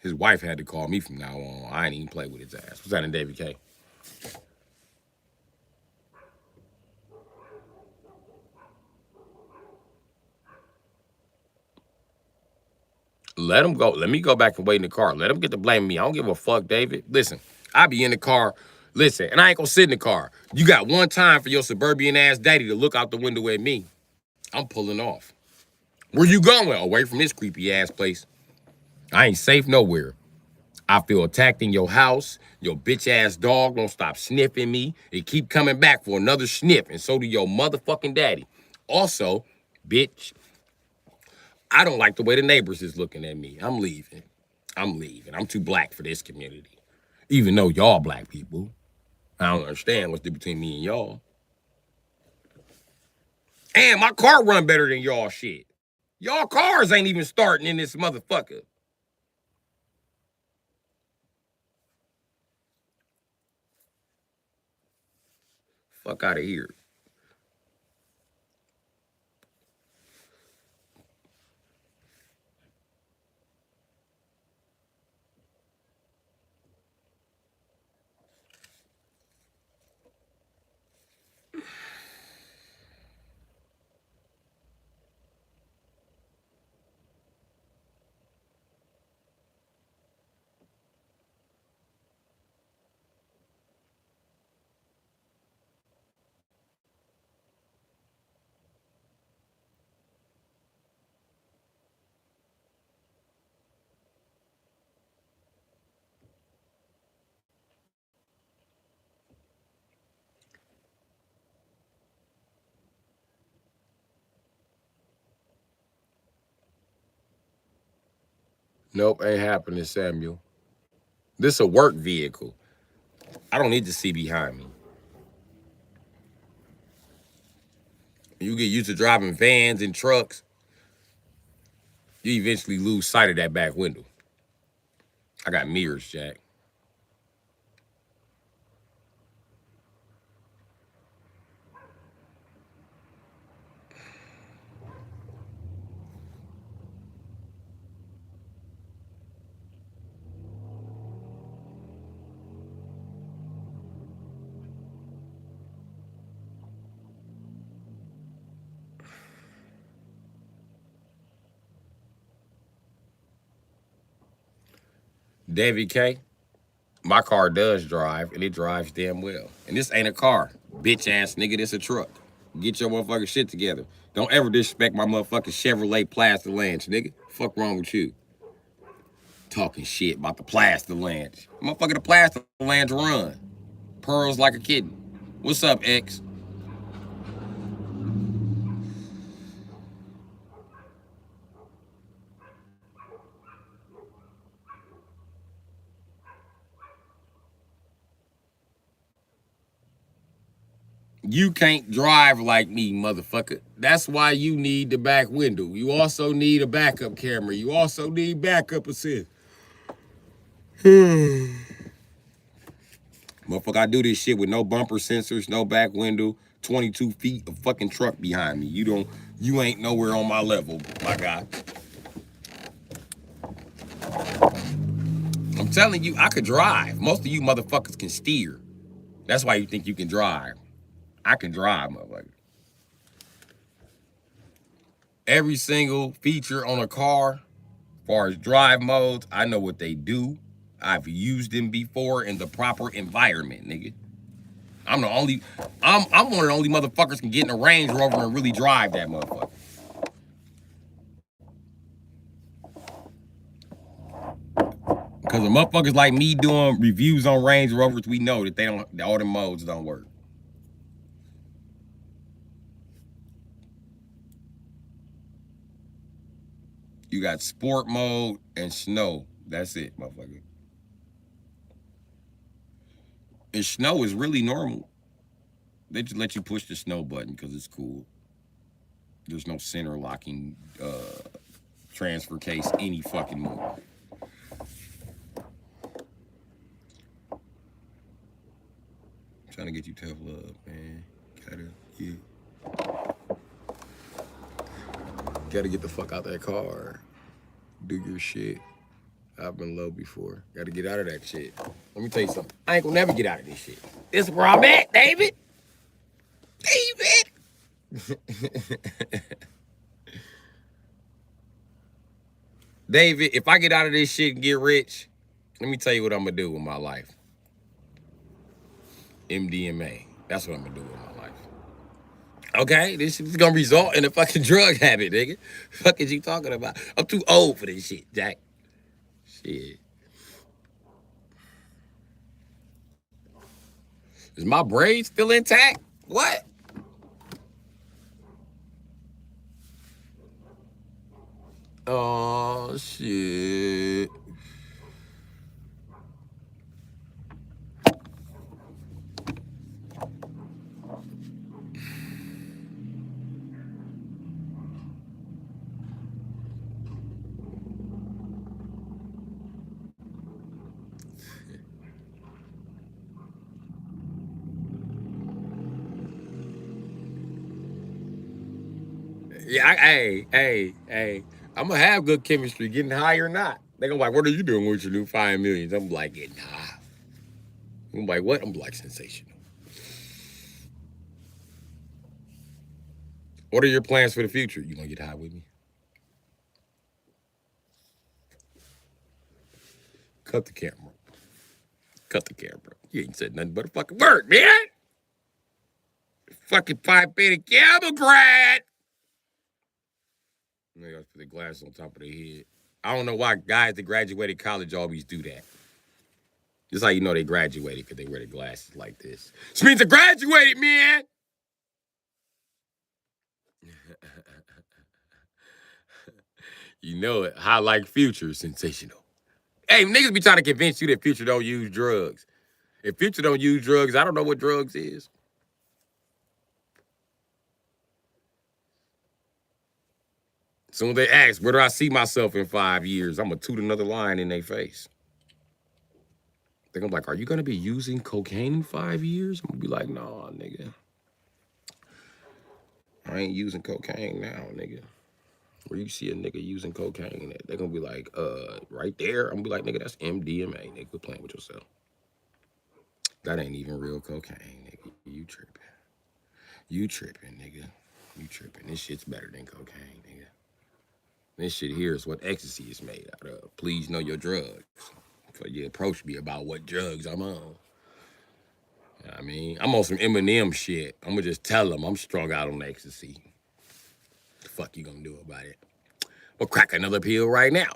His wife had to call me from now on. I ain't even play with his ass. What's that in David K? Let him go. Let me go back and wait in the car. Let him get to blame me. I don't give a fuck, David. Listen, I be in the car. Listen, and I ain't gonna sit in the car. You got one time for your suburban ass daddy to look out the window at me. I'm pulling off. Where you going? Away from this creepy ass place. I ain't safe nowhere. I feel attacked in your house. Your bitch ass dog don't stop sniffing me. It keep coming back for another sniff, and so do your motherfucking daddy. Also, bitch, I don't like the way the neighbors is looking at me. I'm leaving. I'm leaving. I'm too black for this community. Even though y'all black people, I don't understand what's the difference between me and y'all. And my car run better than y'all shit. Y'all cars ain't even starting in this motherfucker. Fuck out of here. Nope, ain't happening, Samuel. This a work vehicle. I don't need to see behind me. You get used to driving vans and trucks, you eventually lose sight of that back window. I got mirrors, Jack. David K, my car does drive, and it drives damn well. And this ain't a car. Bitch ass nigga, this a truck. Get your motherfucking shit together. Don't ever disrespect my motherfucking Chevrolet Plaster Lanch, nigga. Fuck wrong with you? Talking shit about the Plaster Lanch. Motherfucker, the Plaster Lanch run. Pearls like a kitten. What's up, X? You can't drive like me, motherfucker. That's why you need the back window. You also need a backup camera. You also need backup assist. Motherfucker, I do this shit with no bumper sensors, no back window, 22 feet of fucking truck behind me. You ain't nowhere on my level, my guy. I'm telling you, I could drive. Most of you motherfuckers can steer. That's why you think you can drive. I can drive, motherfucker. Every single feature on a car, as far as drive modes, I know what they do. I've used them before in the proper environment, nigga. I'm one of the only motherfuckers can get in a Range Rover and really drive that motherfucker. Because the motherfuckers like me doing reviews on Range Rovers, we know that all the modes don't work. You got sport mode and snow. That's it, motherfucker. And snow is really normal. They just let you push the snow button because it's cool. There's no center locking transfer case any fucking more. I'm trying to get you tough love, man. Gotta get the fuck out that car. Do your shit. I've been low before. Got to get out of that shit. Let me tell you something. I ain't gonna never get out of this shit. This is where I'm at, David. David, if I get out of this shit and get rich, let me tell you what I'm gonna do with my life. MDMA. That's what I'm gonna do with my life. Okay, this is gonna result in a fucking drug habit, nigga. Fuck is you talking about? I'm too old for this shit, Jack. Shit. Is my brain still intact? What? Oh shit. Yeah, hey. I'm gonna have good chemistry, getting high or not. They gonna be like, what are you doing with your new 5 millions? I'm like, getting high. I'm like, what? I'm like, sensational. What are your plans for the future? You gonna get high with me? Cut the camera. Cut the camera. You ain't said nothing but a fucking word, man. Fucking 5 beta camel grad. They gotta put the glasses on top of their head. I don't know why guys that graduated college always do that. Just how you know they graduated, because they wear the glasses like this. This means they graduated, man. You know it. High like Future, sensational. Hey, niggas be trying to convince you that Future don't use drugs. If Future don't use drugs, I don't know what drugs is. Soon as they ask, where do I see myself in 5 years? I'm gonna toot another line in their face. They're gonna be like, are you gonna be using cocaine in 5 years? I'm gonna be like, nah, nigga. I ain't using cocaine now, nigga. Where you see a nigga using cocaine at, they're gonna be like, right there. I'm gonna be like, nigga, that's MDMA, nigga. Quit playing with yourself. That ain't even real cocaine, nigga. You tripping. You tripping, nigga. You tripping. This shit's better than cocaine, nigga. This shit here is what ecstasy is made out of. Please know your drugs. Before you approach me about what drugs I'm on. I mean, I'm on some Eminem shit. I'm gonna just tell them I'm strung out on ecstasy. The fuck you gonna do about it? We'll crack another pill right now.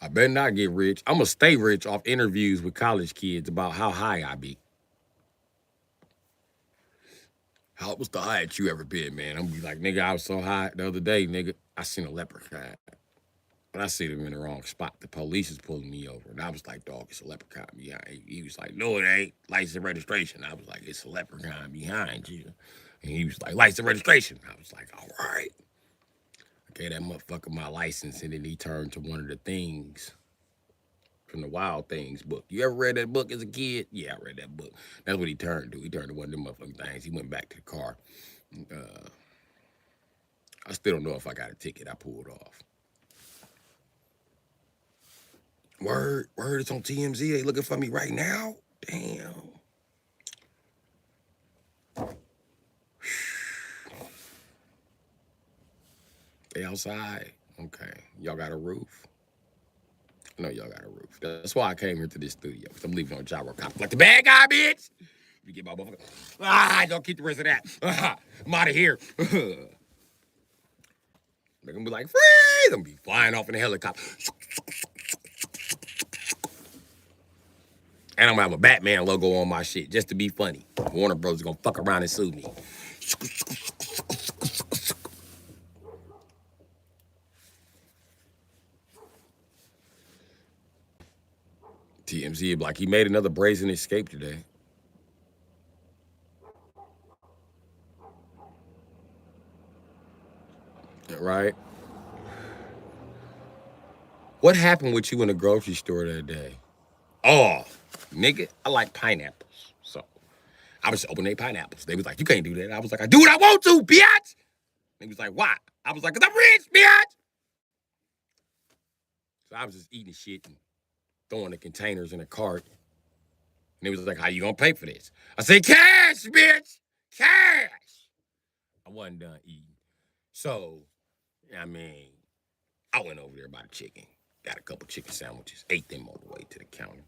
I better not get rich. I'm gonna stay rich off interviews with college kids about how high I be. How was the highest you ever been, man? I'm gonna be like, nigga, I was so high the other day, nigga, I seen a leprechaun. But I see them in the wrong spot. The police is pulling me over. And I was like, dog, it's a leprechaun behind. He was like, no, it ain't. License and registration. I was like, it's a leprechaun behind you. And he was like, license and registration. I was like, all right. I gave that motherfucker my license, and then he turned to one of the things from the Wild Things book. You ever read that book as a kid? Yeah, I read that book. That's what he turned to. He turned to one of them motherfucking things. He went back to the car. I still don't know if I got a ticket. I pulled off. Word, it's on TMZ. They looking for me right now? Damn. They outside? Okay. Y'all got a roof? No, y'all got a roof. That's why I came here to this studio. Because I'm leaving on gyro cop. Like the bad guy, bitch! You get my motherfucker. Don't keep the rest of that. I'm out of here. They're gonna be like, free! They're gonna be flying off in a helicopter. And I'm gonna have a Batman logo on my shit just to be funny. Warner Bros. Is gonna fuck around and sue me. TMZ, like, he made another brazen escape today. Right? What happened with you in the grocery store that day? Oh, nigga, I like pineapples. So I was opening pineapples. They was like, you can't do that. I was like, I do what I want to, bitch. They was like, why? I was like, 'cause I'm rich, bitch. So I was just eating shit and throwing the containers in a cart. And it was like, how you gonna pay for this? I said, cash, bitch! Cash! I wasn't done eating. So, I mean, I went over there, bought a chicken, got a couple chicken sandwiches, ate them all the way to the counter,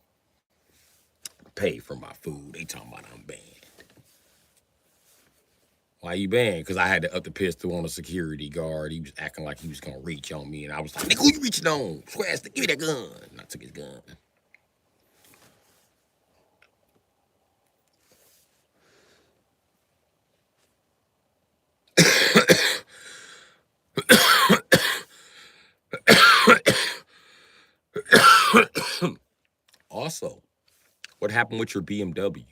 paid for my food. They talking about I'm banned. Why you banned? Because I had to up the pistol on a security guard. He was acting like he was gonna reach on me, and I was like, nigga, who you reaching on? Swear, give me that gun. And I took his gun. Also, what happened with your BMW?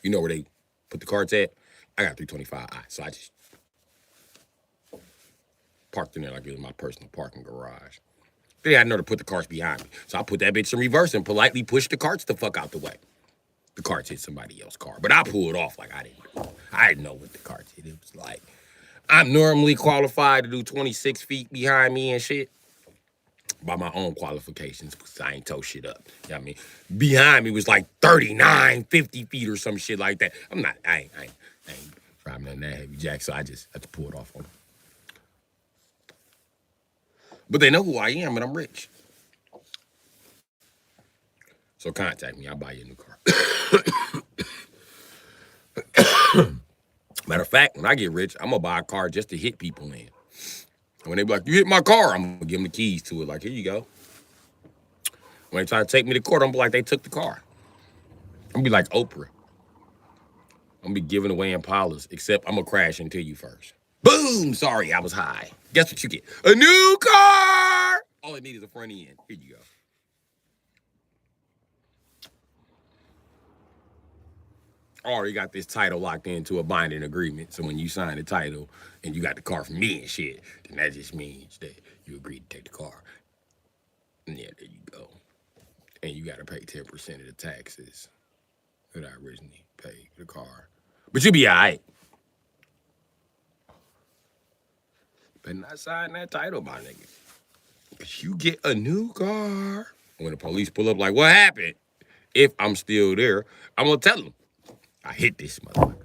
You know where they put the cards at? I got 325i, so I just parked in there like it was my personal parking garage. They had to put the carts behind me. So I put that bitch in reverse and politely pushed the carts the fuck out the way. The carts hit somebody else's car, but I pulled off like I didn't know what the carts hit. It was like, I'm normally qualified to do 26 feet behind me and shit by my own qualifications because I ain't tow shit up. You know what I mean? Behind me was like 39, 50 feet or some shit like that. I ain't driving nothing that heavy, Jack, so I just had to pull it off on them. But they know who I am and I'm rich. So contact me, I'll buy you a new car. Matter of fact, when I get rich, I'm gonna buy a car just to hit people in. When they be like, you hit my car, I'm gonna give them the keys to it. Like, here you go. When they try to take me to court, I'm gonna be like, they took the car. I'm gonna be like Oprah. I'm gonna be giving away Impalas, except I'm gonna crash into you first. Boom! Sorry, I was high. Guess what you get? A new car! All it needs is a front end. Here you go. Already got this title locked into a binding agreement. So when you sign the title and you got the car from me and shit, then that just means that you agreed to take the car. And yeah, there you go. And you gotta pay 10% of the taxes that I originally paid for the car. But you'll be all right. But not sign that title, my nigga. But you get a new car. When the police pull up, like, what happened? If I'm still there, I'm gonna tell them, I hit this motherfucker.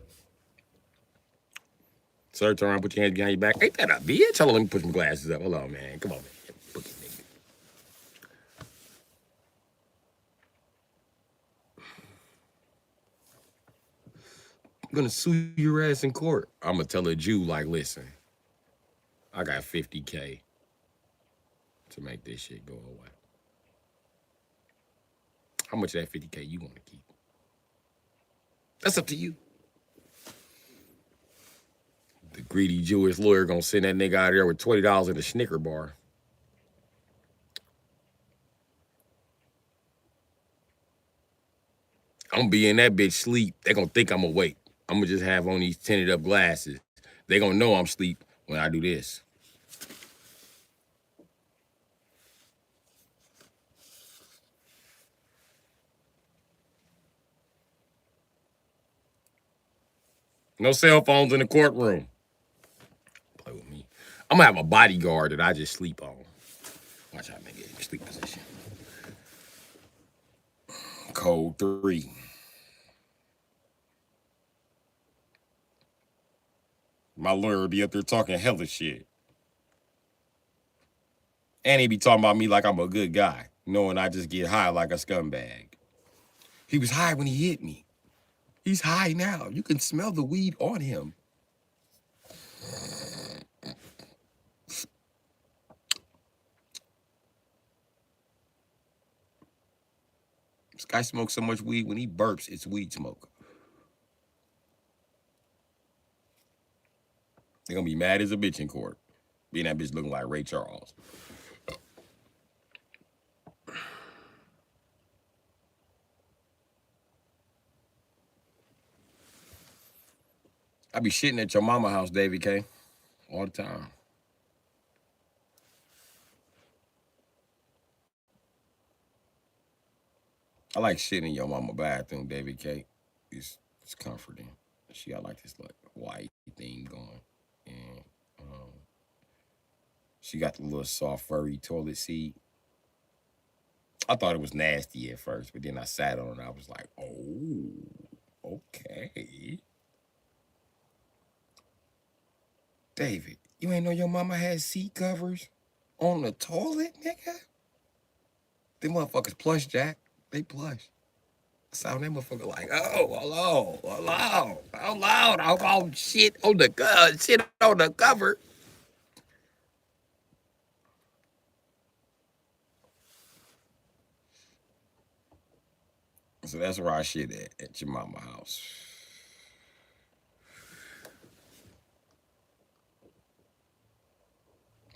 Sir, turn around, put your hands behind your back. Ain't that a bitch? Hold on, let me put some glasses up. Hold on, man. Come on, man. Book it, nigga. I'm gonna sue your ass in court. I'm gonna tell a Jew, like, listen, I got 50K to make this shit go away. How much of that 50K you want to keep? That's up to you. The greedy Jewish lawyer gonna send that nigga out of there with $20 in a Snicker bar. I'm gonna be in that bitch sleep. They gonna think I'm awake. I'm gonna just have on these tinted up glasses. They gonna know I'm asleep when I do this. No cell phones in the courtroom. Play with me. I'm gonna have a bodyguard that I just sleep on. Watch out, nigga, in your sleep position. Code 3. My lawyer be up there talking hella shit. And he be talking about me like I'm a good guy, knowing I just get high like a scumbag. He was high when he hit me. He's high now. You can smell the weed on him. This guy smokes so much weed, when he burps, it's weed smoke. They're gonna be mad as a bitch in court. Being that bitch looking like Ray Charles. I be shitting at your mama house, Davy K, all the time. I like shitting in your mama bathroom, Davy K. It's comforting. She got like this like white thing going. And she got the little soft furry toilet seat. I thought it was nasty at first, but then I sat on it and I was like, oh, okay. David, you ain't know your mama had seat covers on the toilet, nigga? Them motherfuckers plush, Jack. They plush. So that motherfucker like, oh, hello, shit on the cover. So that's where I shit at your mama house.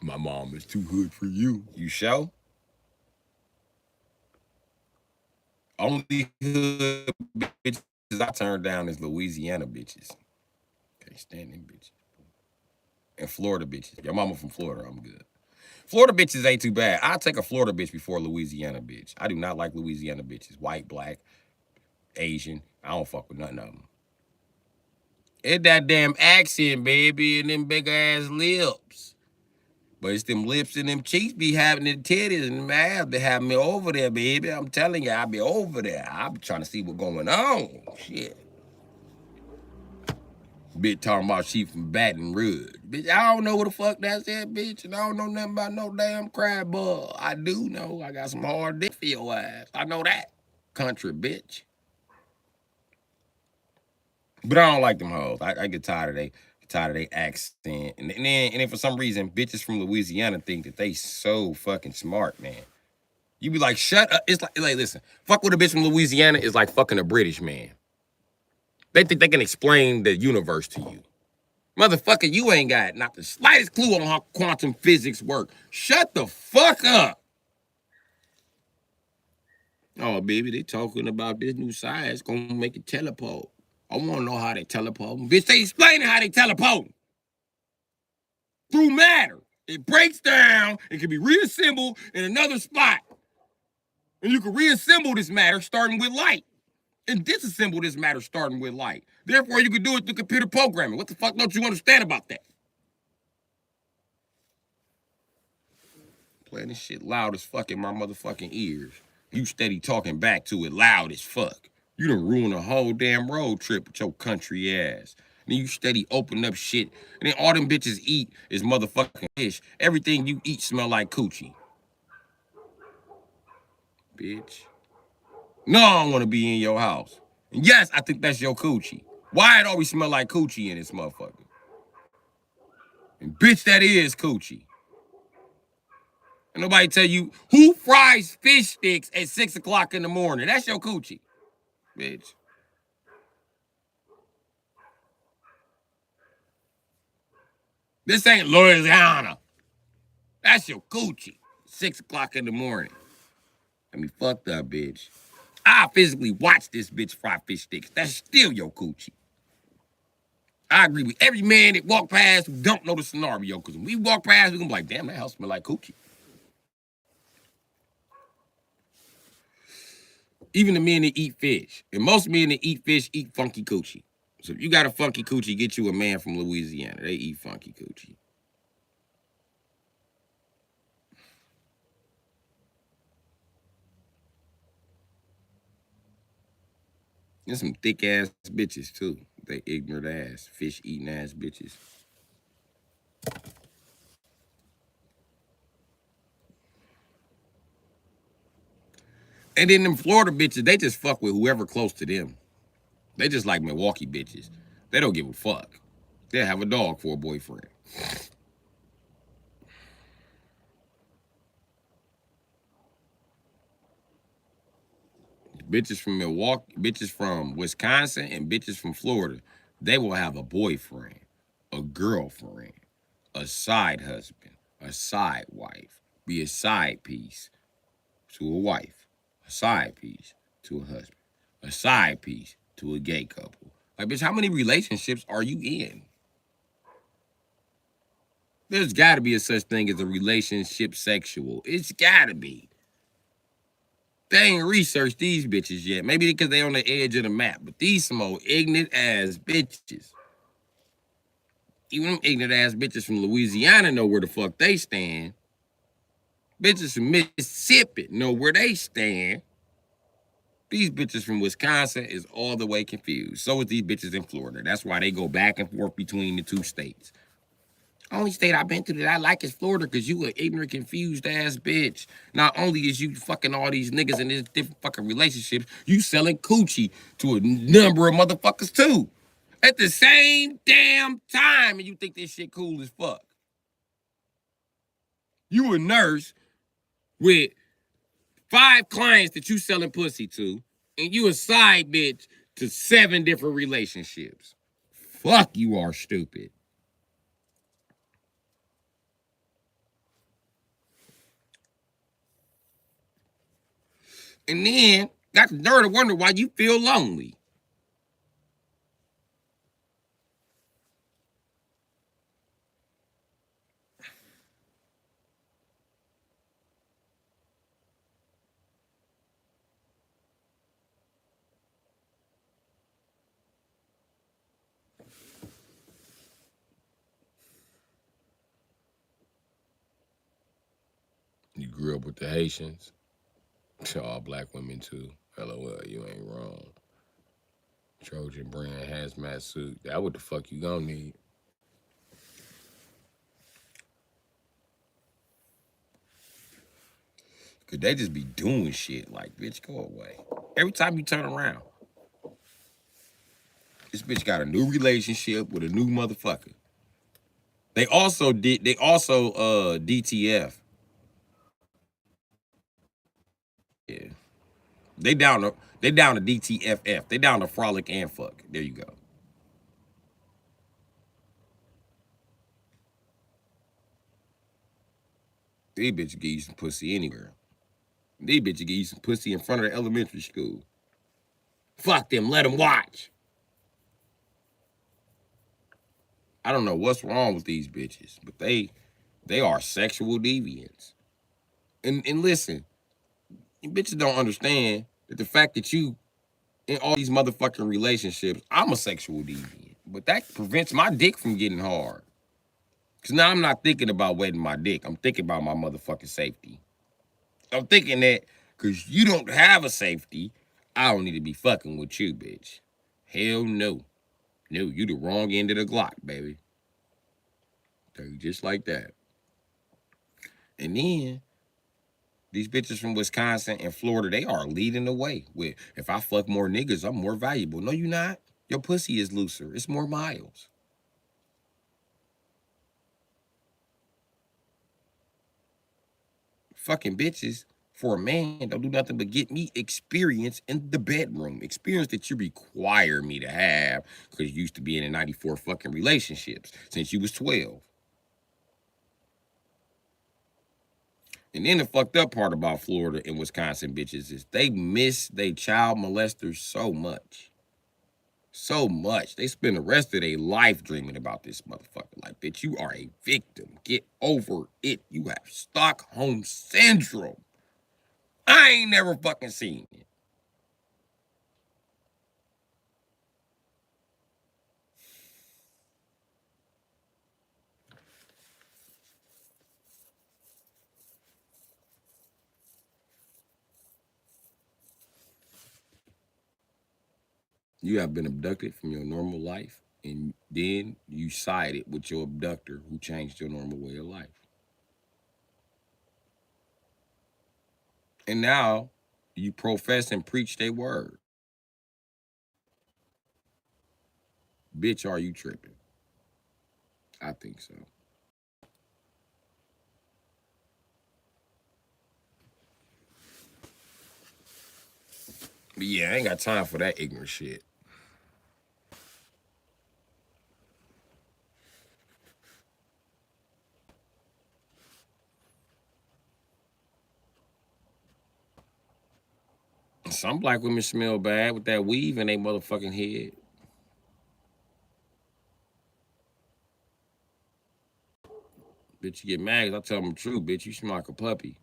My mom is too hood for you. You sure? Only hood bitches I turned down is Louisiana bitches. Can't stand them bitches. And Florida bitches. Your mama from Florida, I'm good. Florida bitches ain't too bad. I'll take a Florida bitch before a Louisiana bitch. I do not like Louisiana bitches. White, black, Asian. I don't fuck with none of them. It's that damn accent, baby, and them big ass lips. But it's them lips and them cheeks be having the titties and them ass be having me over there, baby. I'm telling you, I be over there. I be trying to see what's going on. Shit. Bitch talking about she from Baton Rouge. Bitch, I don't know what the fuck that's at, bitch. And I don't know nothing about no damn crab bug. I do know I got some hard dick for your ass. I know that. Country bitch. But I don't like them hoes. I get tired of they accent. And then for some reason, bitches from Louisiana think that they so fucking smart, man. You be like, shut up. It's like listen, fuck with a bitch from Louisiana is like fucking a British man. They think they can explain the universe to you. Motherfucker, you ain't got not the slightest clue on how quantum physics work. Shut the fuck up. Oh, baby, they talking about this new science gonna make it teleport. I wanna know how they teleport. Bitch, they explaining how they teleport. Through matter. It breaks down, it can be reassembled in another spot. And you can reassemble this matter starting with light. And disassemble this matter starting with light. Therefore, you can do it through computer programming. What the fuck don't you understand about that? Playing this shit loud as fuck in my motherfucking ears. You steady talking back to it loud as fuck. You done ruined a whole damn road trip with your country ass. Then you steady open up shit. And then all them bitches eat is motherfucking fish. Everything you eat smell like coochie. Bitch. No, I don't want to be in your house. And yes, I think that's your coochie. Why it always smell like coochie in this motherfucker? And bitch, that is coochie. And nobody tell you who fries fish sticks at 6 o'clock in the morning. That's your coochie, bitch. This ain't Louisiana. That's your coochie. 6 o'clock in the morning. I mean, fucked up, bitch. I physically watch this bitch fry fish sticks. That's still your coochie. I agree with every man that walk past who don't know the scenario. Because when we walk past, we're going to be like, damn, that house smell like coochie. Even the men that eat fish. And most men that eat fish eat funky coochie. So if you got a funky coochie, get you a man from Louisiana. They eat funky coochie. There's some thick ass bitches too. They ignorant ass, fish eating ass bitches. And then them Florida bitches, they just fuck with whoever close to them. They just like Milwaukee bitches. They don't give a fuck. They'll have a dog for a boyfriend. Bitches from Milwaukee, bitches from Wisconsin, and bitches from Florida, they will have a boyfriend, a girlfriend, a side husband, a side wife, be a side piece to a wife, a side piece to a husband, a side piece to a gay couple. Like, bitch, how many relationships are you in? There's got to be a such thing as a relationship sexual. It's got to be. They ain't researched these bitches yet. Maybe because they on the edge of the map. But these some old ignorant ass bitches. Even them ignorant ass bitches from Louisiana know where the fuck they stand. Bitches from Mississippi know where they stand. These bitches from Wisconsin is all the way confused. So is these bitches in Florida. That's why they go back and forth between the two states. Only state I've been to that I like is Florida because you an ignorant, confused ass bitch. Not only is you fucking all these niggas in these different fucking relationships, you selling coochie to a number of motherfuckers too. At the same damn time, and you think this shit cool as fuck. You a nurse with 5 clients that you selling pussy to, and you a side bitch to 7 different relationships. Fuck, you are stupid. And then got the nerve to wonder why you feel lonely. You grew up with the Haitians. All black women too. LOL, you ain't wrong. Trojan brand hazmat suit. That what the fuck you gonna need. Cause they just be doing shit like, bitch, go away. Every time you turn around, this bitch got a new relationship with a new motherfucker. They also DTF. Yeah. They down to DTFF. They down to frolic and fuck. There you go. These bitches get you some pussy anywhere. These bitches get you some pussy in front of the elementary school. Fuck them, let them watch. I don't know what's wrong with these bitches, but they are sexual deviants. And listen, you bitches don't understand that the fact that you in all these motherfucking relationships, I'm a sexual deviant. But that prevents my dick from getting hard. Cause now I'm not thinking about wetting my dick. I'm thinking about my motherfucking safety. I'm thinking that because you don't have a safety, I don't need to be fucking with you, bitch. Hell no. No, you the wrong end of the Glock, baby. Tell you just like that. And then these bitches from Wisconsin and Florida, they are leading the way with, if I fuck more niggas, I'm more valuable. No, you not. Your pussy is looser. It's more miles. Fucking bitches for a man don't do nothing but get me experience in the bedroom. Experience that you require me to have because you used to be in 94 fucking relationships since you was 12. And then the fucked up part about Florida and Wisconsin bitches is they miss they child molesters so much. So much. They spend the rest of their life dreaming about this motherfucker. Like, bitch, you are a victim. Get over it. You have Stockholm Syndrome. I ain't never fucking seen it. You have been abducted from your normal life, and then you sided with your abductor who changed your normal way of life. And now you profess and preach their word. Bitch, are you tripping? I think so. But yeah, I ain't got time for that ignorant shit. Some black women smell bad with that weave in their motherfucking head. Bitch, you get mad 'cause I tell them the truth, bitch. You smell like a puppy.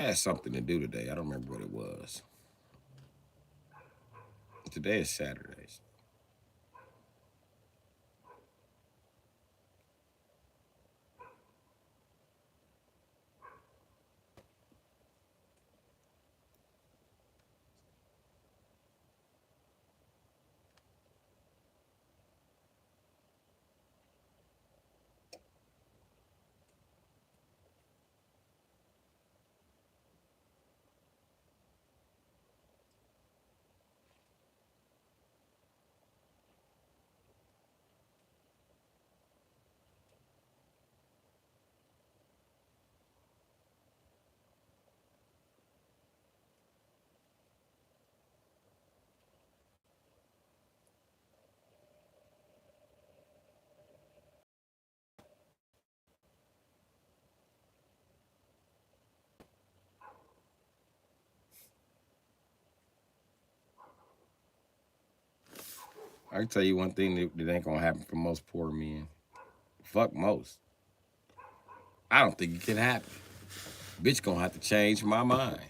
had something to do today. I don't remember what it was. Today is Saturdays. I can tell you one thing that ain't gonna happen for most poor men. Fuck most. I don't think it can happen. Bitch gonna have to change my mind.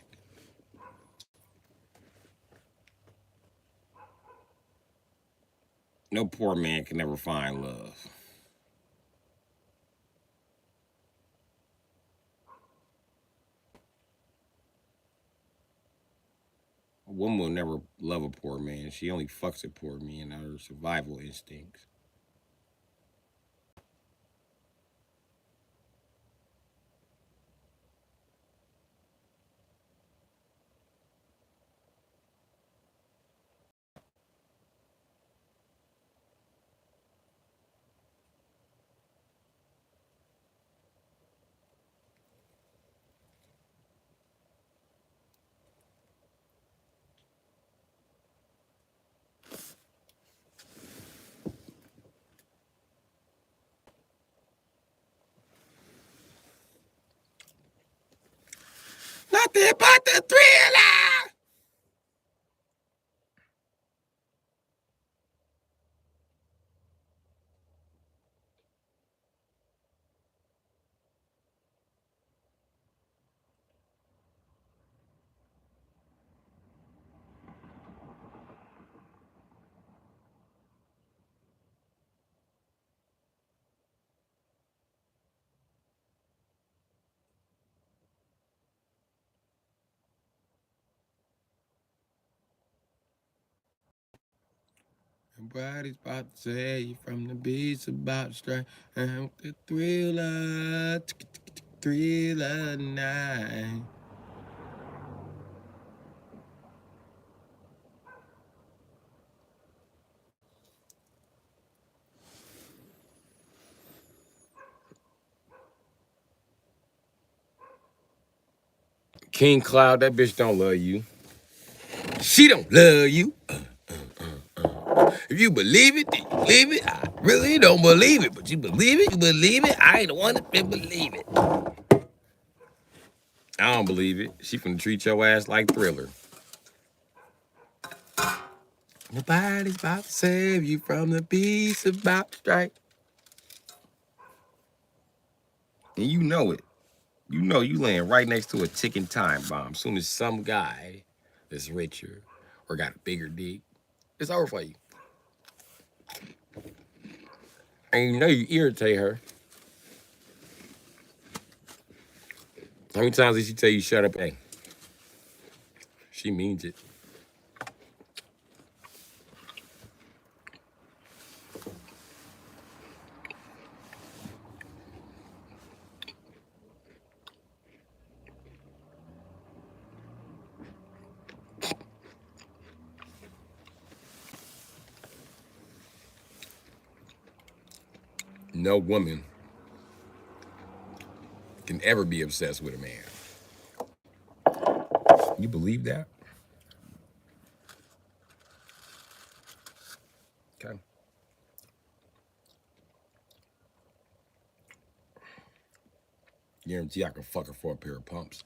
No poor man can never find love. A woman will never love a poor man. She only fucks a poor man out of her survival instincts. Nothing but the thriller. Nobody's about to tell you from the beats about to strike out the thriller, thriller night. King Cloud, that bitch don't love you. She don't love you. If you believe it, then you believe it. I really don't believe it, but you believe it, you believe it. I ain't the one that been believe it. I don't believe it. She finna treat your ass like Thriller. Nobody's about to save you from the beast about to strike. And you know it. You know you laying right next to a ticking time bomb. Soon as some guy that's richer or got a bigger dick, it's over for you. And you know you irritate her. How many times did she tell you shut up? Hey, she means it. No woman can ever be obsessed with a man. You believe that? Okay. Guarantee I can fuck her for a pair of pumps.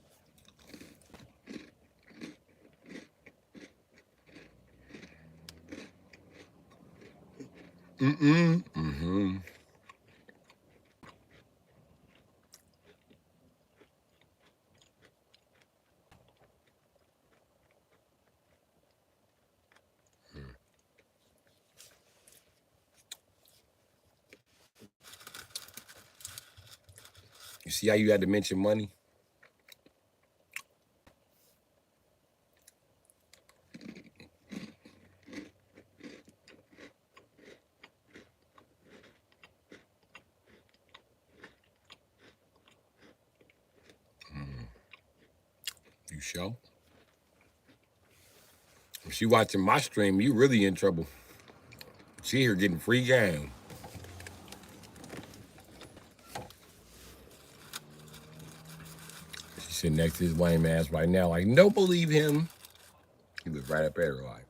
Mm-hmm. You see how you had to mention money? You sure? If she watching my stream, you really in trouble. She here getting free game. She's sitting next to his lame ass right now, like, don't believe him. He was right up at her like,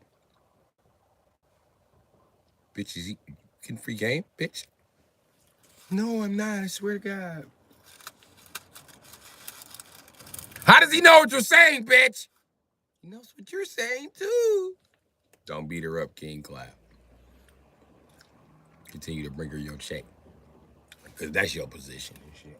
bitch, is he getting free game, bitch? No, I'm not, I swear to God. How does he know what you're saying, bitch? He knows what you're saying, too. Don't beat her up, King Clap. Continue to bring her your check. Because that's your position and shit.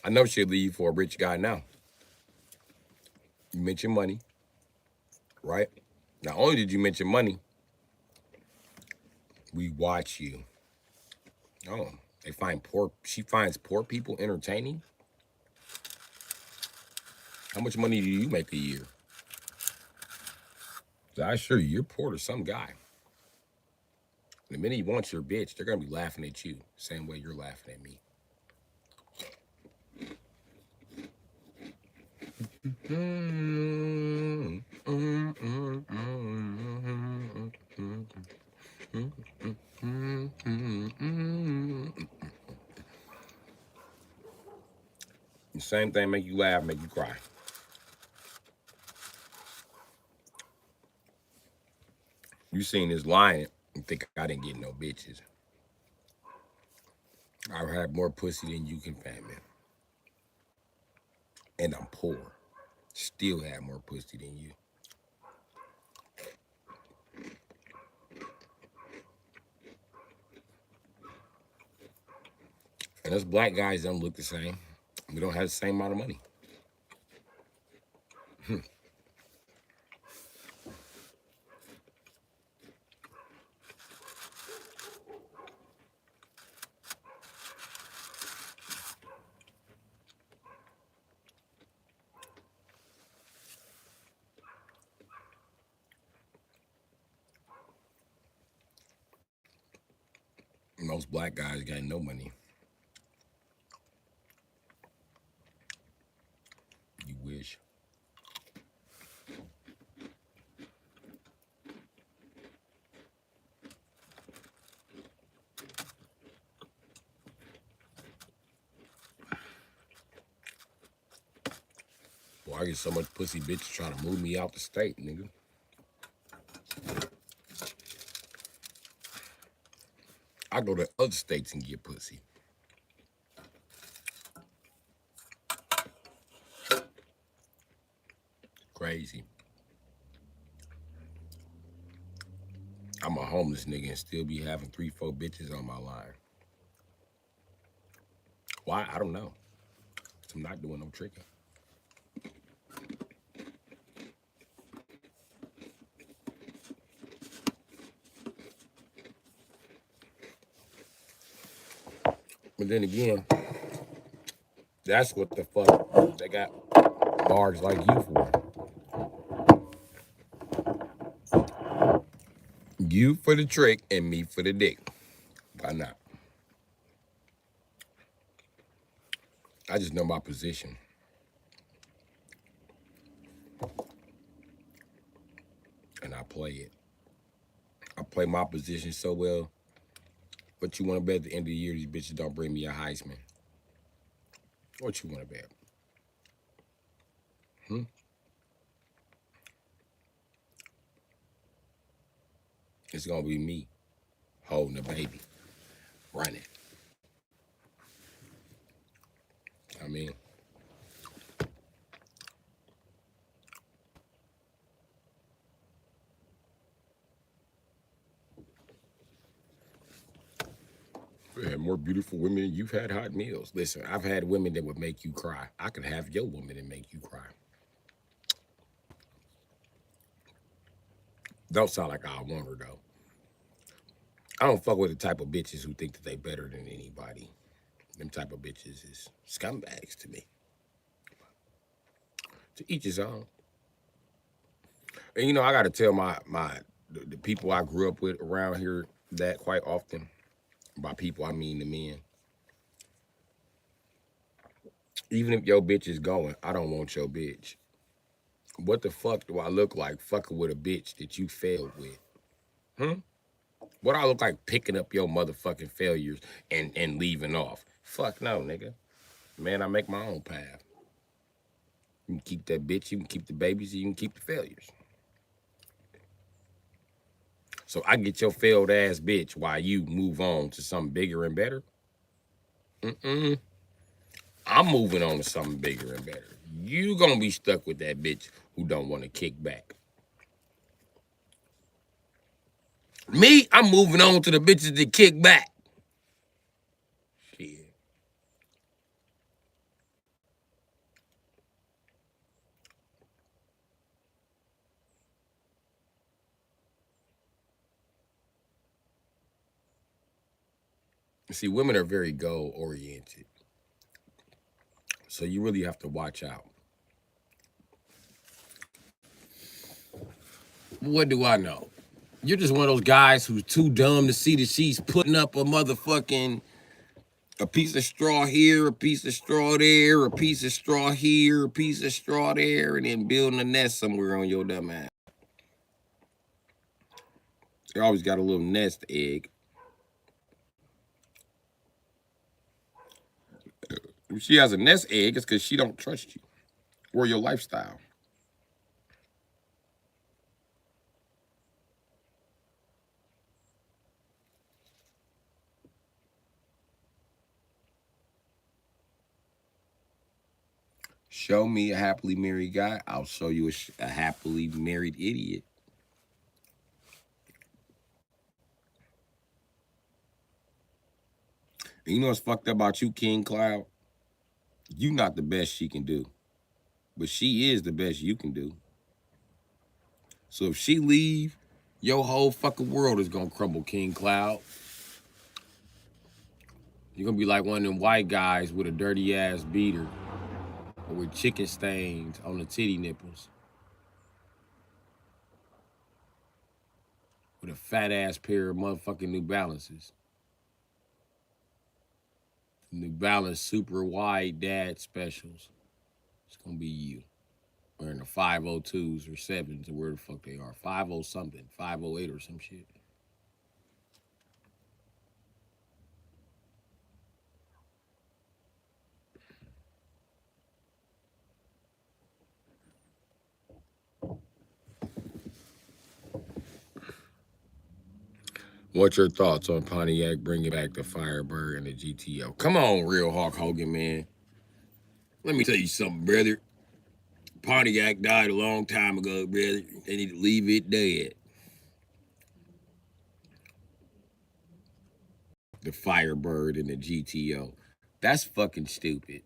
I know she'll leave for a rich guy now. You mention money, right? Not only did you mention money, we watch you. Oh, she finds poor people entertaining? How much money do you make a year? I assure you, you're poor to some guy. The minute he wants your bitch, they're gonna be laughing at you, same way you're laughing at me. The same thing make you laugh, make you cry. You seen this lion and think I didn't get no bitches. I have more pussy than you can fathom. And I'm poor. Still have more pussy than you. And us black guys don't look the same. We don't have the same amount of money. Most black guys got no money. You wish. Boy, I get so much pussy bitches trying to move me out the state, nigga. I go to other states and get pussy. Crazy. I'm a homeless nigga and still be having 3-4 bitches on my line. Why? I don't know. I'm not doing no tricking. But then again, that's what the fuck they got bars like you for. You for the trick and me for the dick. Why not? I just know my position. And I play it. I play my position so well. But you want to bet at the end of the year these bitches don't bring me a Heisman? What you want to bet? It's going to be me holding the baby, running. I mean, more beautiful women. You've had hot meals. Listen, I've had women that would make you cry. I could have your woman and make you cry. Don't sound like I want her though. I don't fuck with the type of bitches who think that they better than anybody. Them type of bitches is scumbags to me. To each his own. And you know, I gotta tell the people I grew up with around here that quite often. By people I mean the men. Even if your bitch is going, I don't want your bitch. What the fuck do I look like fucking with a bitch that you failed with? Hmm? What I look like picking up your motherfucking failures and leaving off? Fuck no, nigga. Man, I make my own path. You can keep that bitch, you can keep the babies, you can keep the failures. So I get your failed ass bitch while you move on to something bigger and better. Mm-mm. I'm moving on to something bigger and better. You gonna be stuck with that bitch who don't want to kick back. Me, I'm moving on to the bitches that kick back. Shit. See, women are very goal oriented. So you really have to watch out. What do I know? You're just one of those guys who's too dumb to see that she's putting up a motherfucking a piece of straw here, a piece of straw there, a piece of straw here, a piece of straw there, and then building a nest somewhere on your dumb ass. You always got a little nest egg. If she has a nest egg, it's because she don't trust you or your lifestyle. Show me a happily married guy, I'll show you a happily married idiot. And you know what's fucked up about you, King Cloud? You not the best she can do, but she is the best you can do. So if she leave, your whole fucking world is gonna crumble, King Cloud. You're gonna be like one of them white guys with a dirty ass beater or with chicken stains on the titty nipples with a fat ass pair of motherfucking New Balances. New Balance super wide dad specials. It's gonna be you. Wearing the 502s or 7s or where the fuck they are. 50 something, 508 or some shit. What's your thoughts on Pontiac bringing back the Firebird and the GTO? Come on, real Hulk Hogan, man. Let me tell you something, brother. Pontiac died a long time ago, brother. They need to leave it dead. The Firebird and the GTO. That's fucking stupid.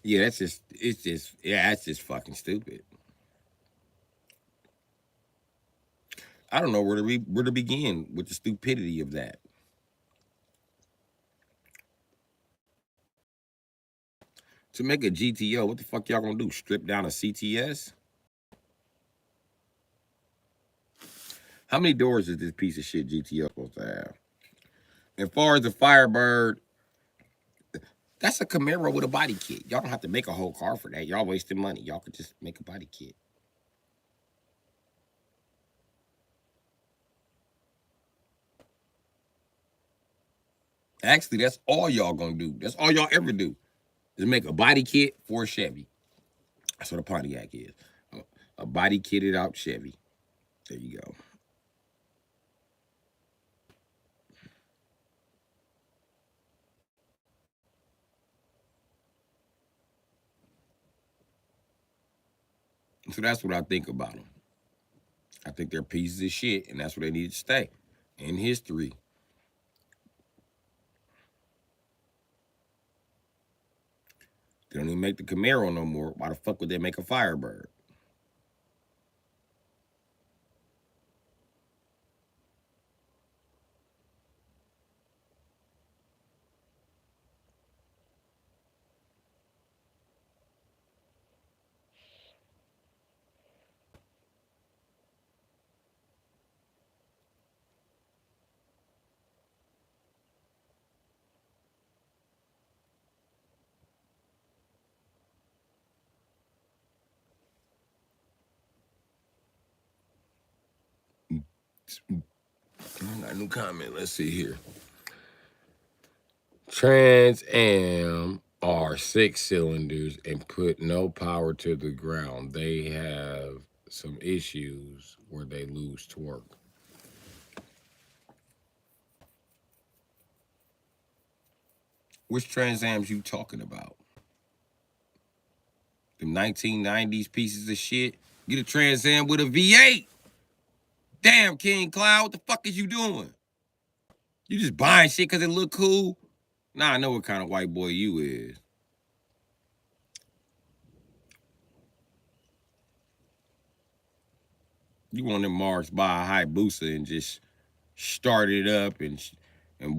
Yeah, that's just fucking stupid. I don't know where to begin with the stupidity of that. To make a GTO, what the fuck y'all gonna do? Strip down a CTS? How many doors is this piece of shit GTO supposed to have? As far as the Firebird, that's a Camaro with a body kit. Y'all don't have to make a whole car for that. Y'all wasting money. Y'all could just make a body kit. Actually, that's all y'all gonna do. That's all y'all ever do is make a body kit for a Chevy. That's what a Pontiac is. A body kitted out Chevy. There you go. So that's what I think about them. I think they're pieces of shit, and that's where they need to stay in history. They don't even make the Camaro no more. Why the fuck would they make a Firebird? I got a new comment. Let's see here. Trans Am are 6 cylinders and put no power to the ground. They have some issues where they lose torque. Which Trans Ams you talking about? The 1990s pieces of shit? Get a Trans Am with a V8. Damn, King Cloud, what the fuck is you doing? You just buying shit because it look cool? Nah, I know what kind of white boy you is. You want them marks buy a Hayabusa and just start it up and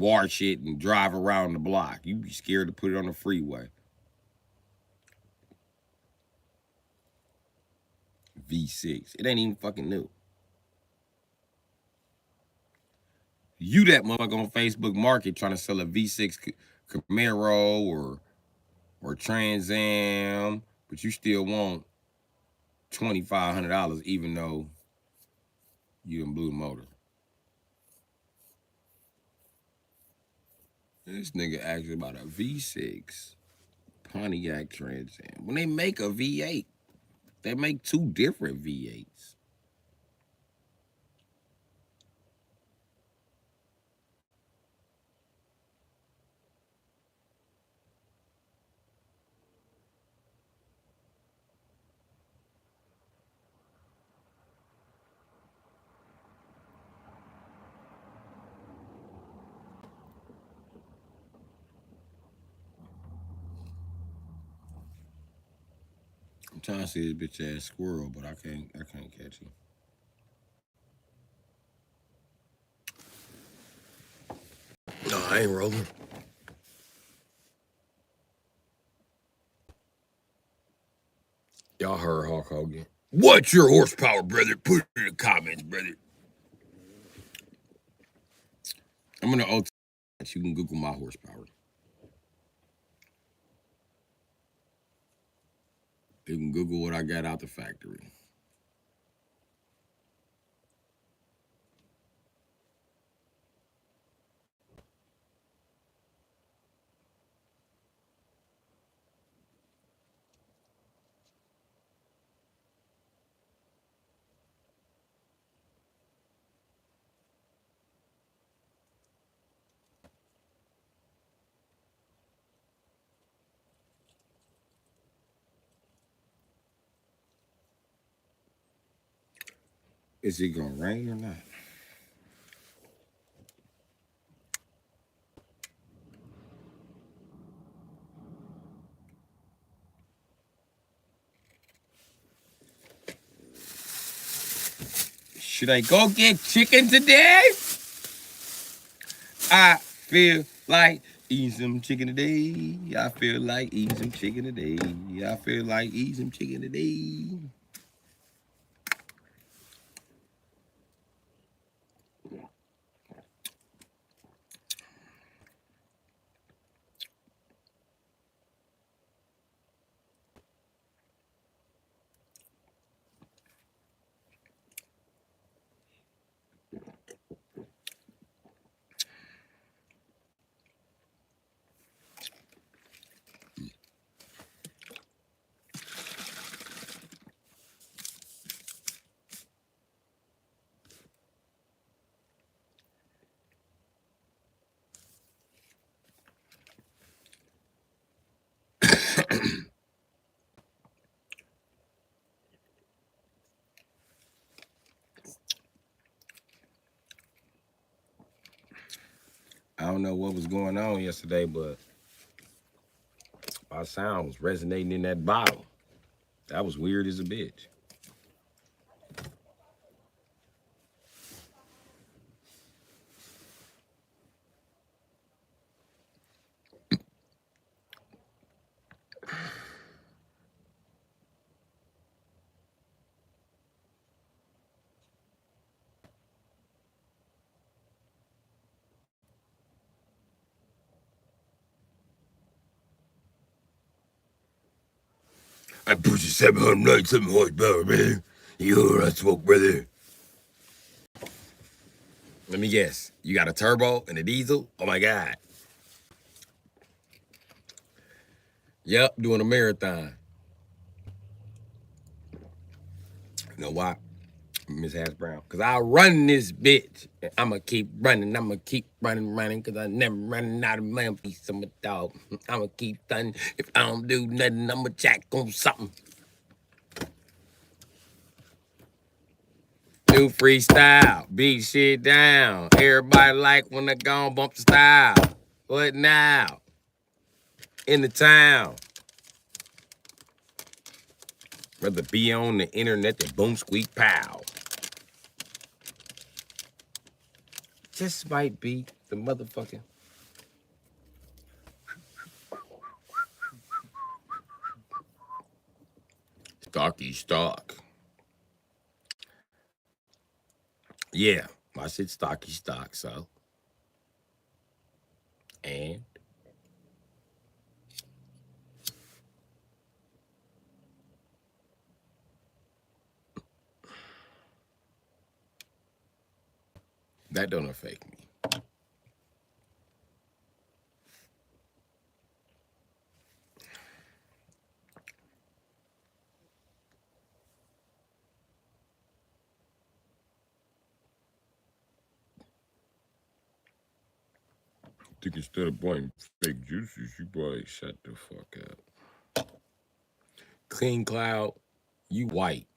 wash it and drive around the block. You be scared to put it on the freeway. V6. It ain't even fucking new. You that motherfucker on Facebook Market trying to sell a V6 Camaro or Trans Am, but you still want $2,500 even though you done blew the motor. This nigga asked about a V6 Pontiac Trans Am. When they make a V8, they make 2 different V8s. I'm trying to see this bitch ass squirrel, but I can't catch him. No, I ain't rolling. Y'all heard Hulk Hogan. What's your horsepower, brother? Put it in the comments, brother. I'm gonna OT. You can Google my horsepower. You can Google what I got out the factory. Is it gonna rain or not? Should I go get chicken today? I feel like eating some chicken today. I feel like eating some chicken today. I feel like eating some chicken today. I don't know what was going on yesterday, but My sound was resonating in that bottle. That was weird as a bitch. I push a 797 horsepower, brother. You know what I smoke, brother. Let me guess. You got a turbo and a diesel? Oh my God. Yep, doing a marathon. You know why? Miss Hash Brown. Cause I run this bitch. And I'ma keep running. I'ma keep running. Cause I never running out of man. Piece of my dog. I'ma keep running. If I don't do nothing, I'ma jack on something. New freestyle. Beat shit down. Everybody like when I go and bump the style. What now? In the town. Rather be on the internet than boom squeak pow. Just might be the motherfucking stocky stock. Yeah, my shit's stocky stock, so. And that don't affect me. I think instead of buying fake juices, you probably shut the fuck up. Clean Cloud, you white.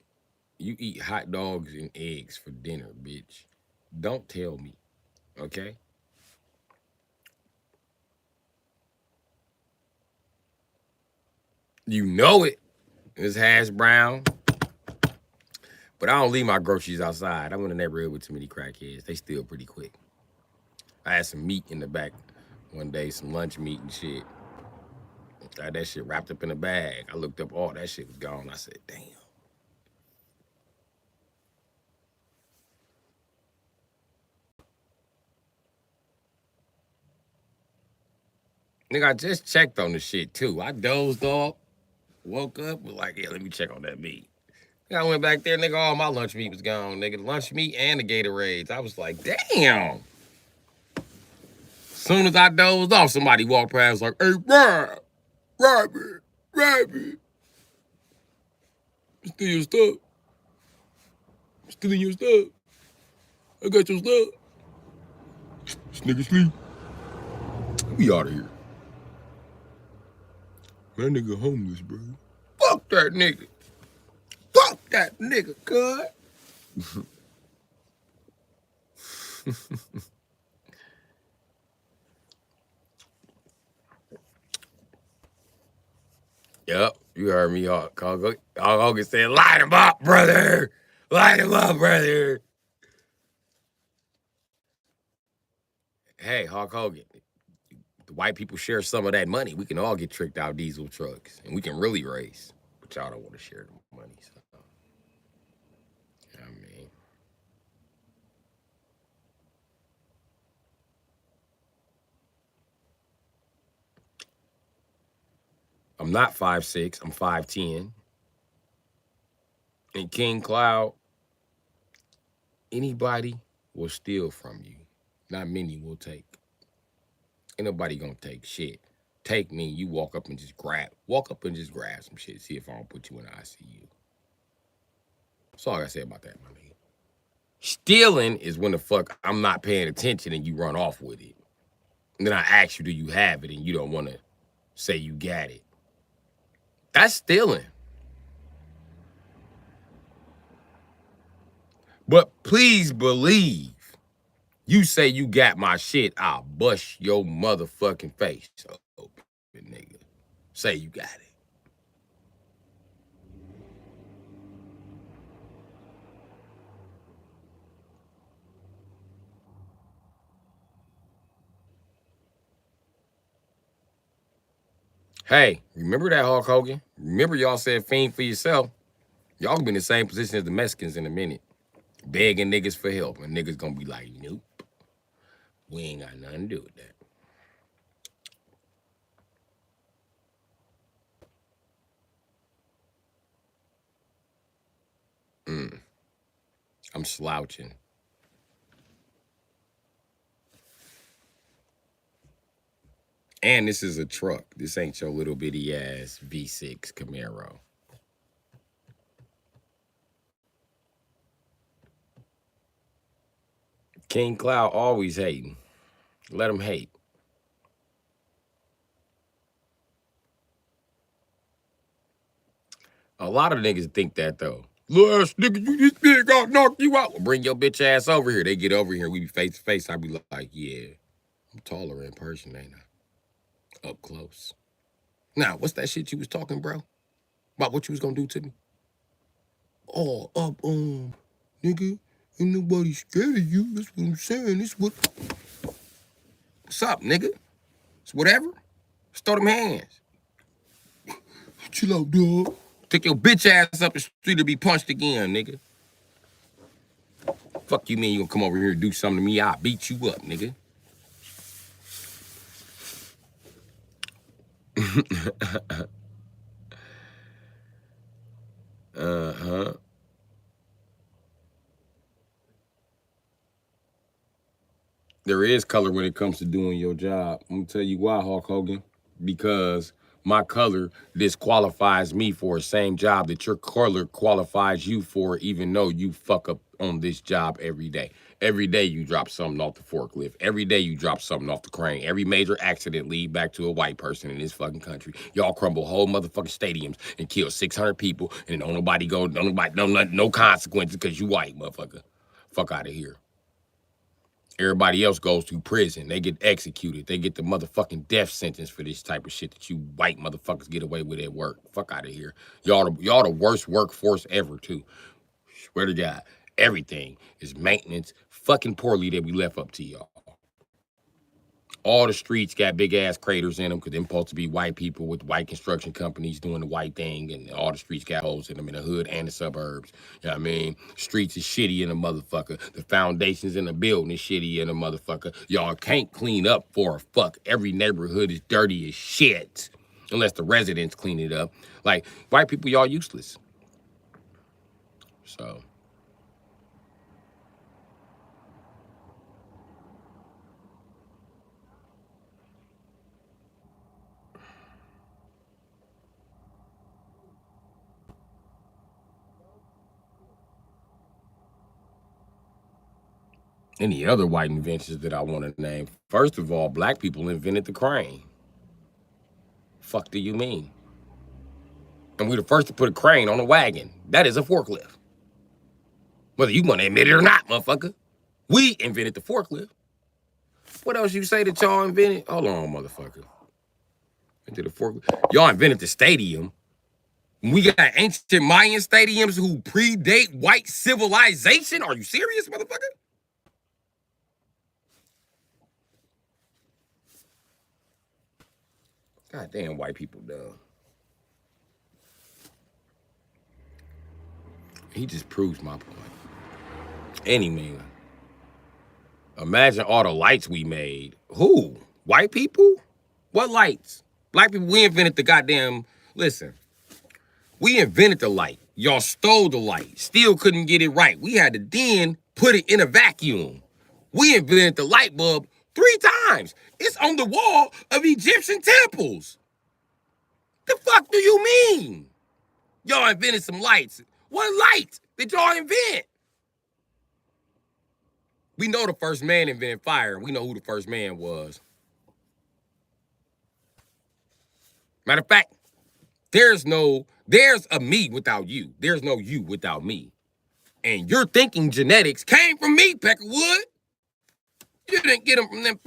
You eat hot dogs and eggs for dinner, bitch. Don't tell me, okay? You know it. It's hash brown. But I don't leave my groceries outside. I'm in the neighborhood with too many crackheads. They steal pretty quick. I had some meat in the back one day, some lunch meat and shit. I had that shit wrapped up in a bag. I looked up, all that shit was gone. I said, damn. Nigga, I just checked on the shit too. I dozed off, woke up, was like, yeah, let me check on that meat. I went back there, nigga, all my lunch meat was gone, nigga. The lunch meat and the Gatorades. I was like, damn. Soon as I dozed off, somebody walked past like, hey, Robert, steal your stuff. Stealing your stuff. I got your stuff. This nigga sleep. We out of here. That nigga homeless, bro. Fuck that nigga. Fuck that nigga, cuz. Yep, you heard me, Hulk Hogan said, light him up, brother. Light him up, brother. Hey, Hulk Hogan, the white people share some of that money. We can all get tricked out diesel trucks, and we can really race. But y'all don't want to share the money, so. I mean. I'm not 5'6", I'm 5'10". And King Cloud, anybody will steal from you. Not many will take. Ain't nobody gonna take shit. Take me, you walk up and just grab some shit. See if I don't put you in the ICU. That's all I gotta say about that, my nigga. Stealing is when the fuck I'm not paying attention and you run off with it. And then I ask you, do you have it? And you don't wanna say you got it. That's stealing. But please believe, you say you got my shit, I'll bust your motherfucking face open, nigga. Say you got it. Hey, remember that, Hulk Hogan? Remember y'all said fiend for yourself? Y'all gonna be in the same position as the Mexicans in a minute. Begging niggas for help. And niggas gonna be like, nope. We ain't got nothing to do with that. I'm slouching. And this is a truck. This ain't your little bitty ass V6 Camaro. King Cloud always hating. Let him hate. A lot of niggas think that though. Last nigga, you just big, I'll knock you out. Well, bring your bitch ass over here. They get over here. We be face to face. I be like, yeah, I'm taller in person, ain't I? Up close. Now, what's that shit you was talking, bro? About what you was gonna do to me? Oh, up, nigga, ain't nobody scared of you. That's what I'm saying. This what. What's up, nigga? It's whatever. Just throw them hands. Chill out, dog. Take your bitch ass up the street to be punched again, nigga. Fuck you mean you gonna come over here and do something to me? I'll beat you up, nigga. Uh-huh. There is color when it comes to doing your job. I'm gonna tell you why, Hulk Hogan. Because my color disqualifies me for the same job that your color qualifies you for, even though you fuck up on this job every day. Every day you drop something off the forklift. Every day you drop something off the crane. Every major accident lead back to a white person in this fucking country. Y'all crumble whole motherfucking stadiums and kill 600 people and don't nobody go, no consequences because you white, motherfucker. Fuck out of here. Everybody else goes to prison. They get executed. They get the motherfucking death sentence for this type of shit that you white motherfuckers get away with at work. Fuck out of here. Y'all the worst workforce ever, too. Swear to God. Everything is maintenance fucking poorly that we left up to y'all. All the streets got big ass craters in them because they're supposed to be white people with white construction companies doing the white thing, and all the streets got holes in them in the hood and the suburbs. You know what I mean? Streets is shitty in a motherfucker. The foundations in the building is shitty in a motherfucker. Y'all can't clean up for a fuck. Every neighborhood is dirty as shit unless the residents clean it up. Like, white people, y'all useless. So. Any other white inventions that I want to name? First of all, black people invented the crane. Fuck do you mean? And we're the first to put a crane on a wagon. That is a forklift. Whether you want to admit it or not, motherfucker. We invented the forklift. What else you say that y'all invented? Hold on, motherfucker. Invented the forklift. Y'all invented the stadium. We got ancient Mayan stadiums who predate white civilization. Are you serious, motherfucker? Goddamn white people dumb. He just proves my point. Any man. Imagine all the lights we made. Who? White people? What lights? Black people, we invented the goddamn... Listen. We invented the light. Y'all stole the light. Still couldn't get it right. We had to then put it in a vacuum. We invented the light bulb 3 times. It's on the wall of Egyptian temples. The fuck do you mean? Y'all invented some lights. What light did y'all invent? We know the first man invented fire. We know who the first man was. Matter of fact, there's a me without you. There's no you without me. And your thinking genetics came from me, Peckerwood. You didn't get them from that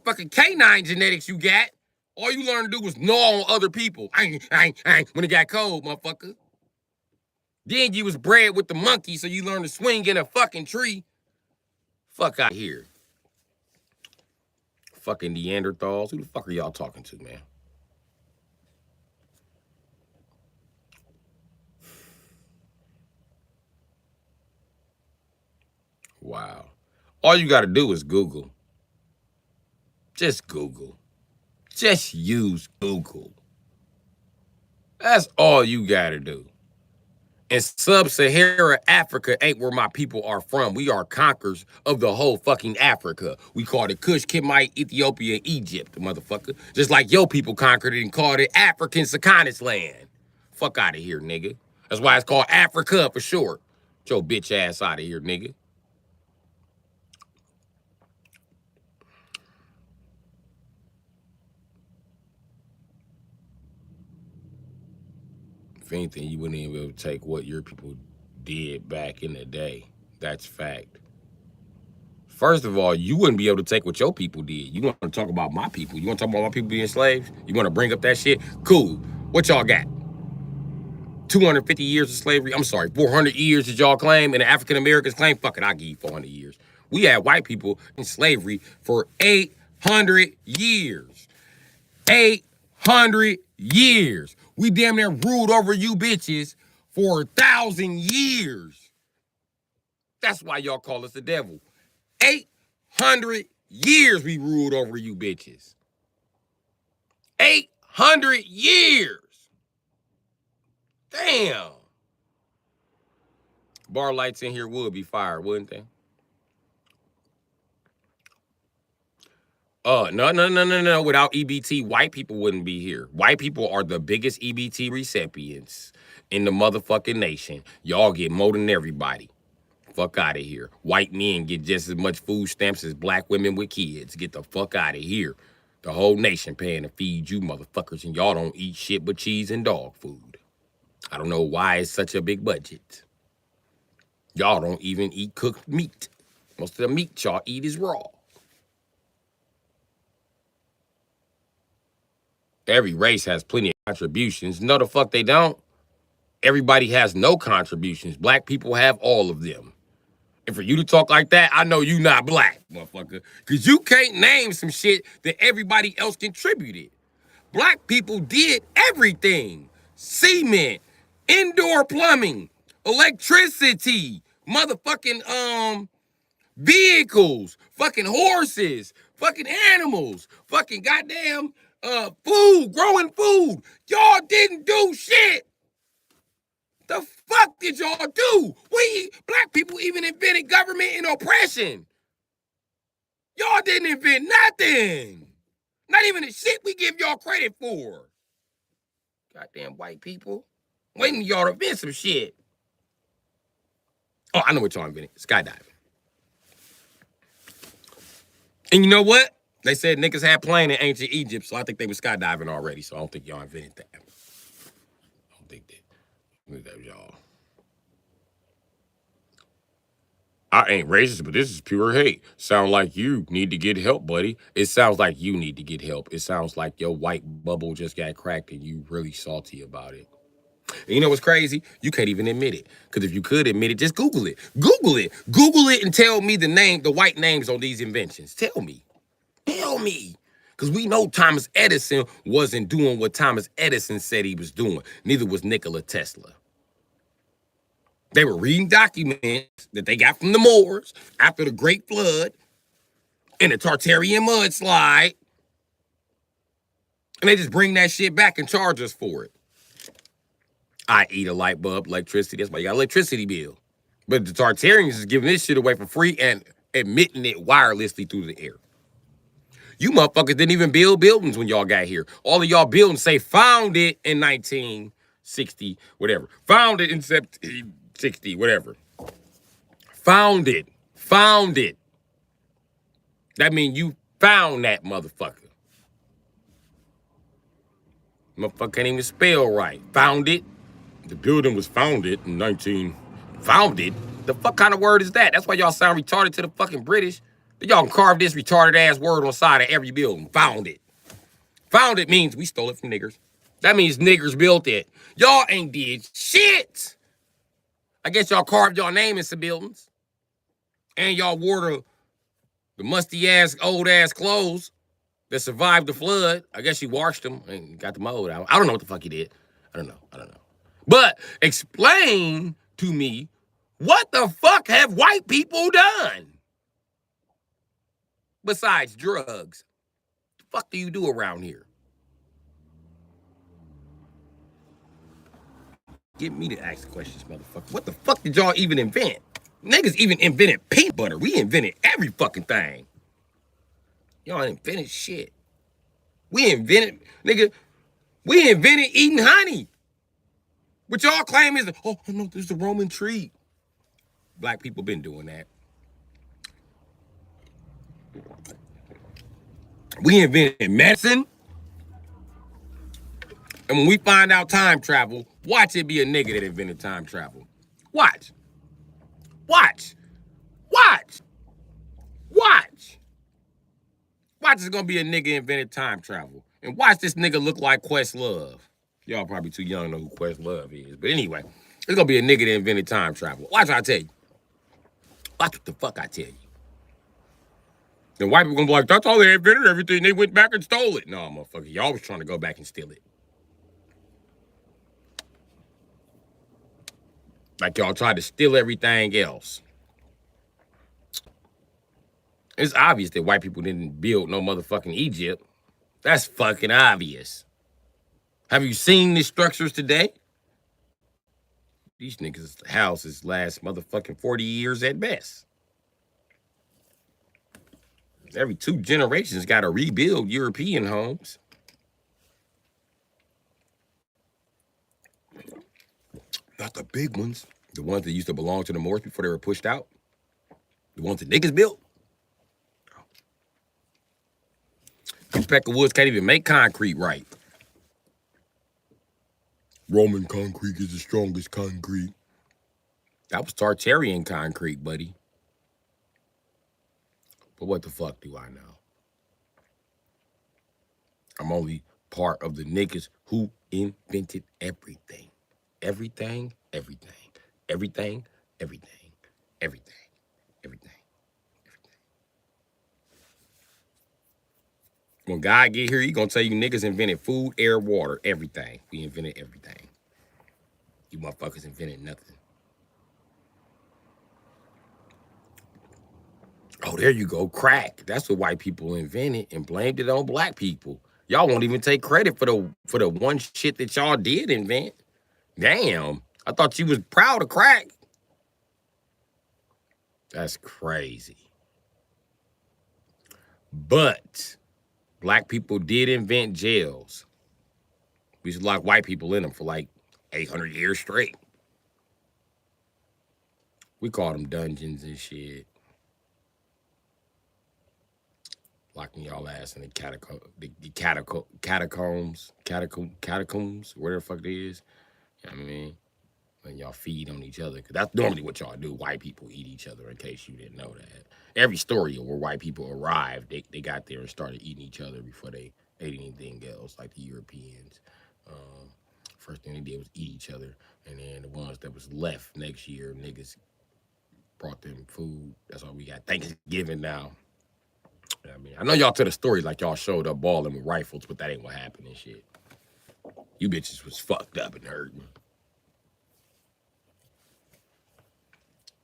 fucking canine genetics you got. All you learned to do was gnaw on other people. When it got cold, motherfucker. Then you was bred with the monkey, so you learned to swing in a fucking tree. Fuck out of here. Fucking Neanderthals. Who the fuck are y'all talking to, man? Wow. All you got to do is Google. Just Google. Just use Google. That's all you got to do. And sub-Saharan Africa ain't where my people are from. We are conquerors of the whole fucking Africa. We called it Kush, Kimite, Ethiopia, and Egypt, motherfucker. Just like your people conquered it and called it African Sakanis land. Fuck out of here, nigga. That's why it's called Africa for short. Get your bitch ass out of here, nigga. If anything, you wouldn't even be able to take what your people did back in the day. That's fact. First of all, you wouldn't be able to take what your people did. You want to talk about my people. You want to talk about my people being slaves? You want to bring up that shit? Cool. What y'all got? 250 years of slavery? I'm sorry, 400 years did y'all claim and the African Americans claim? Fuck it, I'll give you 400 years. We had white people in slavery for 800 years. 800 years. We damn near ruled over you bitches for 1,000 years. That's why y'all call us the devil. 800 years we ruled over you bitches. 800 years. Damn. Bar lights in here would be fire, wouldn't they? No. Without EBT, white people wouldn't be here. White people are the biggest EBT recipients in the motherfucking nation. Y'all get more than everybody. Fuck out of here. White men get just as much food stamps as black women with kids. Get the fuck out of here. The whole nation paying to feed you motherfuckers, and y'all don't eat shit but cheese and dog food. I don't know why it's such a big budget. Y'all don't even eat cooked meat. Most of the meat y'all eat is raw. Every race has plenty of contributions. No, the fuck they don't. Everybody has no contributions. Black people have all of them. And for you to talk like that, I know you not black, motherfucker. Because you can't name some shit that everybody else contributed. Black people did everything. Cement, indoor plumbing, electricity, motherfucking vehicles, fucking horses, fucking animals, fucking goddamn food, growing food. Y'all didn't do shit. The fuck did y'all do? We, black people, even invented government and oppression. Y'all didn't invent nothing. Not even the shit we give y'all credit for. Goddamn white people. Waiting for y'all to invent some shit. Oh, I know what y'all invented. Skydiving. And you know what? They said niggas had plane in ancient Egypt, so I think they were skydiving already, so I don't think y'all invented that. I don't think that y'all. I ain't racist, but this is pure hate. Sound like you need to get help, buddy. It sounds like you need to get help. It sounds like your white bubble just got cracked and you really salty about it. And you know what's crazy? You can't even admit it. Because if you could admit it, just Google it. Google it. Google it and tell me the white names on these inventions. Tell me. Tell me. Because we know Thomas Edison wasn't doing what Thomas Edison said he was doing. Neither was Nikola Tesla. They were reading documents that they got from the Moors after the Great Flood and the Tartarian mudslide. And they just bring that shit back and charge us for it. I eat a light bulb, electricity. That's why you got an electricity bill. But the Tartarians is giving this shit away for free and emitting it wirelessly through the air. You motherfuckers didn't even build buildings when y'all got here. All of y'all buildings say founded in 1960, whatever. Founded in 1760, whatever. Founded. Founded. That means you found that motherfucker. Motherfucker can't even spell right. Founded. The building was founded in 19... Founded? The fuck kind of word is that? That's why y'all sound retarded to the fucking British. Y'all can carve this retarded ass word on the side of every building. Founded. Found it means we stole it from niggers. That means niggers built it. Y'all ain't did shit. I guess y'all carved y'all name in some buildings. And y'all wore the musty-ass, old-ass clothes that survived the flood. I guess you washed them and got the mold out. I don't know what the fuck you did. I don't know. But explain to me, what the fuck have white people done? Besides drugs. What the fuck do you do around here? Get me to ask the questions, motherfucker. What the fuck did y'all even invent? Niggas even invented peanut butter. We invented every fucking thing. Y'all invented shit. We invented eating honey. What y'all claim is, oh no, there's the Roman tree. Black people been doing that. We invented medicine. And when we find out time travel, watch it be a nigga that invented time travel. Watch. Watch. Watch. Watch. Watch it's gonna be a nigga invented time travel. And watch this nigga look like Questlove. Y'all probably too young to know who Questlove is. But anyway, it's gonna be a nigga that invented time travel. Watch what I tell you. Watch what the fuck I tell you. The white people gonna be like, that's all they invented, everything. They went back and stole it. No, motherfucker, y'all was trying to go back and steal it. Like y'all tried to steal everything else. It's obvious that white people didn't build no motherfucking Egypt. That's fucking obvious. Have you seen the structures today? These niggas' houses last motherfucking 40 years at best. Every 2 generations got to rebuild European homes. Not the big ones. The ones that used to belong to the Moors before they were pushed out. The ones that niggas built. These peck of woods can't even make concrete right. Roman concrete is the strongest concrete. That was Tartarian concrete, buddy. But what the fuck do I know? I'm only part of the niggas who invented everything. Everything, everything. Everything, everything. Everything, everything. When God get here, he gonna tell you niggas invented food, air, water, everything. We invented everything. You motherfuckers invented nothing. Oh, there you go, crack. That's what white people invented and blamed it on black people. Y'all won't even take credit for the one shit that y'all did invent. Damn, I thought you was proud of crack. That's crazy. But black people did invent jails. We used to lock white people in them for like 800 years straight. We called them dungeons and shit. Locking y'all ass in the catacombs, whatever the fuck it is. You know what I mean? When y'all feed on each other. Because that's normally what y'all do. White people eat each other, in case you didn't know that. Every story where white people arrived, they got there and started eating each other before they ate anything else, like the Europeans. First thing they did was eat each other. And then the ones that was left next year, niggas brought them food. That's why we got Thanksgiving now. I mean, I know y'all tell the story like y'all showed up balling with rifles, but that ain't what happened and shit. You bitches was fucked up and hurting.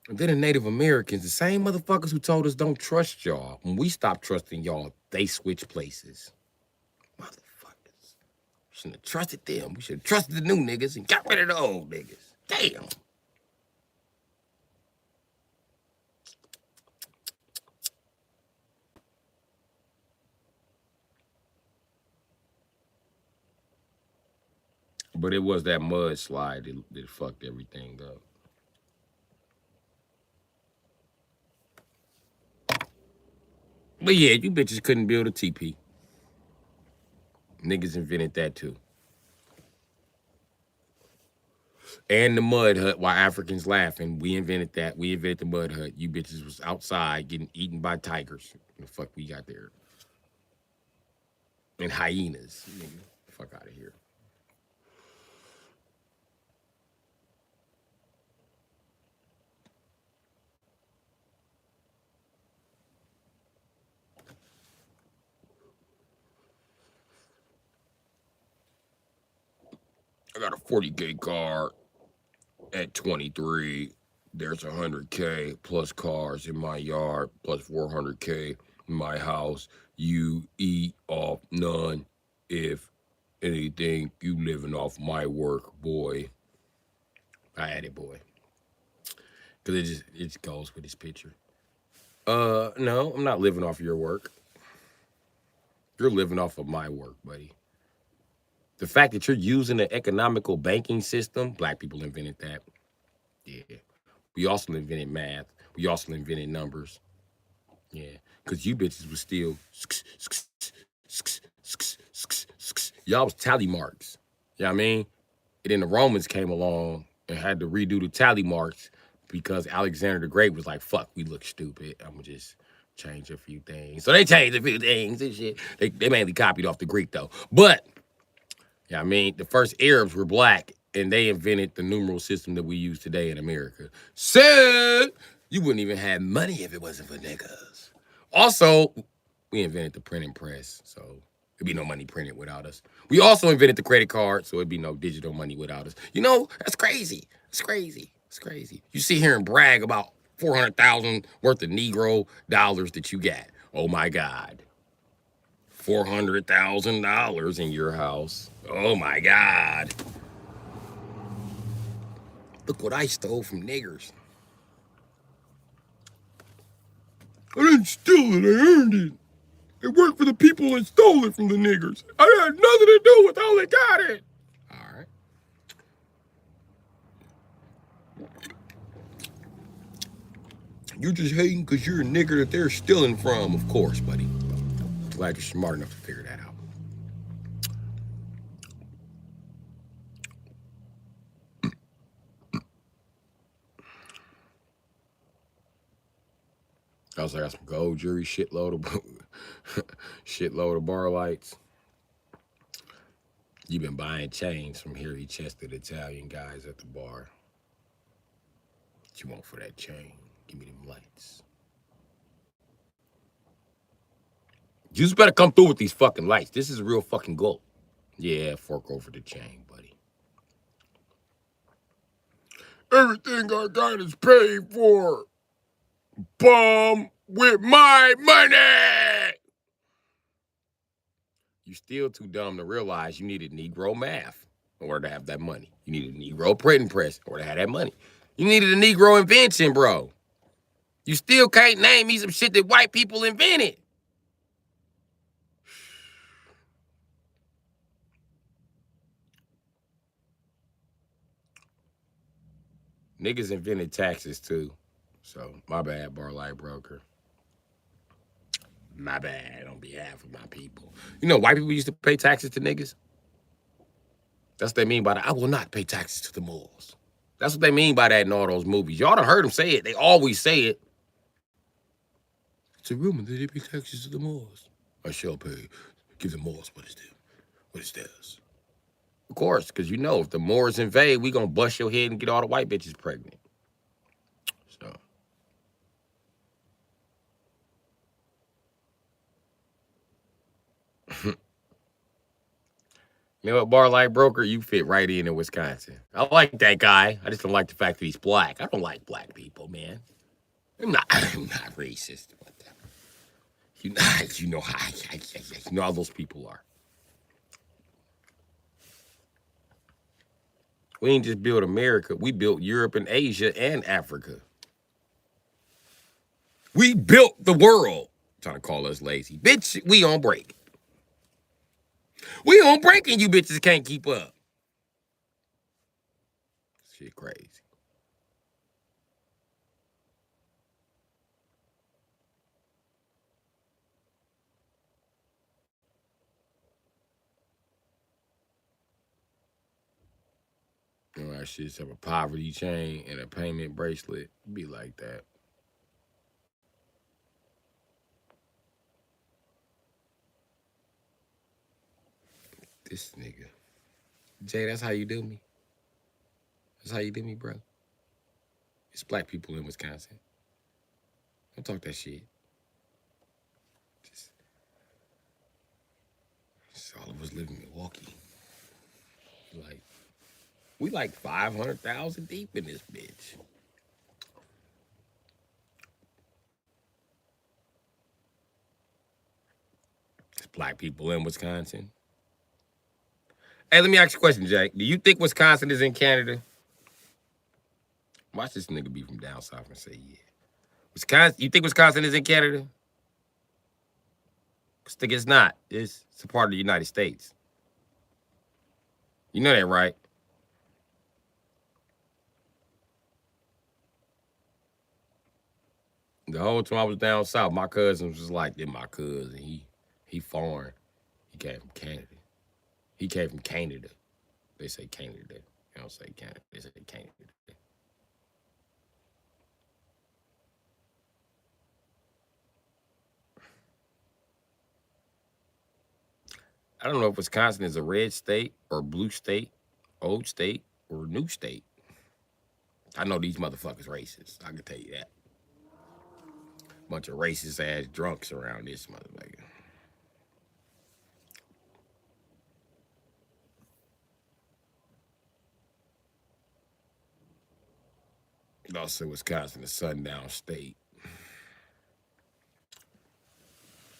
And then the Native Americans, the same motherfuckers who told us don't trust y'all, when we stopped trusting y'all, they switched places. Motherfuckers. We shouldn't have trusted them. We should have trusted the new niggas and got rid of the old niggas. Damn. But it was that mudslide that fucked everything up. But yeah, you bitches couldn't build a teepee. Niggas invented that too. And the mud hut while Africans laughing. We invented that. We invented the mud hut. You bitches was outside getting eaten by tigers. The fuck we got there. and hyenas. Nigga, fuck out of here. I got a 40K car at 23. There's 100K plus cars in my yard plus 400K in my house. You eat off none. If anything, you living off my work, boy. I had it, boy. Cause it goes with this picture. No, I'm not living off your work. You're living off of my work, buddy. The fact that you're using the economical banking system, black people invented that. Yeah. We also invented math. We also invented numbers. Yeah. Because you bitches was still, y'all was tally marks. You know what I mean? And then the Romans came along and had to redo the tally marks because Alexander the Great was like, fuck, we look stupid. I'm going to just change a few things. So they changed a few things and shit. They mainly copied off the Greek, though. But, yeah, I mean, the first Arabs were black, and they invented the numeral system that we use today in America. So, you wouldn't even have money if it wasn't for niggas. Also, we invented the printing press, so there'd be no money printed without us. We also invented the credit card, so it'd be no digital money without us. You know, that's crazy. It's crazy. It's crazy. You sit here and brag about 400,000 worth of Negro dollars that you got. Oh my God. $400,000 in your house. Oh my God. Look what I stole from niggers. I didn't steal it, I earned it. It worked for the people that stole it from the niggers. I had nothing to do with how they got it. All right. You're just hating because you're a nigger that they're stealing from, of course, buddy. Glad you're smart enough to figure that out. I also got some gold jewelry, shitload of bar lights. You've been buying chains from hairy chested Italian guys at the bar. What you want for that chain? Give me them lights. You just better come through with these fucking lights. This is real fucking gold. Yeah, fork over the chain, buddy. Everything I got is paid for. Bum with my money. You still too dumb to realize you needed Negro math in order to have that money. You needed a Negro printing press in order to have that money. You needed a Negro invention, bro. You still can't name me some shit that white people invented. Niggas invented taxes too. So, my bad, bar light broker. My bad on behalf of my people. You know, white people used to pay taxes to niggas. That's what they mean by that. I will not pay taxes to the Moors. That's what they mean by that in all those movies. Y'all done heard them say it. They always say it. It's a rumor that they pay taxes to the Moors. I shall pay. Give the Moors what is due. What is theirs. Of course, because you know, if the Moors invade, we gonna bust your head and get all the white bitches pregnant. So. You know what, bar light broker, you fit right in Wisconsin. I like that guy. I just don't like the fact that he's black. I don't like black people, man. I'm not racist. You know how those people are. We ain't just built America. We built Europe and Asia and Africa. We built the world. Trying to call us lazy. Bitch, we on break. We on break and you bitches can't keep up. Shit crazy. You know, that shit's have a poverty chain and a payment bracelet. Be like that. This nigga. Jay, that's how you do me. That's how you do me, bro. It's black people in Wisconsin. Don't talk that shit. Just all of us live in Milwaukee. We like 500,000 deep in this bitch. It's black people in Wisconsin. Hey, let me ask you a question, Jake. Do you think Wisconsin is in Canada? Watch this nigga be from down south and say, yeah. Wisconsin, you think Wisconsin is in Canada? I think it's not. It's a part of the United States. You know that, right? The whole time I was down south, my cousin was just like, they're my cousin. He foreign. He came from Canada. He came from Canada. They say Canada. They don't say Canada. They say Canada. I don't know if Wisconsin is a red state or blue state, old state or new state. I know these motherfuckers racist. I can tell you that. Bunch of racist ass drunks around this motherfucker. Also, Wisconsin, a sundown state.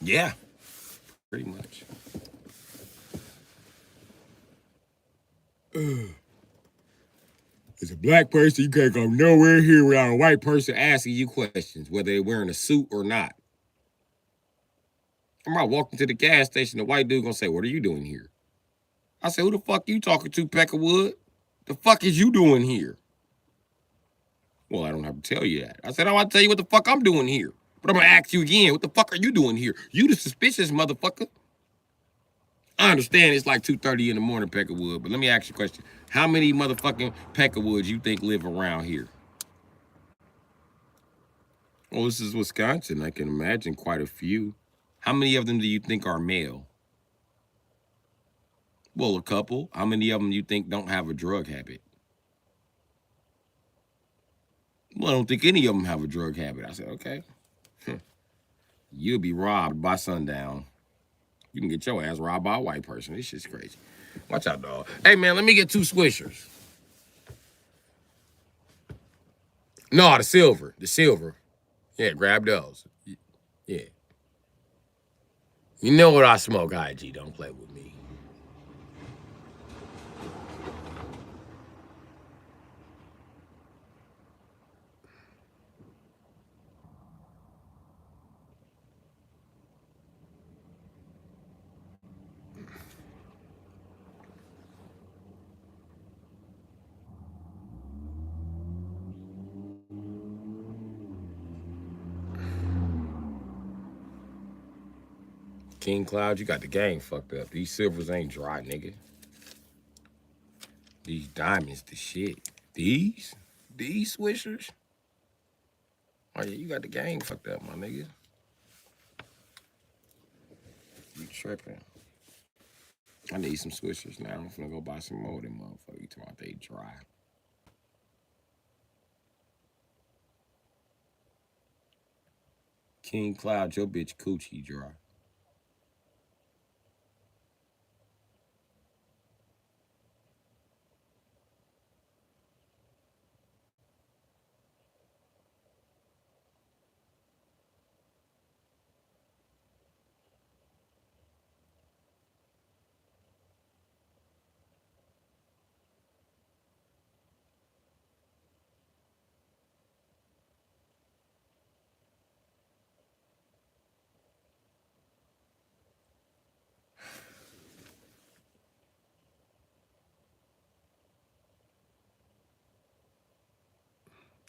Yeah, pretty much. As a black person, you can't go nowhere here without a white person asking you questions, whether they're wearing a suit or not. I'm about walking to the gas station, the white dude gonna say, "What are you doing here?" I said, "Who the fuck you talking to, Peckerwood? The fuck is you doing here?" Well, I don't have to tell you that. I said, "I want to tell you what the fuck I'm doing here. But I'm gonna ask you again, what the fuck are you doing here? You the suspicious motherfucker." I understand it's like 2:30 in the morning, Peckerwood, but let me ask you a question. How many motherfucking Peckerwoods you think live around here? Well, this is Wisconsin. I can imagine quite a few. How many of them do you think are male? Well, a couple. How many of them you think don't have a drug habit? Well, I don't think any of them have a drug habit. I said, okay. You'll be robbed by sundown. You can get your ass robbed by a white person. This shit's crazy. Watch out, dog. Hey, man, let me get 2 swishers. No, the silver. The silver. Yeah, grab those. Yeah. You know what I smoke, IG. Don't play with me. King Cloud, you got the game fucked up. These silvers ain't dry, nigga. These diamonds, the shit. These swishers? Oh yeah, you got the game fucked up, my nigga. You tripping. I need some swishers now. I'm finna go buy some more of them motherfuckers. You talking about they dry. King Cloud, your bitch coochie dry.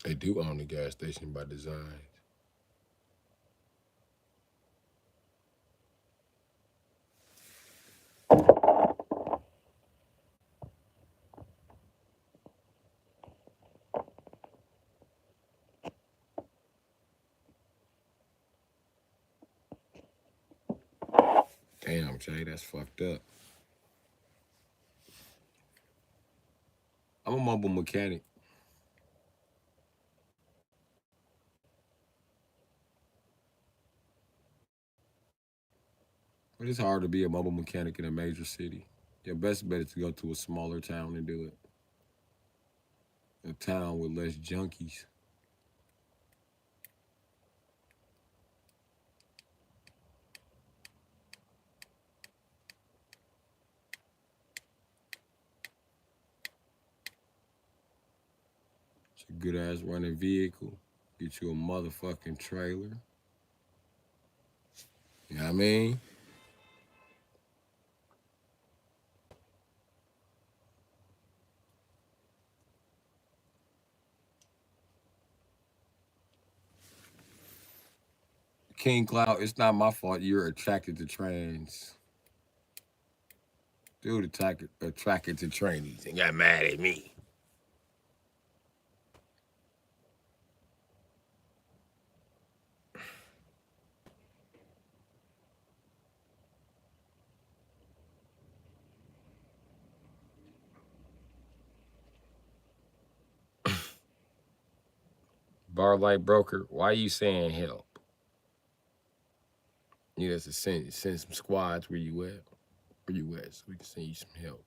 They do own the gas station by design. Damn, Jay, that's fucked up. I'm a mobile mechanic. But it's hard to be a mobile mechanic in a major city. Your best bet is to go to a smaller town and do it. A town with less junkies. It's a good ass running vehicle. Get you a motherfucking trailer. You know what I mean? King Cloud, it's not my fault you're attracted to trans. Dude attracted to trainees and got mad at me. Bar light broker, why you saying help? You need us to send some squads where you at. Where you at so we can send you some help.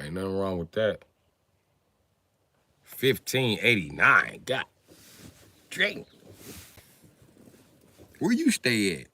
Ain't nothing wrong with that. 1589. God dang. Where you stay at?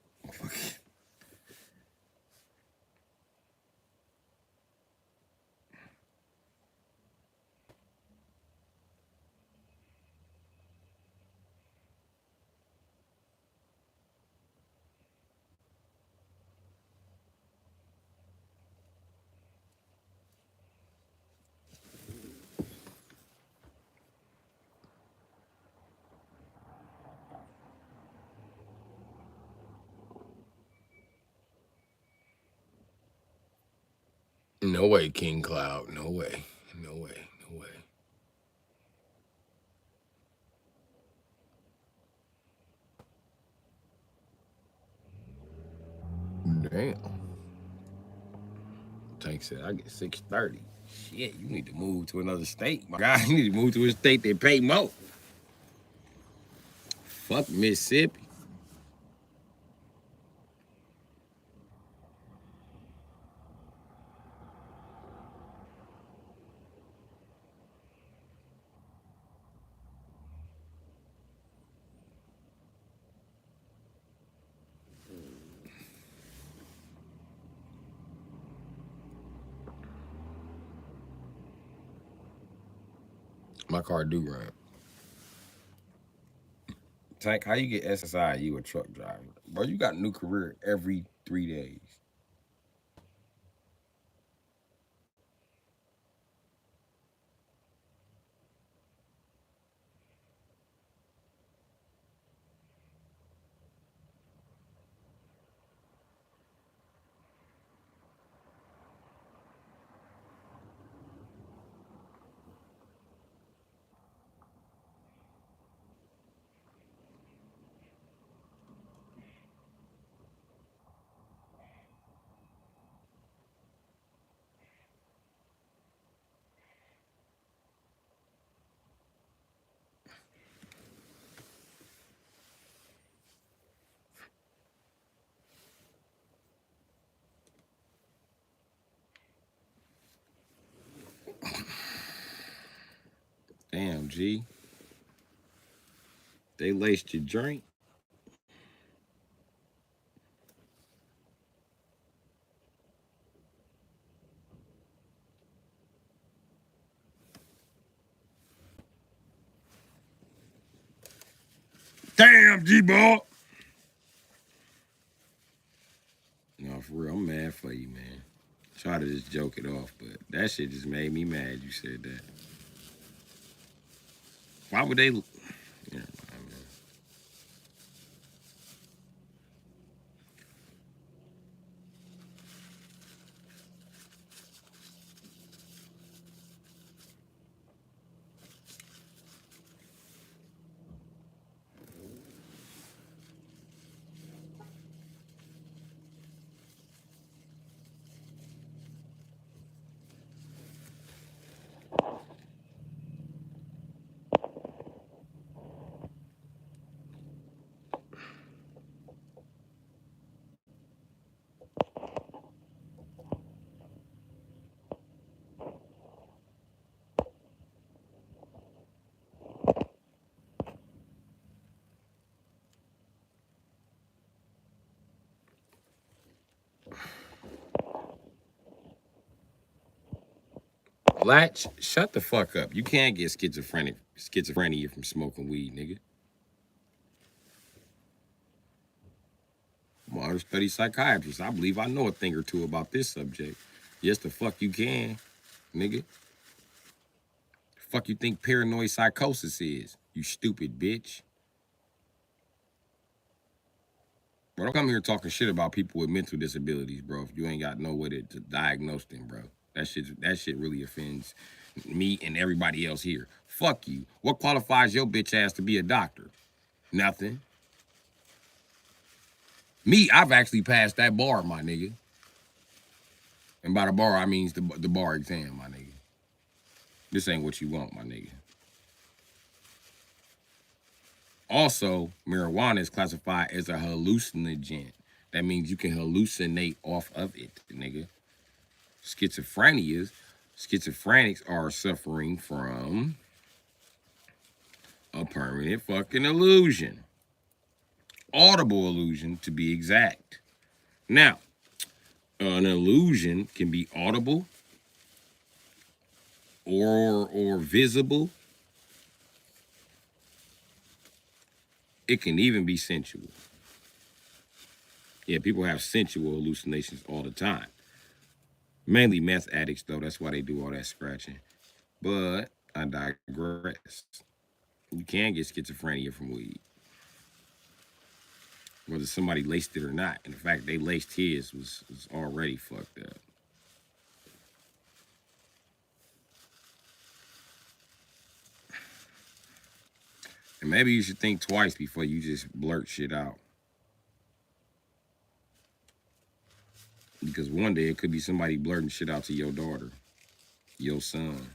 No way, King Cloud. No way. No way. No way. Damn. Tank said I get 630. Shit, you need to move to another state, my guy. You need to move to a state that pay more. Fuck Mississippi. My car do run. Tank, how you get SSI? You a truck driver, bro? You got a new career every 3 days. Damn, G. They laced your drink. Damn, G-Ball. No, for real, I'm mad for you, man. Try to just joke it off, but that shit just made me mad you said that. Why would they? Yeah, I mean, Latch, shut the fuck up. You can't get schizophrenia from smoking weed, nigga. I'm a study psychiatrist. I believe I know a thing or two about this subject. Yes, the fuck you can, nigga. The fuck you think paranoid psychosis is? You stupid bitch. Bro, don't come here talking shit about people with mental disabilities, bro. If you ain't got no way to diagnose them, bro. That shit really offends me and everybody else here. Fuck you. What qualifies your bitch ass to be a doctor? Nothing. Me, I've actually passed that bar, my nigga. And by the bar, I mean the bar exam, my nigga. This ain't what you want, my nigga. Also, marijuana is classified as a hallucinogen. That means you can hallucinate off of it, nigga. Schizophrenics are suffering from a permanent fucking illusion. Audible illusion, to be exact. Now, an illusion can be audible or visible. It can even be sensual. Yeah, people have sensual hallucinations all the time. Mainly meth addicts, though. That's why they do all that scratching. But I digress. You can get schizophrenia from weed. Whether somebody laced it or not. And the fact they laced his was already fucked up. And maybe you should think twice before you just blurt shit out. Because one day it could be somebody blurting shit out to your daughter, your son.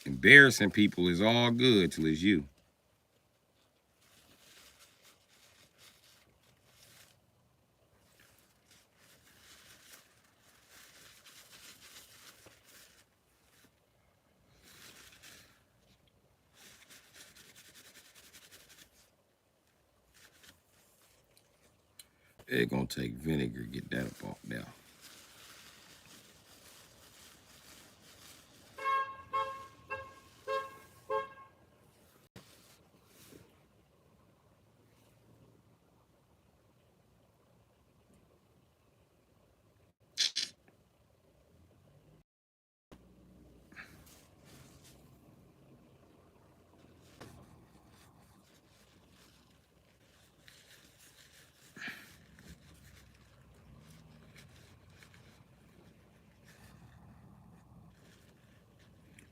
Embarrassing people is all good till it's you. It's gonna take vinegar to get that up off there.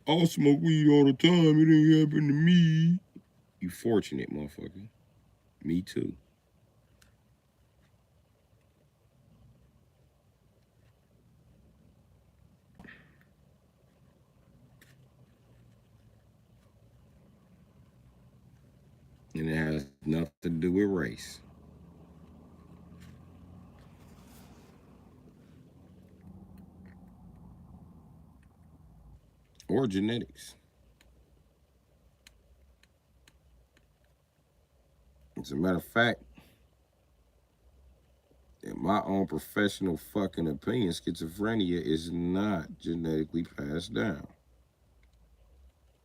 I smoke weed all the time. It ain't happen to me. You fortunate, motherfucker. Me too. And it has nothing to do with race. Or genetics. As a matter of fact, in my own professional fucking opinion, schizophrenia is not genetically passed down.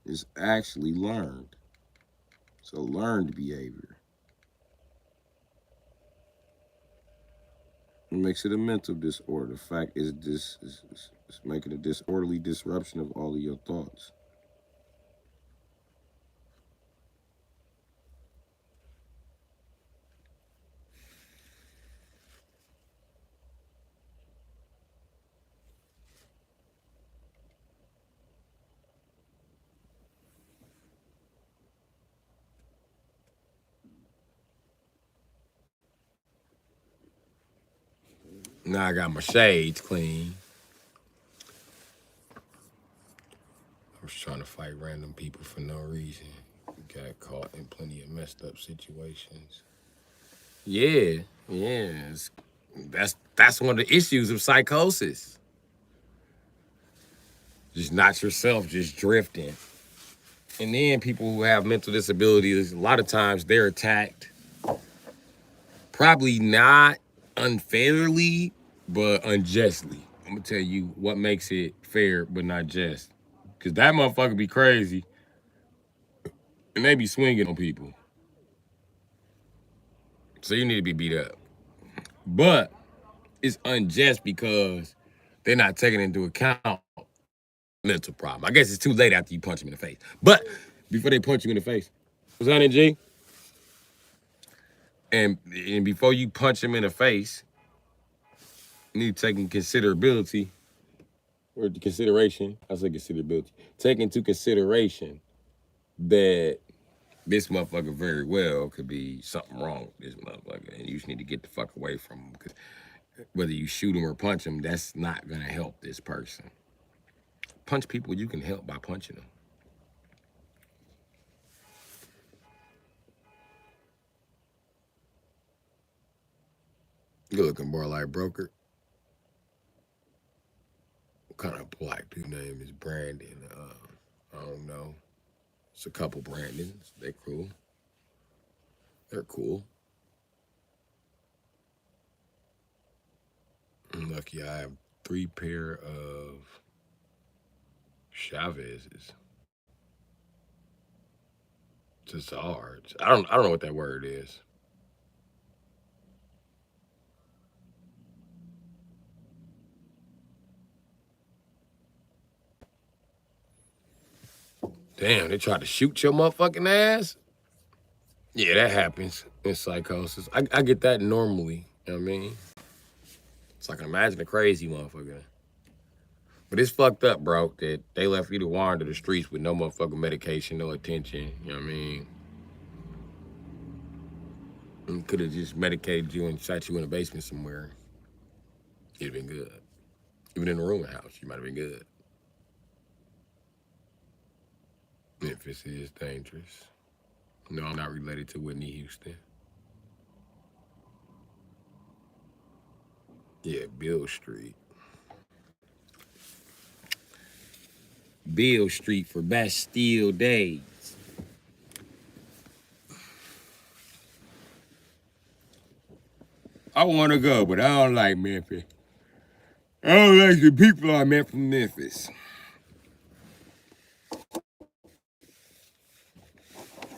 It's actually learned. It's a learned behavior. It makes it a mental disorder. The fact is this is making a disorderly disruption of all of your thoughts. Now I got my shades clean. I was trying to fight random people for no reason. Got caught in plenty of messed up situations. Yeah. That's one of the issues of psychosis. Just not yourself, just drifting. And then people who have mental disabilities, a lot of times they're attacked Probably not unfairly, but unjustly. I'm gonna tell you what makes it fair but not just. Cause that motherfucker be crazy and they be swinging on people. So you need to be beat up. But it's unjust because they're not taking into account mental problem. I guess it's too late after you punch them in the face. But before they punch you in the face, what's that, G? And before you punch them in the face, you need to take into considerability or consideration. I say considerability. Take into consideration that this motherfucker very well could be something wrong with this motherfucker, and you just need to get the fuck away from him because whether you shoot him or punch him, that's not gonna help this person. Punch people you can help by punching them. Good looking boy like Broker. What kind of black dude name is Brandon? I don't know. It's a couple Brandons. They're cool. They're cool. I'm lucky I have 3 pair of Chavez's. Tazards. I don't know what that word is. Damn, they tried to shoot your motherfucking ass? Yeah, that happens in psychosis. I get that normally, you know what I mean? So I can imagine a crazy motherfucker. But it's fucked up, bro, that they left you to wander the streets with no motherfucking medication, no attention, you know what I mean? And could have just medicated you and shot you in a basement somewhere. You'd have been good. Even in a rooming house, you might have been good. Memphis is dangerous. No, I'm not related to Whitney Houston. Yeah, Bill Street. Bill Street for Bastille days. I want to go, but I don't like Memphis. I don't like the people I met from Memphis.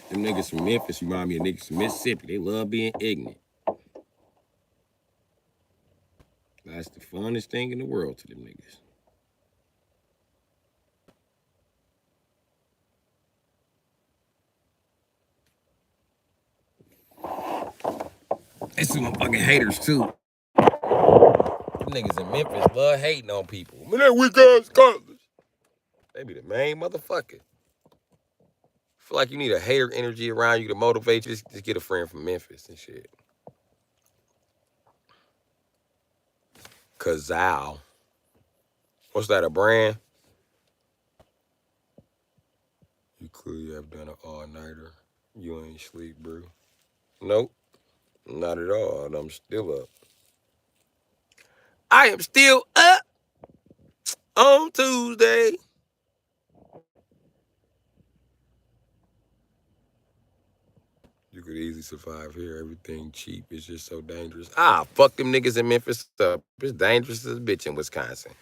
Them niggas from Memphis remind me of niggas from Mississippi. They love being ignorant. That's the funnest thing in the world to them niggas. They some fucking haters too. Them niggas in Memphis love hating on people. Man, that weak ass colors. They be the main motherfucker. Feel like you need a hater energy around you to motivate you. Just get a friend from Memphis and shit. Kazal. What's that, a brand? You clearly have done an all-nighter. You ain't sleep, Bru. Nope, not at all. I'm still up. I am still up on Tuesday. You could easily survive here. Everything cheap is just so dangerous. Fuck them niggas in Memphis up. It's dangerous as a bitch in Wisconsin.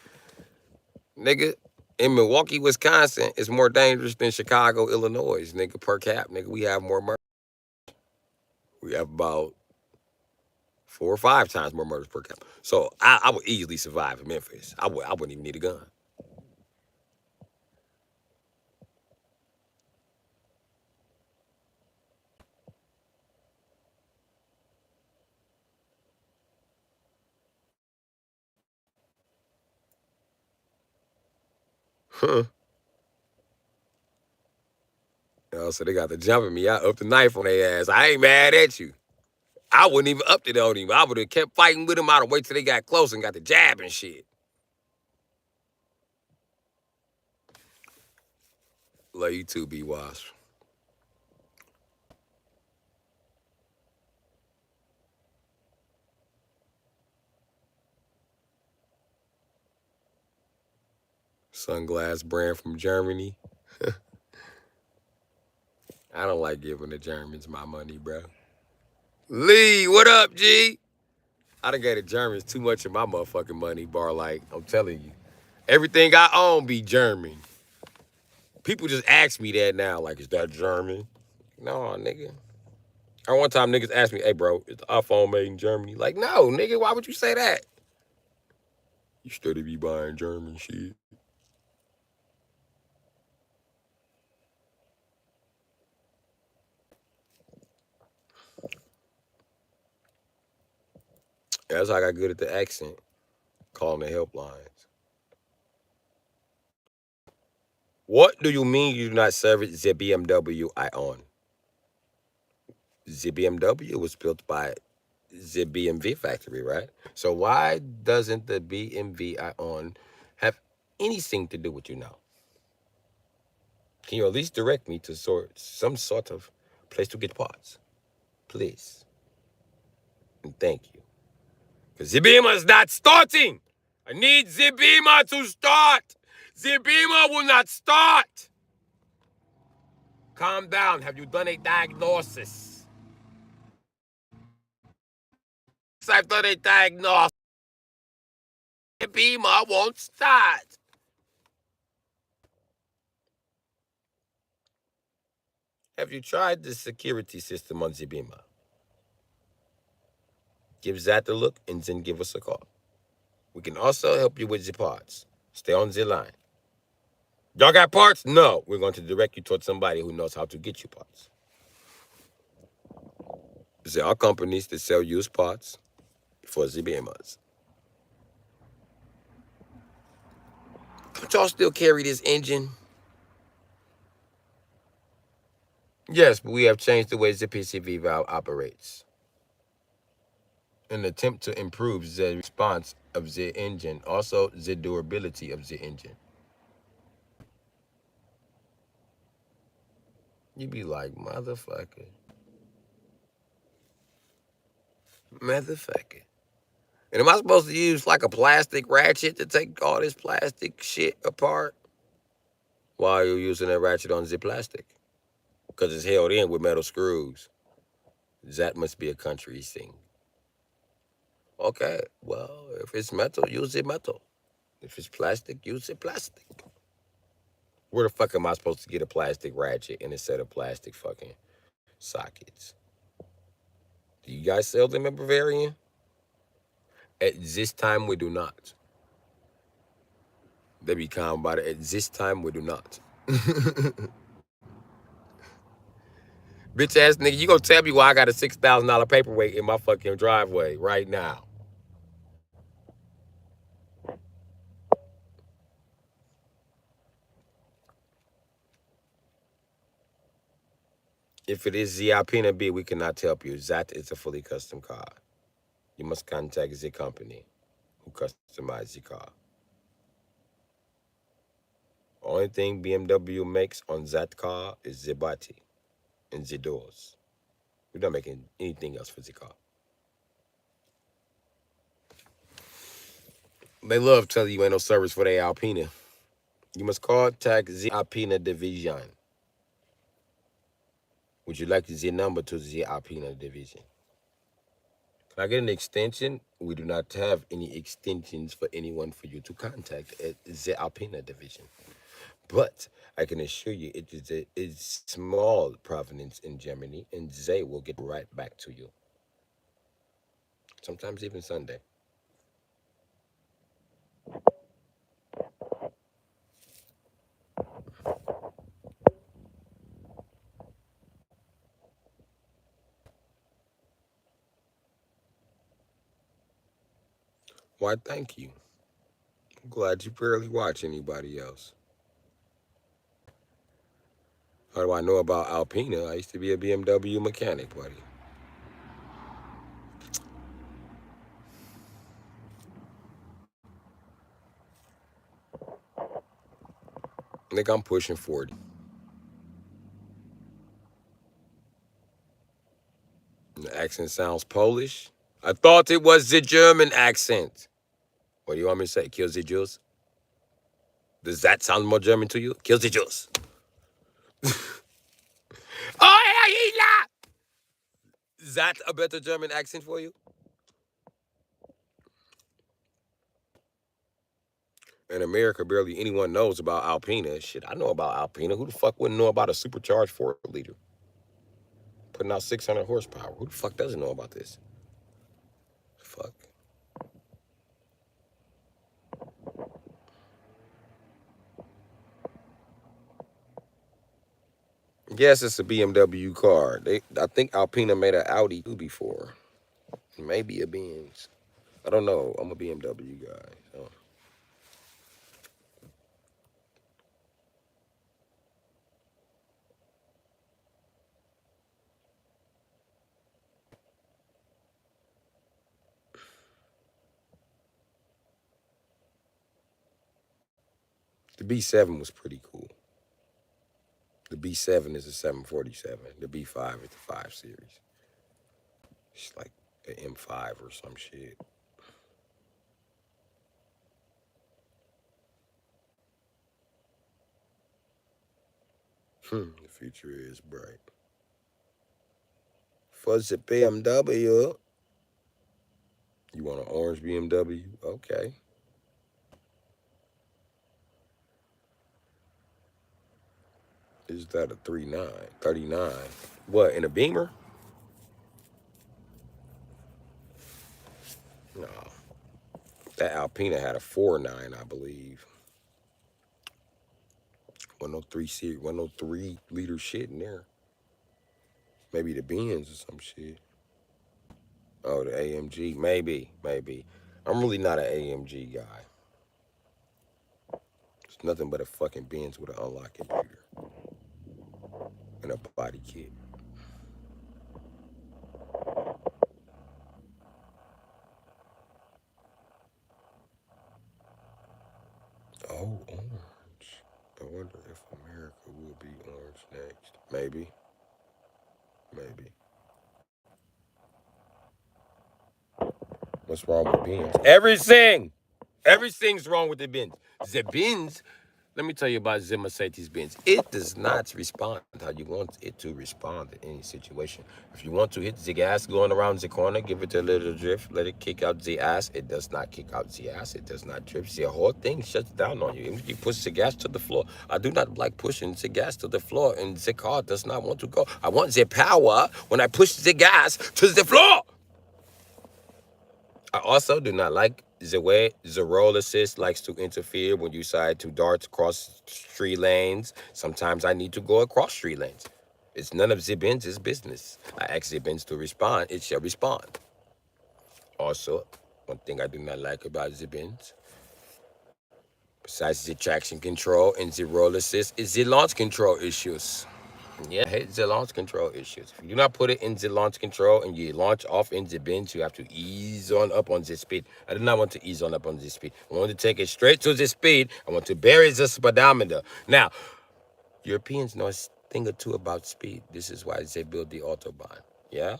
Nigga, in Milwaukee, Wisconsin, it's more dangerous than Chicago, Illinois. Nigga, per cap, nigga, we have more murders. We have about 4 or 5 times more murders per cap. So I would easily survive in Memphis. I wouldn't even need a gun. Huh. So they got the jumping me. I upped the knife on their ass. I ain't mad at you. I wouldn't even upped it on him. I would have kept fighting with him. I'd have waited till they got close and got the jab and shit. Love you too, B-Wasp. Sunglass brand from Germany. I don't like giving the Germans my money, bro. Lee, what up, G? I done gave the Germans too much of my motherfucking money, bar. Like, I'm telling you. Everything I own be German. People just ask me that now, like, is that German? No, nigga. Or one time niggas asked me, hey, bro, is the iPhone made in Germany? Like, no, nigga, why would you say that? You study be buying German shit. That's how I got good at the accent, calling the helplines. What do you mean you do not service the BMW I own? The BMW was built by the BMW factory, right? So why doesn't the BMW I own have anything to do with you now? Can you at least direct me to some sort of place to get parts? Please. And thank you. Because the beamer is not starting. I need the beamer to start. The beamer will not start. Calm down. Have you done a diagnosis? I've done a diagnosis. The beamer won't start. Have you tried the security system on the beamer? Give that a look and then give us a call. We can also help you with the parts. Stay on the line. Y'all got parts? No. We're going to direct you towards somebody who knows how to get you parts. There are companies that sell used parts for the BMWs. Don't y'all still carry this engine? Yes, but we have changed the way the PCV valve operates. In an attempt to improve the response of the engine, also the durability of the engine. You be like, motherfucker. Motherfucker. And am I supposed to use like a plastic ratchet to take all this plastic shit apart? Why are you using a ratchet on the plastic? Because it's held in with metal screws. That must be a country thing. Okay, well, if it's metal, use it metal. If it's plastic, use it plastic. Where the fuck am I supposed to get a plastic ratchet and a set of plastic fucking sockets? Do you guys sell them in Bavarian? At this time, we do not. They be calm about it. At this time, we do not. Bitch ass nigga, you gonna tell me why I got a $6,000 paperweight in my fucking driveway right now? If it is the Alpina B, we cannot help you. That is a fully custom car. You must contact the company who customized the car. Only thing BMW makes on that car is the body and the doors. We're not making anything else for the car. They love telling you ain't no service for the Alpina. You must contact the Alpina division. Would you like the number to the Alpina division? Can I get an extension? We do not have any extensions for anyone for you to contact at the Alpina division. But I can assure you it is a small provenance in Germany, and they will get right back to you. Sometimes even Sunday. Why, thank you. I'm glad you barely watch anybody else. How do I know about Alpina? I used to be a BMW mechanic, buddy. Nigga, I'm pushing 40. The accent sounds Polish. I thought it was the German accent. What do you want me to say? Kill the Jews? Does that sound more German to you? Kill the Jews. Oh, Is that a better German accent for you? In America, barely anyone knows about Alpina. Shit, I know about Alpina. Who the fuck wouldn't know about a supercharged 4 liter putting out 600 horsepower? Who the fuck doesn't know about this? Fuck. Yes, it's a BMW car. I think Alpina made an Audi too before. Maybe a Benz. I don't know. I'm a BMW guy. So. The B7 was pretty cool. The B7 is a 747. The B5 is the 5 Series. It's like an M5 or some shit. The future is bright. For the BMW. You want an orange BMW? Okay. Is that a 39? 39. What, in a Beamer? No. That Alpina had a 49, I believe. 103 series, 103-liter shit in there. Maybe the Benz or some shit. Oh, the AMG. Maybe. I'm really not an AMG guy. It's nothing but a fucking Benz with an unlocked computer and a body kit. Oh, orange. I wonder if America will be orange next. Maybe. What's wrong with Benz? Everything! Everything's wrong with the Benz. The Benz, let me tell you about the Mercedes Benz. It does not respond how you want it to respond in any situation. If you want to hit the gas going around the corner, give it a little drift, let it kick out the ass. It does not kick out the ass. It does not drift. The whole thing shuts down on you. If you push the gas to the floor, I do not like pushing the gas to the floor, and the car does not want to go. I want the power when I push the gas to the floor. I also do not like the way the roll assist likes to interfere when you decide to dart across street lanes. Sometimes I need to go across street lanes. It's none of the Benz's business. I ask the Benz to respond, it shall respond. Also, one thing I do not like about the Benz, besides the traction control and the roll assist, is the launch control issues. Yeah, I hate the launch control issues. If you do not put it in the launch control and you launch off in the bench, you have to ease on up on the speed. I do not want to ease on up on the speed. I want to take it straight to the speed. I want to bury the speedometer. Now, Europeans know a thing or two about speed. This is why they build the Autobahn. Yeah?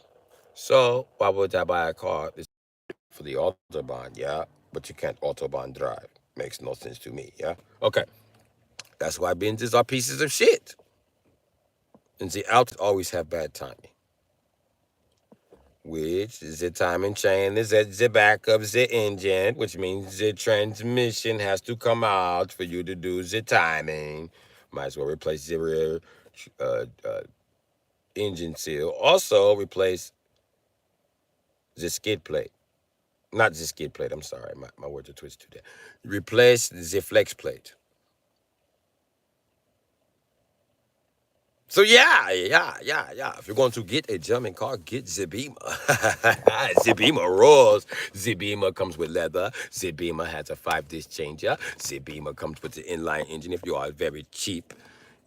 So, why would I buy a car for the Autobahn? Yeah? But you can't Autobahn drive. Makes no sense to me. Yeah? Okay. That's why Benzes are pieces of shit. And the Altos always have bad timing. Which the timing chain is at the back of the engine, which means the transmission has to come out for you to do the timing. Might as well replace the rear engine seal. Also replace the skid plate. Not the skid plate, I'm sorry. My words are twisted there. Replace the flex plate. So yeah. If you're going to get a German car, get the Beamer. The Beamer rolls. The Beamer comes with leather. The Beamer has a 5-disc changer. The Beamer comes with the inline engine if you are very cheap.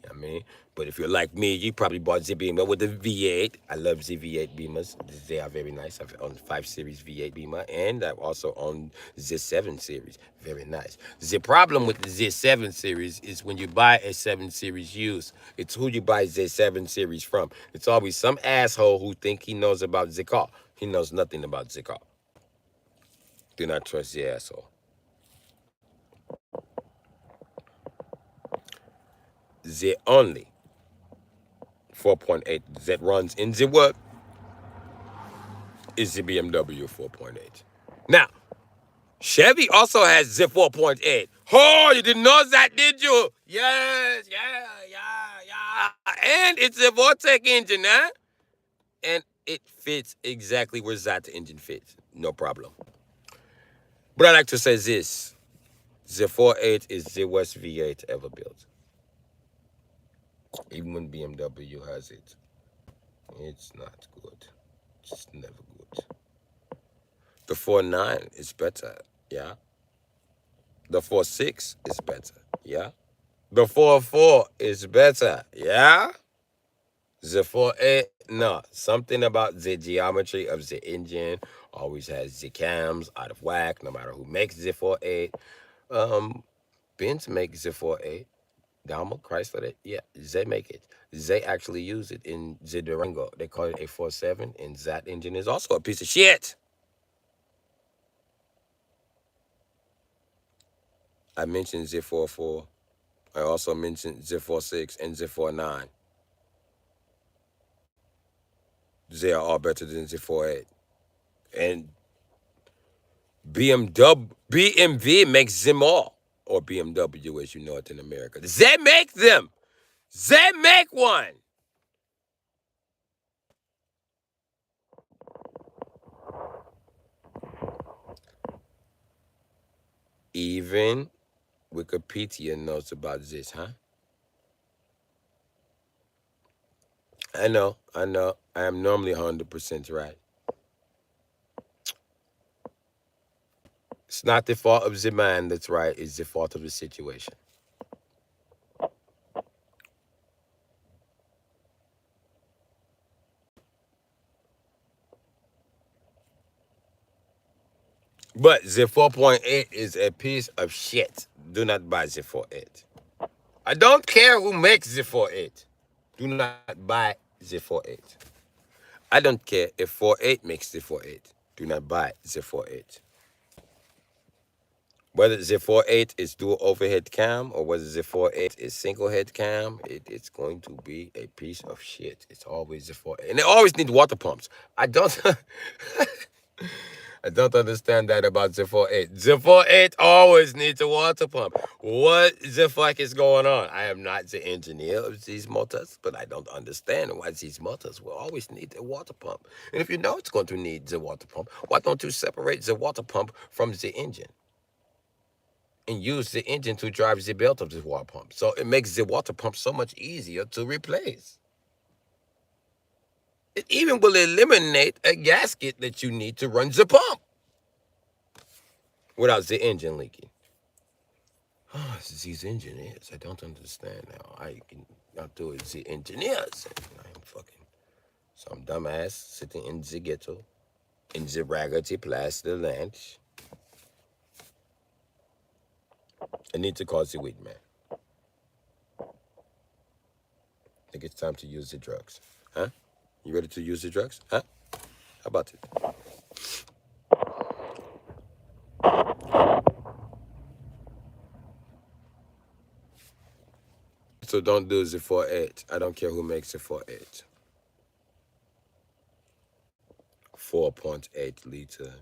You know what I mean? But if you're like me, you probably bought the Beamer with the V8. I love the V8 Beamers. They are very nice. I've owned 5 Series V8 Beamer, and I've also owned the 7 Series. Very nice. The problem with the 7 Series is when you buy a 7 Series used, it's who you buy the 7 Series from. It's always some asshole who think he knows about the car. He knows nothing about the car. Do not trust the asshole. The only 4.8 that runs in the world is the BMW 4.8. Now, Chevy also has the 4.8. Oh, you didn't know that, did you? Yes, yeah. And it's a Vortec engine, huh? And it fits exactly where that engine fits. No problem. But I like to say this. The 4.8 is the worst V8 ever built. Even when BMW has it, it's not good. It's never good. The 4.9 is better, yeah. The 4.6 is better, yeah. The 4.4 is better, yeah. The 4.8, no. Something about the geometry of the engine always has the cams out of whack, no matter who makes the 4.8. Benz makes the 4.8. Daimler, Chrysler, yeah, they make it. They actually use it in the Durango. They call it a 4.7, and that engine is also a piece of shit. I mentioned the 4.4. I also mentioned the 4.6 and the 4.9. They are all better than the 4.8. And BMW makes them all, or BMW as you know it in America. They make them. They make one. Even Wikipedia knows about this, huh? I know. I am normally 100% right. It's not the fault of the man that's right, it's the fault of the situation. But the 4.8 is a piece of shit. Do not buy the 4.8. I don't care who makes the 4.8. Do not buy the 4.8. I don't care if 4.8 makes the 4.8. Do not buy the 4.8. Whether the 4.8 is dual overhead cam or whether the 4.8 is single head cam, it's going to be a piece of shit. It's always the 4.8. And they always need water pumps. I don't I don't understand that about the 4.8. The 4.8 always needs a water pump. What the fuck is going on? I am not the engineer of these motors, but I don't understand why these motors will always need a water pump. And if you know it's going to need the water pump, why don't you separate the water pump from the engine? And use the engine to drive the belt of the water pump. So it makes the water pump so much easier to replace. It even will eliminate a gasket that you need to run the pump without the engine leaking. Oh, it's these engineers. I don't understand now. I can not do it. The engineers. I'm fucking some dumbass sitting in the ghetto in the raggedy plaster lunch. I need to call the weed man. I think it's time to use the drugs. Huh? You ready to use the drugs? Huh? How about it? So don't do the 4.8. I don't care who makes the 4.8. 4.8 liter.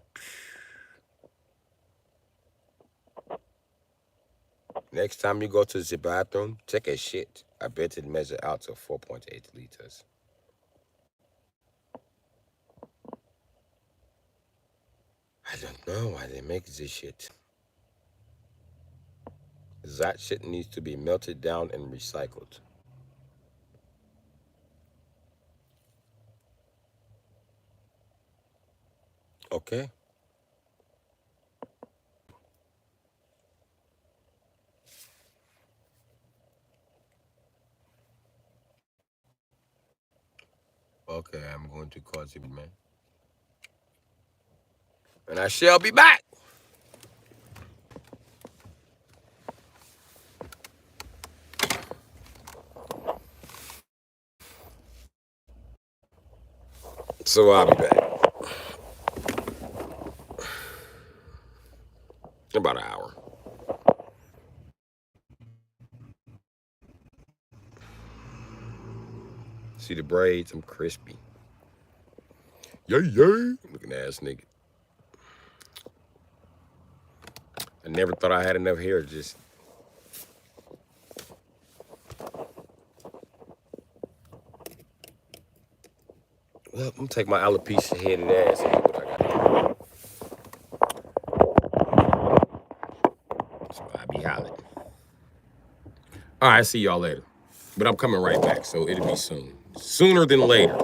Next time you go to the bathroom, take a shit. I bet it measures out to 4.8 liters. I don't know why they make this shit. That shit needs to be melted down and recycled. Okay? Okay, I'm going to call the man. And I shall be back. So I'll be back. In about an hour. See the braids? I'm crispy. Yay, yay. looking ass nigga. I never thought I had enough hair just. Well, I'm gonna take my alopecia headed ass and do what I gotta do. So I be hollering. All right, see y'all later. But I'm coming right back, so it'll be soon. Sooner than later.